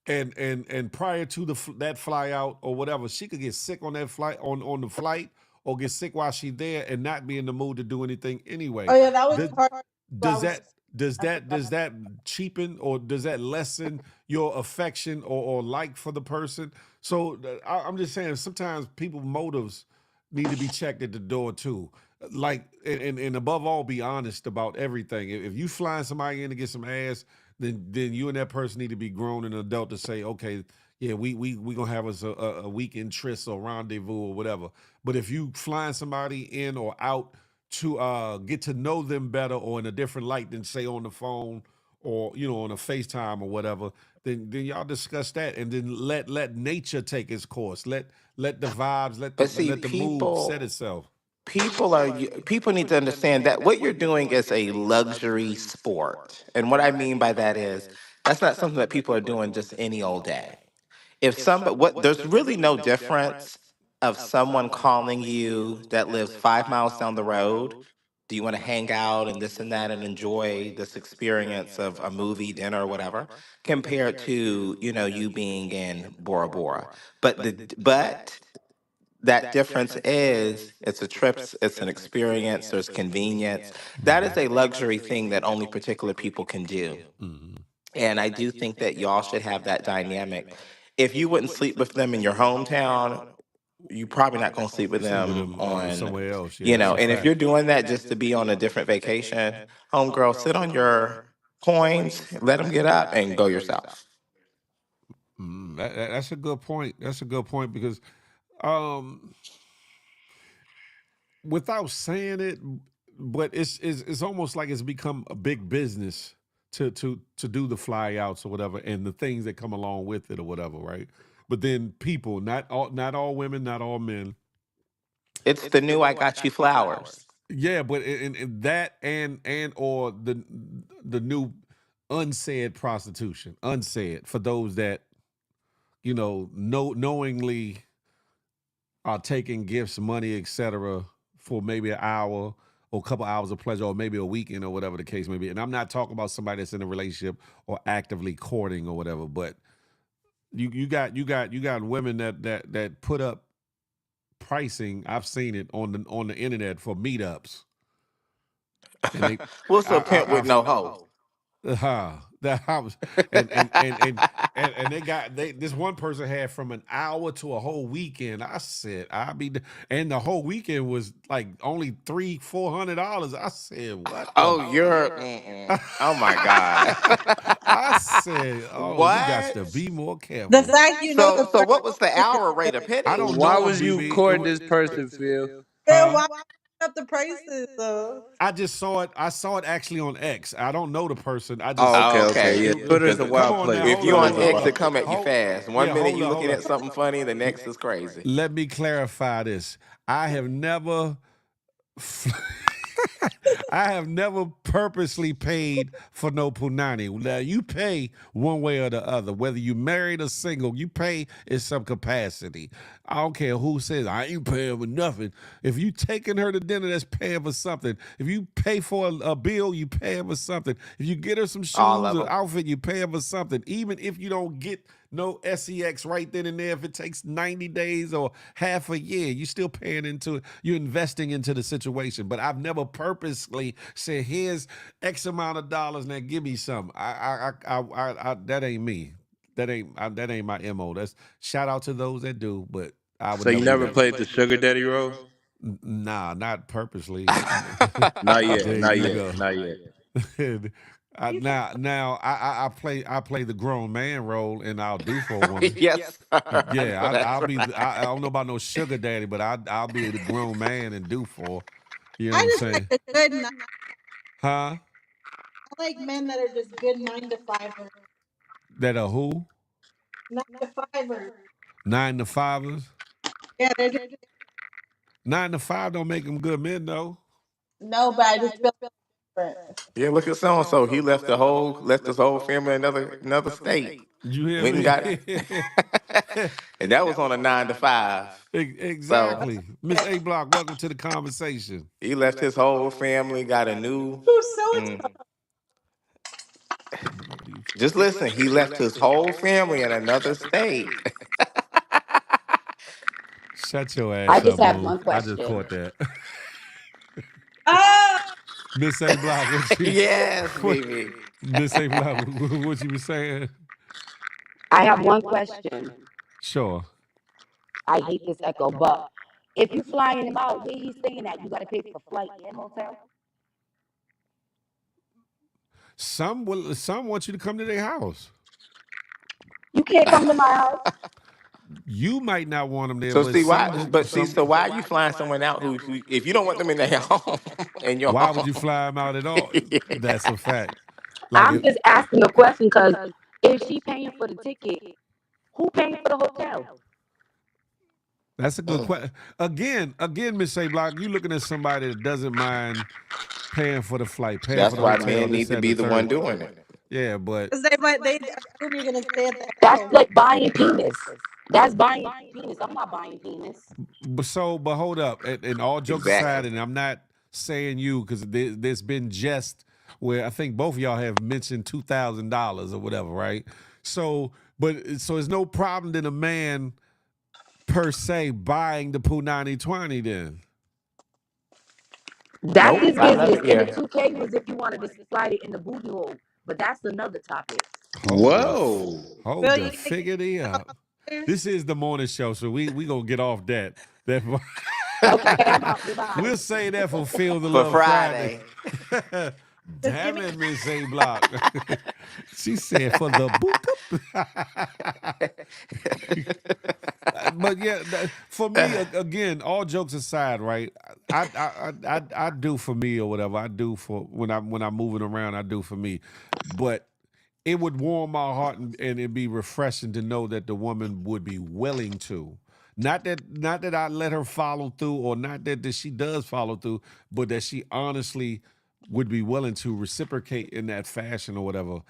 And prior to that fly out or whatever, she could get sick on that flight on the flight, or get sick while she's there and not be in the mood to do anything anyway. Oh yeah, that was Does, part. I does was. that does I that forgot. does that cheapen, or does that lessen your affection or like for the person? So I'm just saying, sometimes people motives need to be checked at the door too. Like, and above all, be honest about everything. If you flying somebody in to get some ass, then you and that person need to be grown and adult to say, okay, yeah, we gonna have us a weekend tryst or rendezvous or whatever. But if you flying somebody in or out to get to know them better or in a different light than say on the phone, or on a FaceTime or whatever, then y'all discuss that, and then let nature take its course. Let the vibes, let the But see, let the mood set itself. people need to understand that what you're doing is a luxury sport. And what I mean by that is that's not something that people are doing just any old day. If somebody what there's really no difference of someone calling you that lives 5 miles down the road. Do you want to hang out and this and that and enjoy this experience of a movie, dinner, or whatever, compared to, you being in Bora Bora. But that difference is it's a trip, it's an experience, there's convenience. That is a luxury thing that only particular people can do. Mhm. And I do think that y'all should have that dynamic. If you wouldn't sleep with them in your hometown, you probably not going to sleep with Sleep with them them on, somewhere else. Yeah, that's a and if fact. you're doing that just to be on a different vacation, homegirl, sit on your coins, let them get up and go yourself. That's a good point. That's a good point because, um, without saying it, but it's almost like it's become a big business to do the fly outs or whatever, and the things that come along with it or whatever, right? But then people, not all women, not all men. It's the new I got you flowers. Yeah, but in that and or the new unsaid prostitution, unsaid, for those that knowingly are taking gifts, money, etc., for maybe an hour or a couple hours of pleasure, or maybe a weekend or whatever the case may be. And I'm not talking about somebody that's in a relationship or actively courting or whatever, but you got women that put up pricing. I've seen it on the internet for meetups, and they What's a pimp I with I've no hoe? that I was, and they this one person had from an hour to a whole weekend. I said, and the whole weekend was like only $300-400. I said, what the Oh, you're, oh my God. I said, oh, you got to What? be more The careful. fact you know the So person what was the is hour rate a I penny? don't Why know him, was you BB. courting this person, Phil? man, Huh? why up the prices though? I just saw it. I saw it actually on X. I don't know the person. I Oh, just okay, Oh, okay, yeah. okay. Twitter's Because a come wild on place. now. if Hold you up, on hold up, X, hold it up. come at you fast. One Yeah, minute hold you up, looking hold at up. something funny, the next is crazy. Let me clarify this. I have never I have never purposely paid for no punani. Now you pay one way or the other, whether you married or single. You pay in some capacity. I don't care who says I ain't paying for nothing. If you taking her to dinner, that's paying for something. If you pay for a bill, you paying for something. If you get her some All shoes of or them. outfit, you paying for something. Even if you don't get no sex right then and there, if it takes 90 days or half a year, you still paying into it. You're investing into the situation. But I've never purposely said, here's X amount of dollars, now give me some. That ain't me. That ain't my MO. That's shout out to those that do, but I would So you never do never that. played the sugar daddy role? Nah, not purposely. Not yet, There not you yet, go. not yet. Now I play the grown man role, and I'll do for a woman. Yes, sir. I Yeah, know that's I'll be. right. I don't know about no sugar daddy, but I'll be the grown man and do for. You know what I I'm just like saying? a good nine. Huh? I like men that are just good 9 to 5ers. That a who? 9 to 5ers. 9 to 5ers. Yeah, they're just 9 to 5 don't make them good men though. no, but I just feel different. Yeah, look at so and so. He left his whole family in another state. You hear Went and me? got and that was on a 9 to 5. So Exactly. Miss A Block, welcome to the conversation. he left his whole family, got a new. Who's so Mm, just listen, he left his whole family in another state. Shut your I ass just up, have Moo. one I just question. caught that. Oh, Miss A Block, what you Yes, what baby. Miss A Block, what you was saying? I have one question. Sure. I hate this echo, but if you flying him out, where he's staying at, you got to pay for flight and motel. Some want you to come to their house. You can't come to my house. You might not want them there, So but see why? some But see, some. so why are you flying someone out who if you don't want them in their home, in your Why would home? you fly them out at all? That's a fact. Like I'm just asking a question because if she paying for the ticket, who paying for the hotel? that's a good Mm. question. Again, Miss A Block, you looking at somebody that doesn't mind paying for the flight, paying for That's the why hotel, men this, need to that, and the be the one third. doing it. Yeah, but because they assume you're gonna stay at the That's house. like buying penis. That's buying penis. I'm not buying penis. but hold up. And all jokes aside, Exactly. and I'm not saying you because there's been jest where I think both of y'all have mentioned $2,000 or whatever, right? So there's no problem in a man per se buying the Punani 20 then. That's Nope. his I never. business. And the Yeah. 2K was if you wanted to slide it in the booty hole. But that's another topic. Whoa. Hold Bill, the you think you figgity know up. others? This is the morning show, so we gonna get off that. That Okay, I'm out. Goodbye. we'll say that for Feel the For Love Friday. Friday. Just give Damn me it, Miss A Block. She said for the book but yeah, for me again, all jokes aside, right? I do for me or whatever. I do for when I'm moving around. I do for me, but it would warm my heart and it'd be refreshing to know that the woman would be willing to. Not that I let her follow through, or not that she does follow through, but that she honestly would be willing to reciprocate in that fashion or whatever.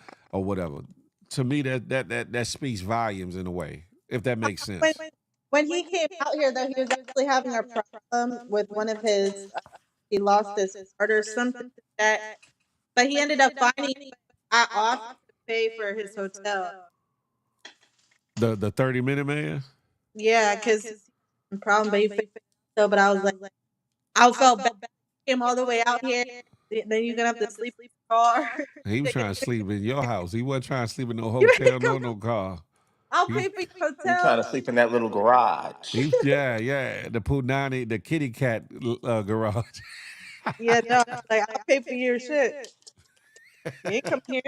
To me, that speaks volumes in a way, if that makes when sense. when he came out here though, he was actually having a problem with one of his. He lost his heart or something like that, but he ended up finding I offered to pay for his hotel. The 30-minute man. Yeah, because problem, but he fixed it. So, but I was like, I felt bad. Came all the way out here. Then you're gonna have to sleep in the car. He was trying to sleep in your house. He wasn't trying to sleep in no You ready hotel, to come? no car. I'll He, pay for your You trying hotel. to sleep in that little garage? yeah. The Punani, the kitty cat garage. Yeah, no, like I'll pay for your shit. You ain't coming here.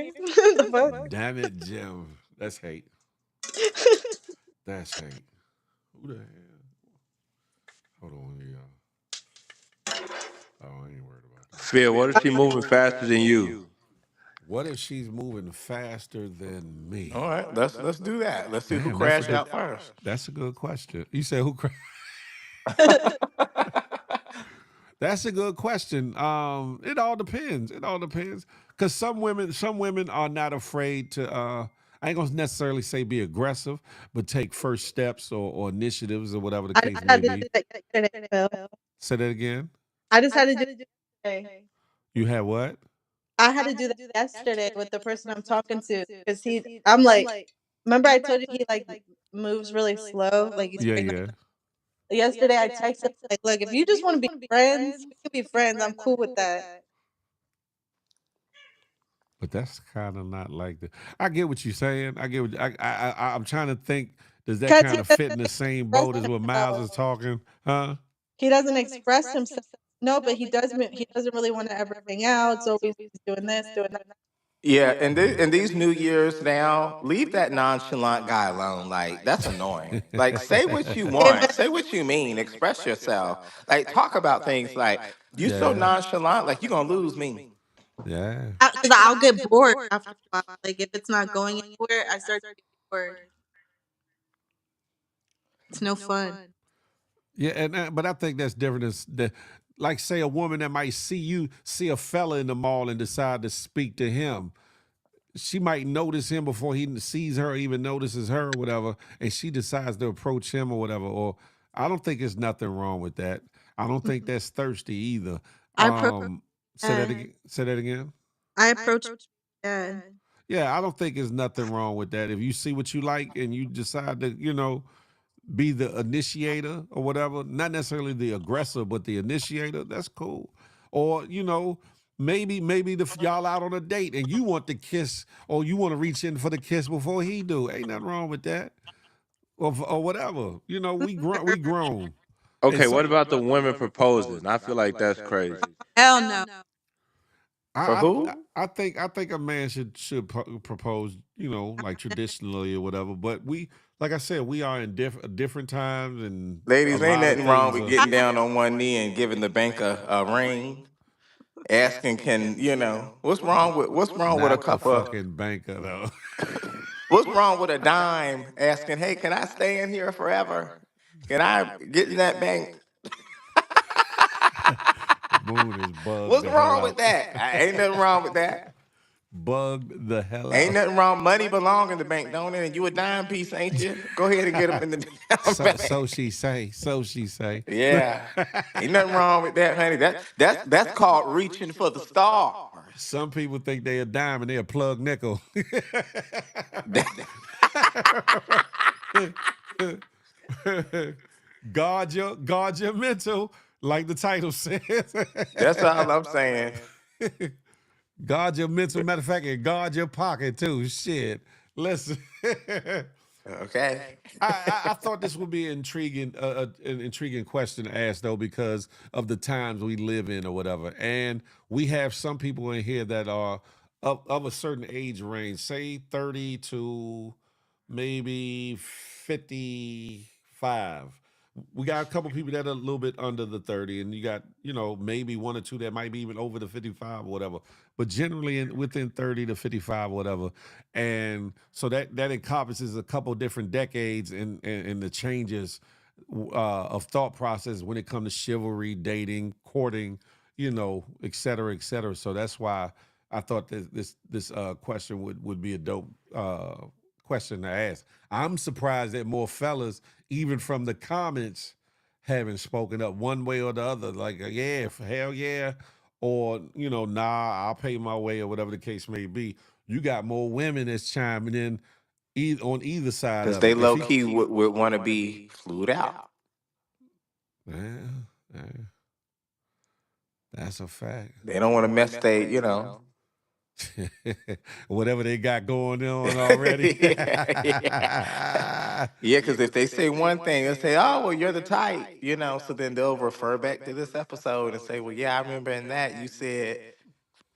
The fuck? Damn it, Jim. That's hate. That's hate. Who the hell? Hold on, y'all. Oh, I ain't worried about that. Phil, what if she moving faster than you? What if she's moving faster than All me? right, let's do that. Let's see who Damn, that's a crashed good. out first. That's a good question. You said who? That's a good question. It all depends. It all depends. Cause some women are not afraid to. I ain't gonna necessarily say be aggressive, but take first steps or initiatives or whatever the I case may decided to be. do that yesterday, Phil. Say that again. I decided to do it yesterday. You had what? I had to do that yesterday with the person I'm talking to because I'm like, remember I told you he like moves really slow, like he's Yeah, straight yeah. yesterday I texted him like, look, if you just want to be friends, we can be friends. I'm cool with that. But that's kind of not like the. I get what you're saying. I get what I'm trying to think. Does that Cause kind he of fit in doesn't the same express boat as what Miles is himself. talking? Huh? He doesn't express himself. No, but he doesn't really want to ever hang out. It's always doing this, doing that. Yeah, and these New Year's now, leave that nonchalant guy alone. Like that's annoying. Like say what you Yeah, want, say what you mean, express yourself. Like talk about things like you so Yeah. nonchalant, like you gonna lose me. Yeah. because I'll get bored after a while. Like if it's not going anywhere, I start to get bored. It's no fun. Yeah, but I think that's different. Like say a woman that might see a fella in the mall and decide to speak to him. she might notice him before he sees her, or even notices her, or whatever, and she decides to approach him or whatever. Or I don't think there's nothing wrong with that. I don't think that's thirsty either. I approached Say that dad. again. Say that again. I approached dad. Yeah, I don't think there's nothing wrong with that. If you see what you like and you decide to, be the initiator or whatever, not necessarily the aggressor, but the initiator, that's cool. Or, maybe y'all out on a date and you want the kiss or you want to reach in for the kiss before he do. Ain't nothing wrong with that. Or whatever. We grown. And Okay, so what about the women proposing? I feel like that's crazy. Hell no. For I, I who? I think a man should propose, like traditionally or whatever. But like I said, we are in different times, and a Ladies, ain't lot of nothing wrong things with are. getting down on one knee and giving the bank a ring. Asking, what's wrong with a Not the couple? fucking banker though. What's wrong with a dime asking, hey, can I stay in here forever? Can I get in that bank? Moon is bugged What's the hell wrong with out. that? Ain't nothing wrong with that. Bugged the hell Ain't out. nothing wrong. Money belong in the bank, don't it? And you a dime piece, ain't you? Go ahead and get them in the damn So bank. she say. So she say. Yeah. Ain't nothing wrong with that, honey. That's called reaching for the stars. Some people think they a dime and they a plug nickel. Guard your mental, like the title says. That's all I'm saying. Guard your mental. Matter of fact, and guard your pocket too. Shit. Listen. Okay. I thought this would be an intriguing question to ask though, because of the times we live in or whatever. And we have some people in here that are of a certain age range, say 30 to maybe 55. We got a couple people that are a little bit under the 30, and you got, maybe one or two that might be even over the 55 or whatever. But generally within 30 to 55 or whatever. And so that encompasses a couple different decades and the changes of thought process when it comes to chivalry, dating, courting, et cetera, et cetera. So that's why I thought that this question would be a dope question to ask. I'm surprised that more fellas, even from the comments, haven't spoken up one way or the other. Like, yeah, hell yeah, or nah, I'll pay my way, or whatever the case may be. You got more women that's chiming in, on either side Because of they it. If low he, key would want to be flued out. yeah, yeah, that's a fact. They don't want to mess Whatever they got going on already. yeah, yeah. Yeah, because if they say one thing, they'll say, oh, well, you're the type, so then they'll refer back to this episode and say, well, yeah, I remember in that you said,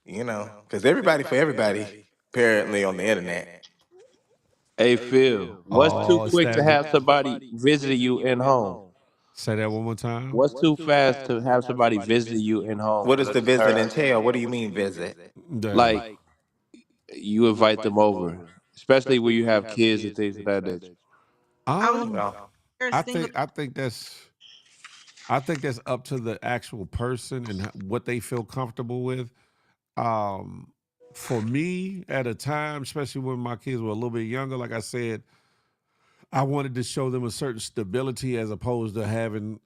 because everybody for everybody, apparently on the internet. Hey Phil, what's too Oh, it's quick to that. have somebody visiting you in home? Say that one more time. What's too fast to have somebody visiting you in home? What does the Such as visit her. entail? What do you mean visit? Damn. Like you invite them over, especially when you have kids and things of that nature. I was Um, Well, there I single. think I think that's I think that's up to the actual person and what they feel comfortable with. Um, for me, at a time, especially when my kids were a little bit younger, like I said, I wanted to show them a certain stability as opposed to having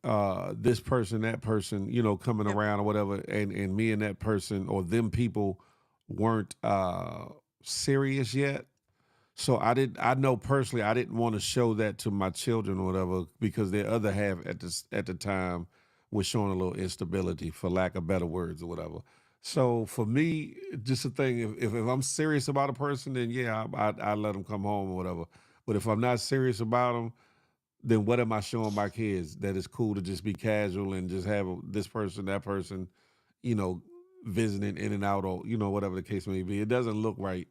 this person, that person, coming around or whatever, and me and that person or them people weren't serious yet. So I know personally I didn't want to show that to my children or whatever, because their other half at the time was showing a little instability, for lack of better words or whatever. So for me, just a thing, if I'm serious about a person, then yeah, I let them come home or whatever. But if I'm not serious about them, then what am I showing my kids? That it's cool to just be casual and just have this person, that person, you know, visiting in and out, or whatever the case may be. It doesn't look right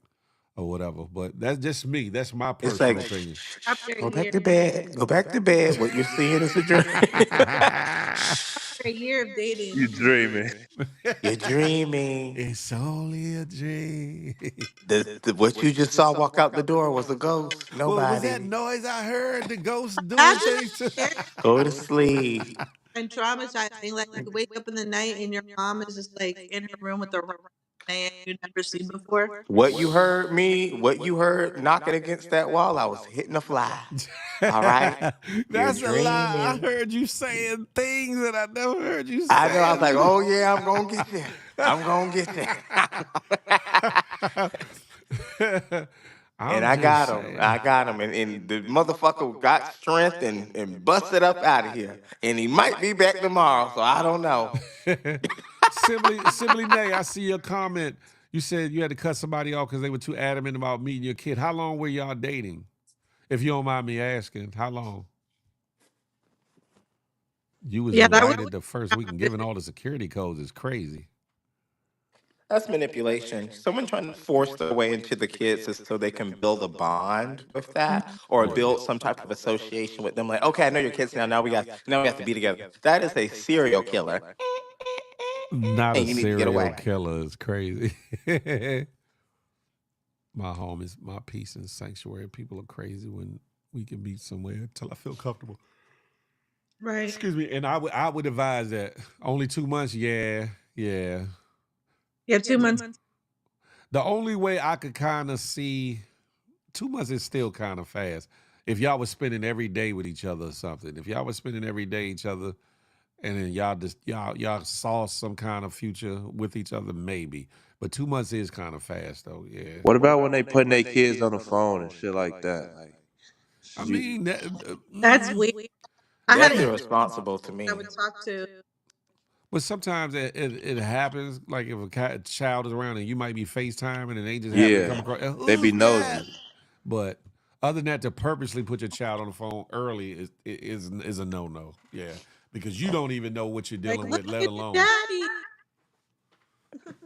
or whatever. But that's just me. That's my it's like, personal opinion. After a go back year, to bed. Go back to bed. What you're seeing is a dream. after a year of dating, You dreaming? You're dreaming. It's only a dream. What you just saw walk out the door was a ghost. Well, was that Nobody. noise I heard? The ghost doing imagine things to. that Go to sleep. and traumatizing. Like you wake up in the night and your mom is just like in her room with the man you've never seen before. What you heard knocking against that wall, I was hitting a fly. All right? You're That's a lie. I dreaming. heard you saying things that I never heard you I know. I was like, saying. oh, yeah, I'm going to get there. I'm going to get there. And I'm I just got him. saying. I got him. And the motherfucker got strength and busted up out of here. And he might be back tomorrow, so I don't know. Simply Nay, I see your comment. You said you had to cut somebody off because they were too adamant about meeting your kid. How long were y'all dating? If you don't mind me asking, how long? You was Yeah, that was invited the first week and giving all the security codes is crazy. That's manipulation. Someone trying to force their way into the kids is so they can build a bond with that or build some type of association with them. Like, okay, I know your kids now. Now we have to be together. That is a serial killer. Not a And you need to get serial away. killer is crazy. My home is my peace and sanctuary. People are crazy when we can be somewhere until I feel comfortable. right. Excuse me. And I would advise that only 2 months. Yeah. Yeah, 2 months. The only way I could kind of see 2 months is still kind of fast. If y'all was spending every day with each other or something, if y'all was spending every day each other, and then y'all saw some kind of future with each other, maybe. But 2 months is kind of fast, though. Yeah. What about when they putting their kids on the phone and shit like that? Like, I should you? mean, That's weird. I had That's a irresponsible to I me. would talk to. but sometimes it happens. Like if a child is around and you might be FaceTiming and they just happen to come Yeah, across, they be who's that? nosy. But other than that, to purposely put your child on the phone early is a no. Yeah, because you don't even know what you're Like, dealing look with, let at alone. daddy.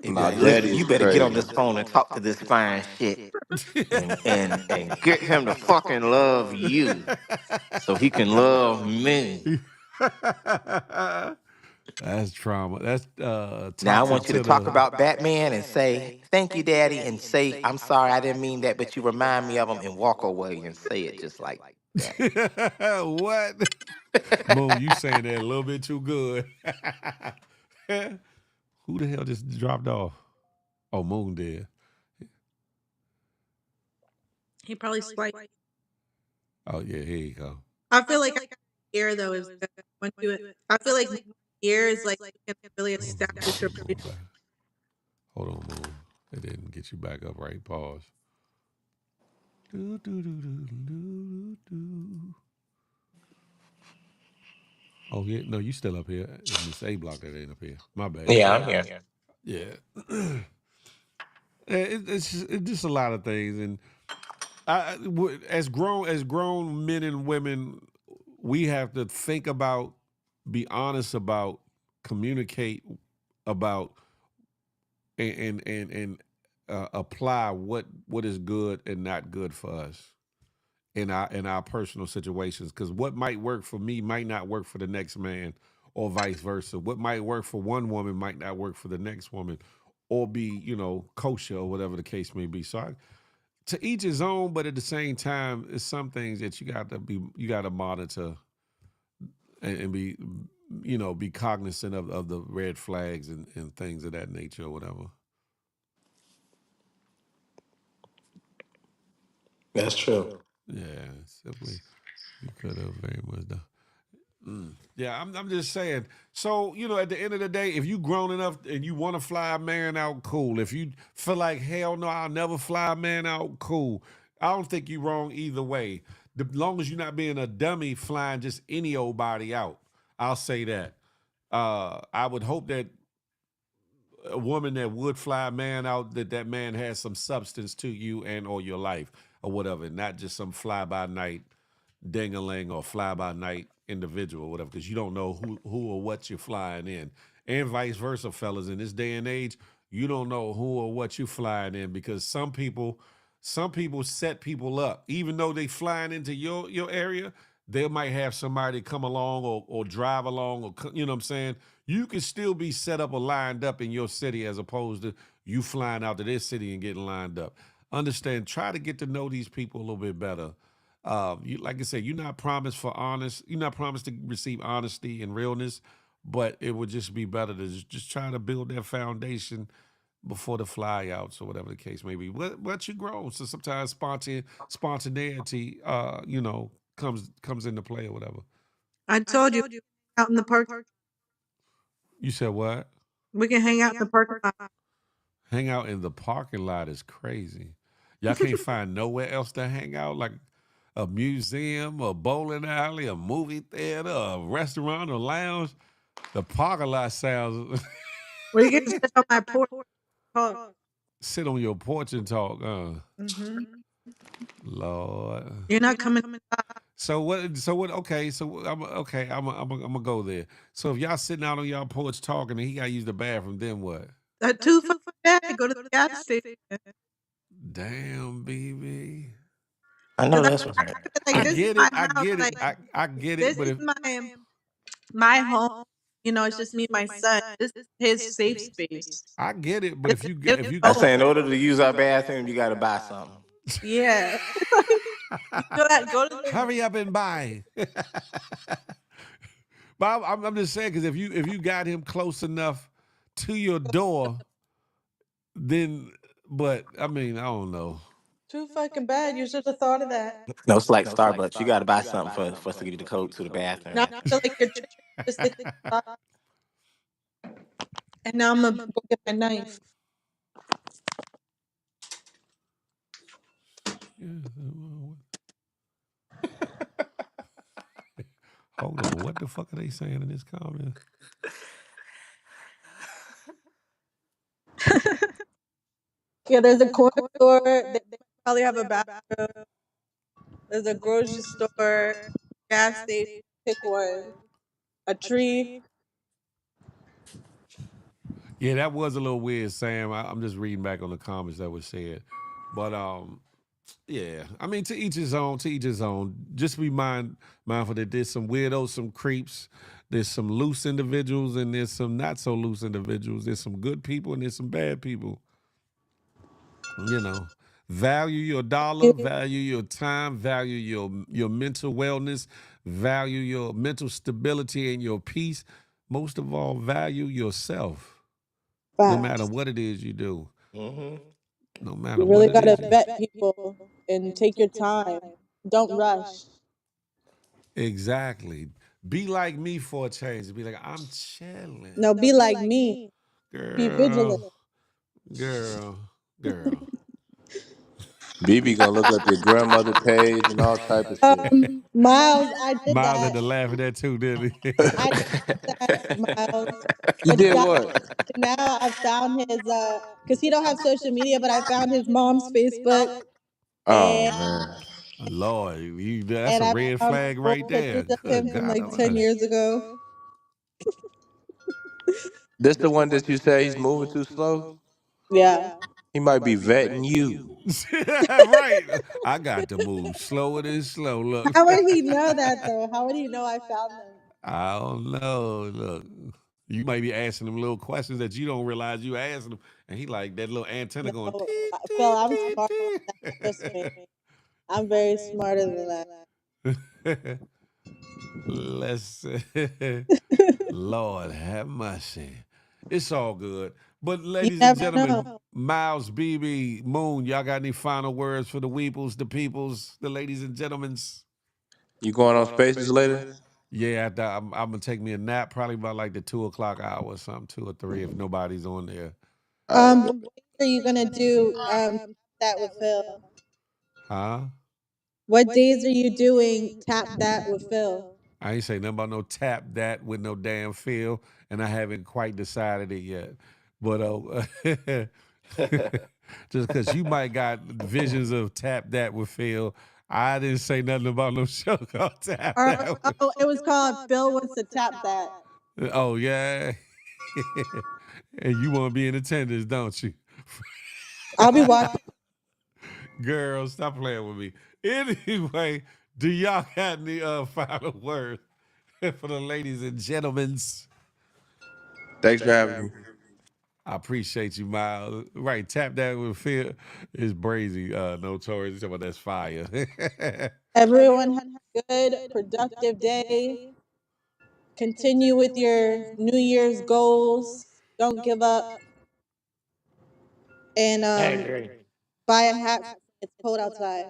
You'd be Nah, like, look, daddy is you better get on crazy. this phone and talk to this fine shit and get him to fucking love you so he can love me. That's trauma. That's Now I toxic want you to to talk the. about Batman and say, thank you, Daddy, and say, I'm sorry, I didn't mean that, but you remind me of him and walk away and say it just like that. What? Moon, you saying that a little bit too good. Who the hell just dropped off? Oh, Moon did. He probably swiped. Oh yeah, here you go. I feel like year though is good. Once you, I feel like year is like you can really establish your. Hold on, Moon. It didn't get you back up right. Pause. Do, do, do, do, do, do. Oh yeah, no, you still up here. It's Miss A Block that ain't up here. My bad. Yeah, I'm here. Yeah. It's just a lot of things, and as grown men and women, we have to think about, be honest about, communicate about, and apply what is good and not good for us in our personal situations. Because what might work for me might not work for the next man, or vice versa. What might work for one woman might not work for the next woman, or be kosher or whatever the case may be. So to each his own, but at the same time, it's some things that you got to monitor and be be cognizant of the red flags and things of that nature or whatever. That's true. Yeah, simply you could have very much done. Yeah, I'm just saying. So, at the end of the day, if you grown enough and you want to fly a man out, cool. If you feel like, hell no, I'll never fly a man out, cool. I don't think you're wrong either way. The long as you're not being a dummy flying just any old body out. I'll say that. I would hope that a woman that would fly a man out, that man has some substance to you and or your life or whatever, not just some fly by night ding-a-ling or fly-by-night individual or whatever, because you don't know who or what you're flying in. And vice versa, fellas. In this day and age, you don't know who or what you're flying in, because some people set people up. Even though they flying into your area, they might have somebody come along or drive along, or you know what I'm saying? You can still be set up or lined up in your city, as opposed to you flying out to this city and getting lined up. Understand, try to get to know these people a little bit better. Like I said, you're not promised to receive honesty and realness, but it would just be better to just try to build that foundation before the flyouts or whatever the case may be. But you grow, so sometimes spontaneity, comes into play or whatever. I told you, out in the park. You said what? We can hang out in the parking lot. Hang out in the parking lot is crazy. Y'all can't find nowhere else to hang out, like a museum, a bowling alley, a movie theater, a restaurant, a lounge. The parking lot sounds. We can sit on my porch. Talk. Sit on your porch and talk. Mm-hmm. Lord. You're not coming. So what? So what? Okay. So I'm okay. I'm gonna go there. So if y'all sitting out on y'all porch talking and he got to use the bathroom, then what? That too fucking bad. Go to the gas station. Damn, baby. I know Because that's right. I this is get my it. I house. get it. Like I get it. this But is if my home. You know, it's just me and my son. This is his safe space. I get it. But if you I go, say in order to use our bathroom, you got to buy something. Yeah. You go to the hurry up and buy. But I'm just saying because if you got him close enough to your door, then. But I mean, I don't know. too fucking bad. You should have thought of that. No, it's like Starbucks. You got to buy something for us to get you the code to the Now bathroom. I feel like you're just thinking about, and now I'm gonna go get my knife. Hold on. What the fuck are they saying in this comment? Yeah, there's a corner store. They probably have a bathroom. There's a grocery store, gas station. Pick one. A tree. Yeah, that was a little weird, Sam. I'm just reading back on the comments that was said. But yeah. I mean, to each his own, to each his own. Just be mindful that there's some weirdos, some creeps, there's some loose individuals, and there's some not so loose individuals. There's some good people and there's some bad people. Value your dollar, value your time, value your mental wellness, value your mental stability and your peace. Most of all, value yourself. No matter Facts. what it is you do. Mm-hmm. No matter You what really it gotta is. vet people and take your time. Don't rush. Exactly. Be like me for a change. Be like, I'm chilling. No, be like me. Be Girl, vigilant. girl, girl. BB gonna look up your grandmother page and all type of shit. Miles, I did Miles had that. to laugh at that too, didn't he? I did that, Miles. You But did what? now I found his because he don't have social media, but I found his mom's Facebook Oh and man, Lord, that's a I red found flag old right there. pictures of Good him from God like 10 Almighty. years ago. this the one that you say he's moving too slow? Yeah. He might be vetting you. Right. I got to move slower than slow. Look. How would he know that though? How would he know I found them? I don't know. Look. You might be asking him little questions that you don't realize you asking him. And he like that little antenna going, No, teet, Phil, teet, I'm teet, smarter than that. Trust me. I'm very smarter than that. teet. Let's Lord have mercy. It's all good. But You ladies and never gentlemen, know. Miles, BB, Moon, y'all got any final words for the weeples, the peoples, the ladies and gentlemen's? You going on spaces later? Yeah, I'm gonna take me a nap, probably about like the 2 o'clock hour or something, 2 or 3, if nobody's on there. What days are you gonna do that with Phil? Huh? What days are you doing tap that with Phil? I ain't say nothing about no tap that with no damn feel, and I haven't quite decided it yet. But just because you might got visions of tap that with Phil, I didn't say nothing about no show called tap that. It was called Phil wants to tap that. Oh yeah, and you want to be in attendance, don't you? I'll be watching. Girl, stop playing with me. Anyway, do y'all got any final words for the ladies and gentlemen's? Thanks for having me. I appreciate you, Miles. Right, tap that with Phil is brazy. Notorious. Talking about that's fire. Everyone have a good, productive day. Continue with your New Year's goals. Don't give up. and I agree. buy a hat for when it's cold outside.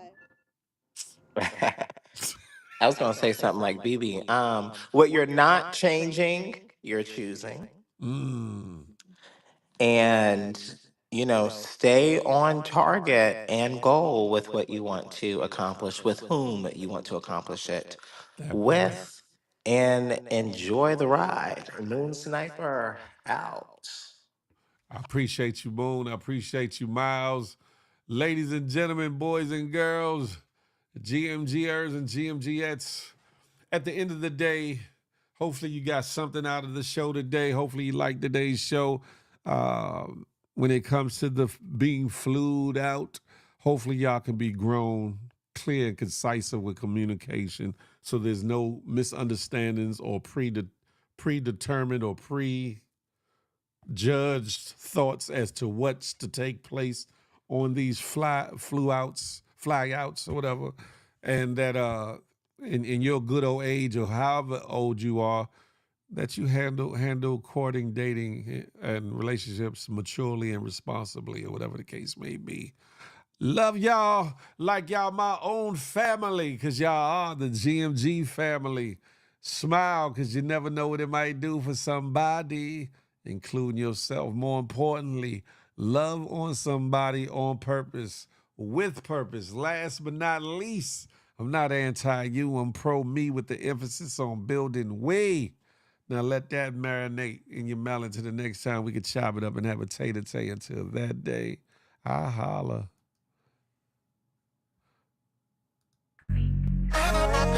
I was going to say something like BB. What you're not changing, you're choosing. Mm. And, you know, stay on target and goal with what you want to accomplish, with whom you want to accomplish it That part. with, and enjoy the ride. Moon Sniper out. I appreciate you, Moon. I appreciate you, Miles. Ladies and gentlemen, boys and girls, GMGers and GMGettes. At the end of the day, hopefully you got something out of the show today. Hopefully you like today's show. Uh, when it comes to the being flued out, hopefully y'all can be grown, clear and concise with communication, so there's no misunderstandings or predetermined or prejudged thoughts as to what's to take place on these fly outs or whatever, and that in your good old age or however old you are, that you handle courting, dating, and relationships maturely and responsibly, or whatever the case may be. Love y'all like y'all my own family, because y'all are the GMG family. Smile, because you never know what it might do for somebody, including yourself. More importantly, love on somebody on purpose, with purpose. Last but not least, I'm not anti-you, I'm pro-me with the emphasis on building we. Now let that marinate in your melon till the next time we can chop it up and have a tay-to-tay. Until that day, I holla.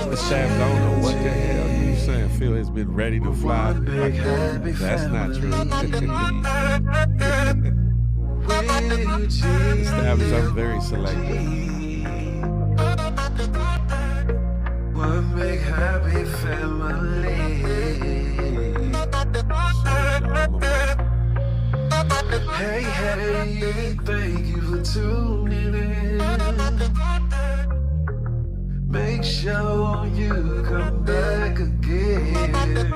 Miss Savage, I don't know what the hell you saying. Phil has been ready to fly. That's not true. Established, I'm very selective. One big happy family. Hey, hey, thank you for tuning in. Make sure you come back again.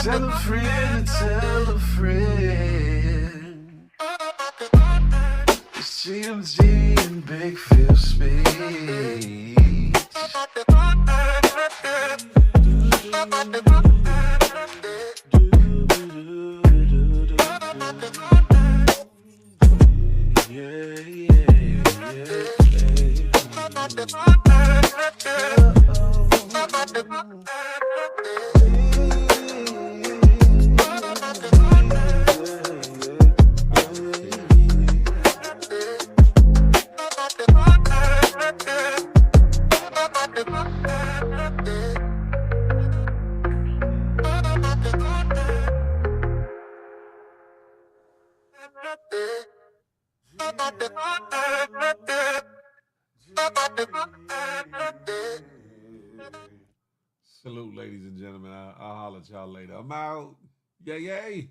Tell a friend, tell a friend. It's GMG and Big Phil speech. Salute, ladies and gentlemen. I'll holler at y'all later. I'm out. Yay, yay.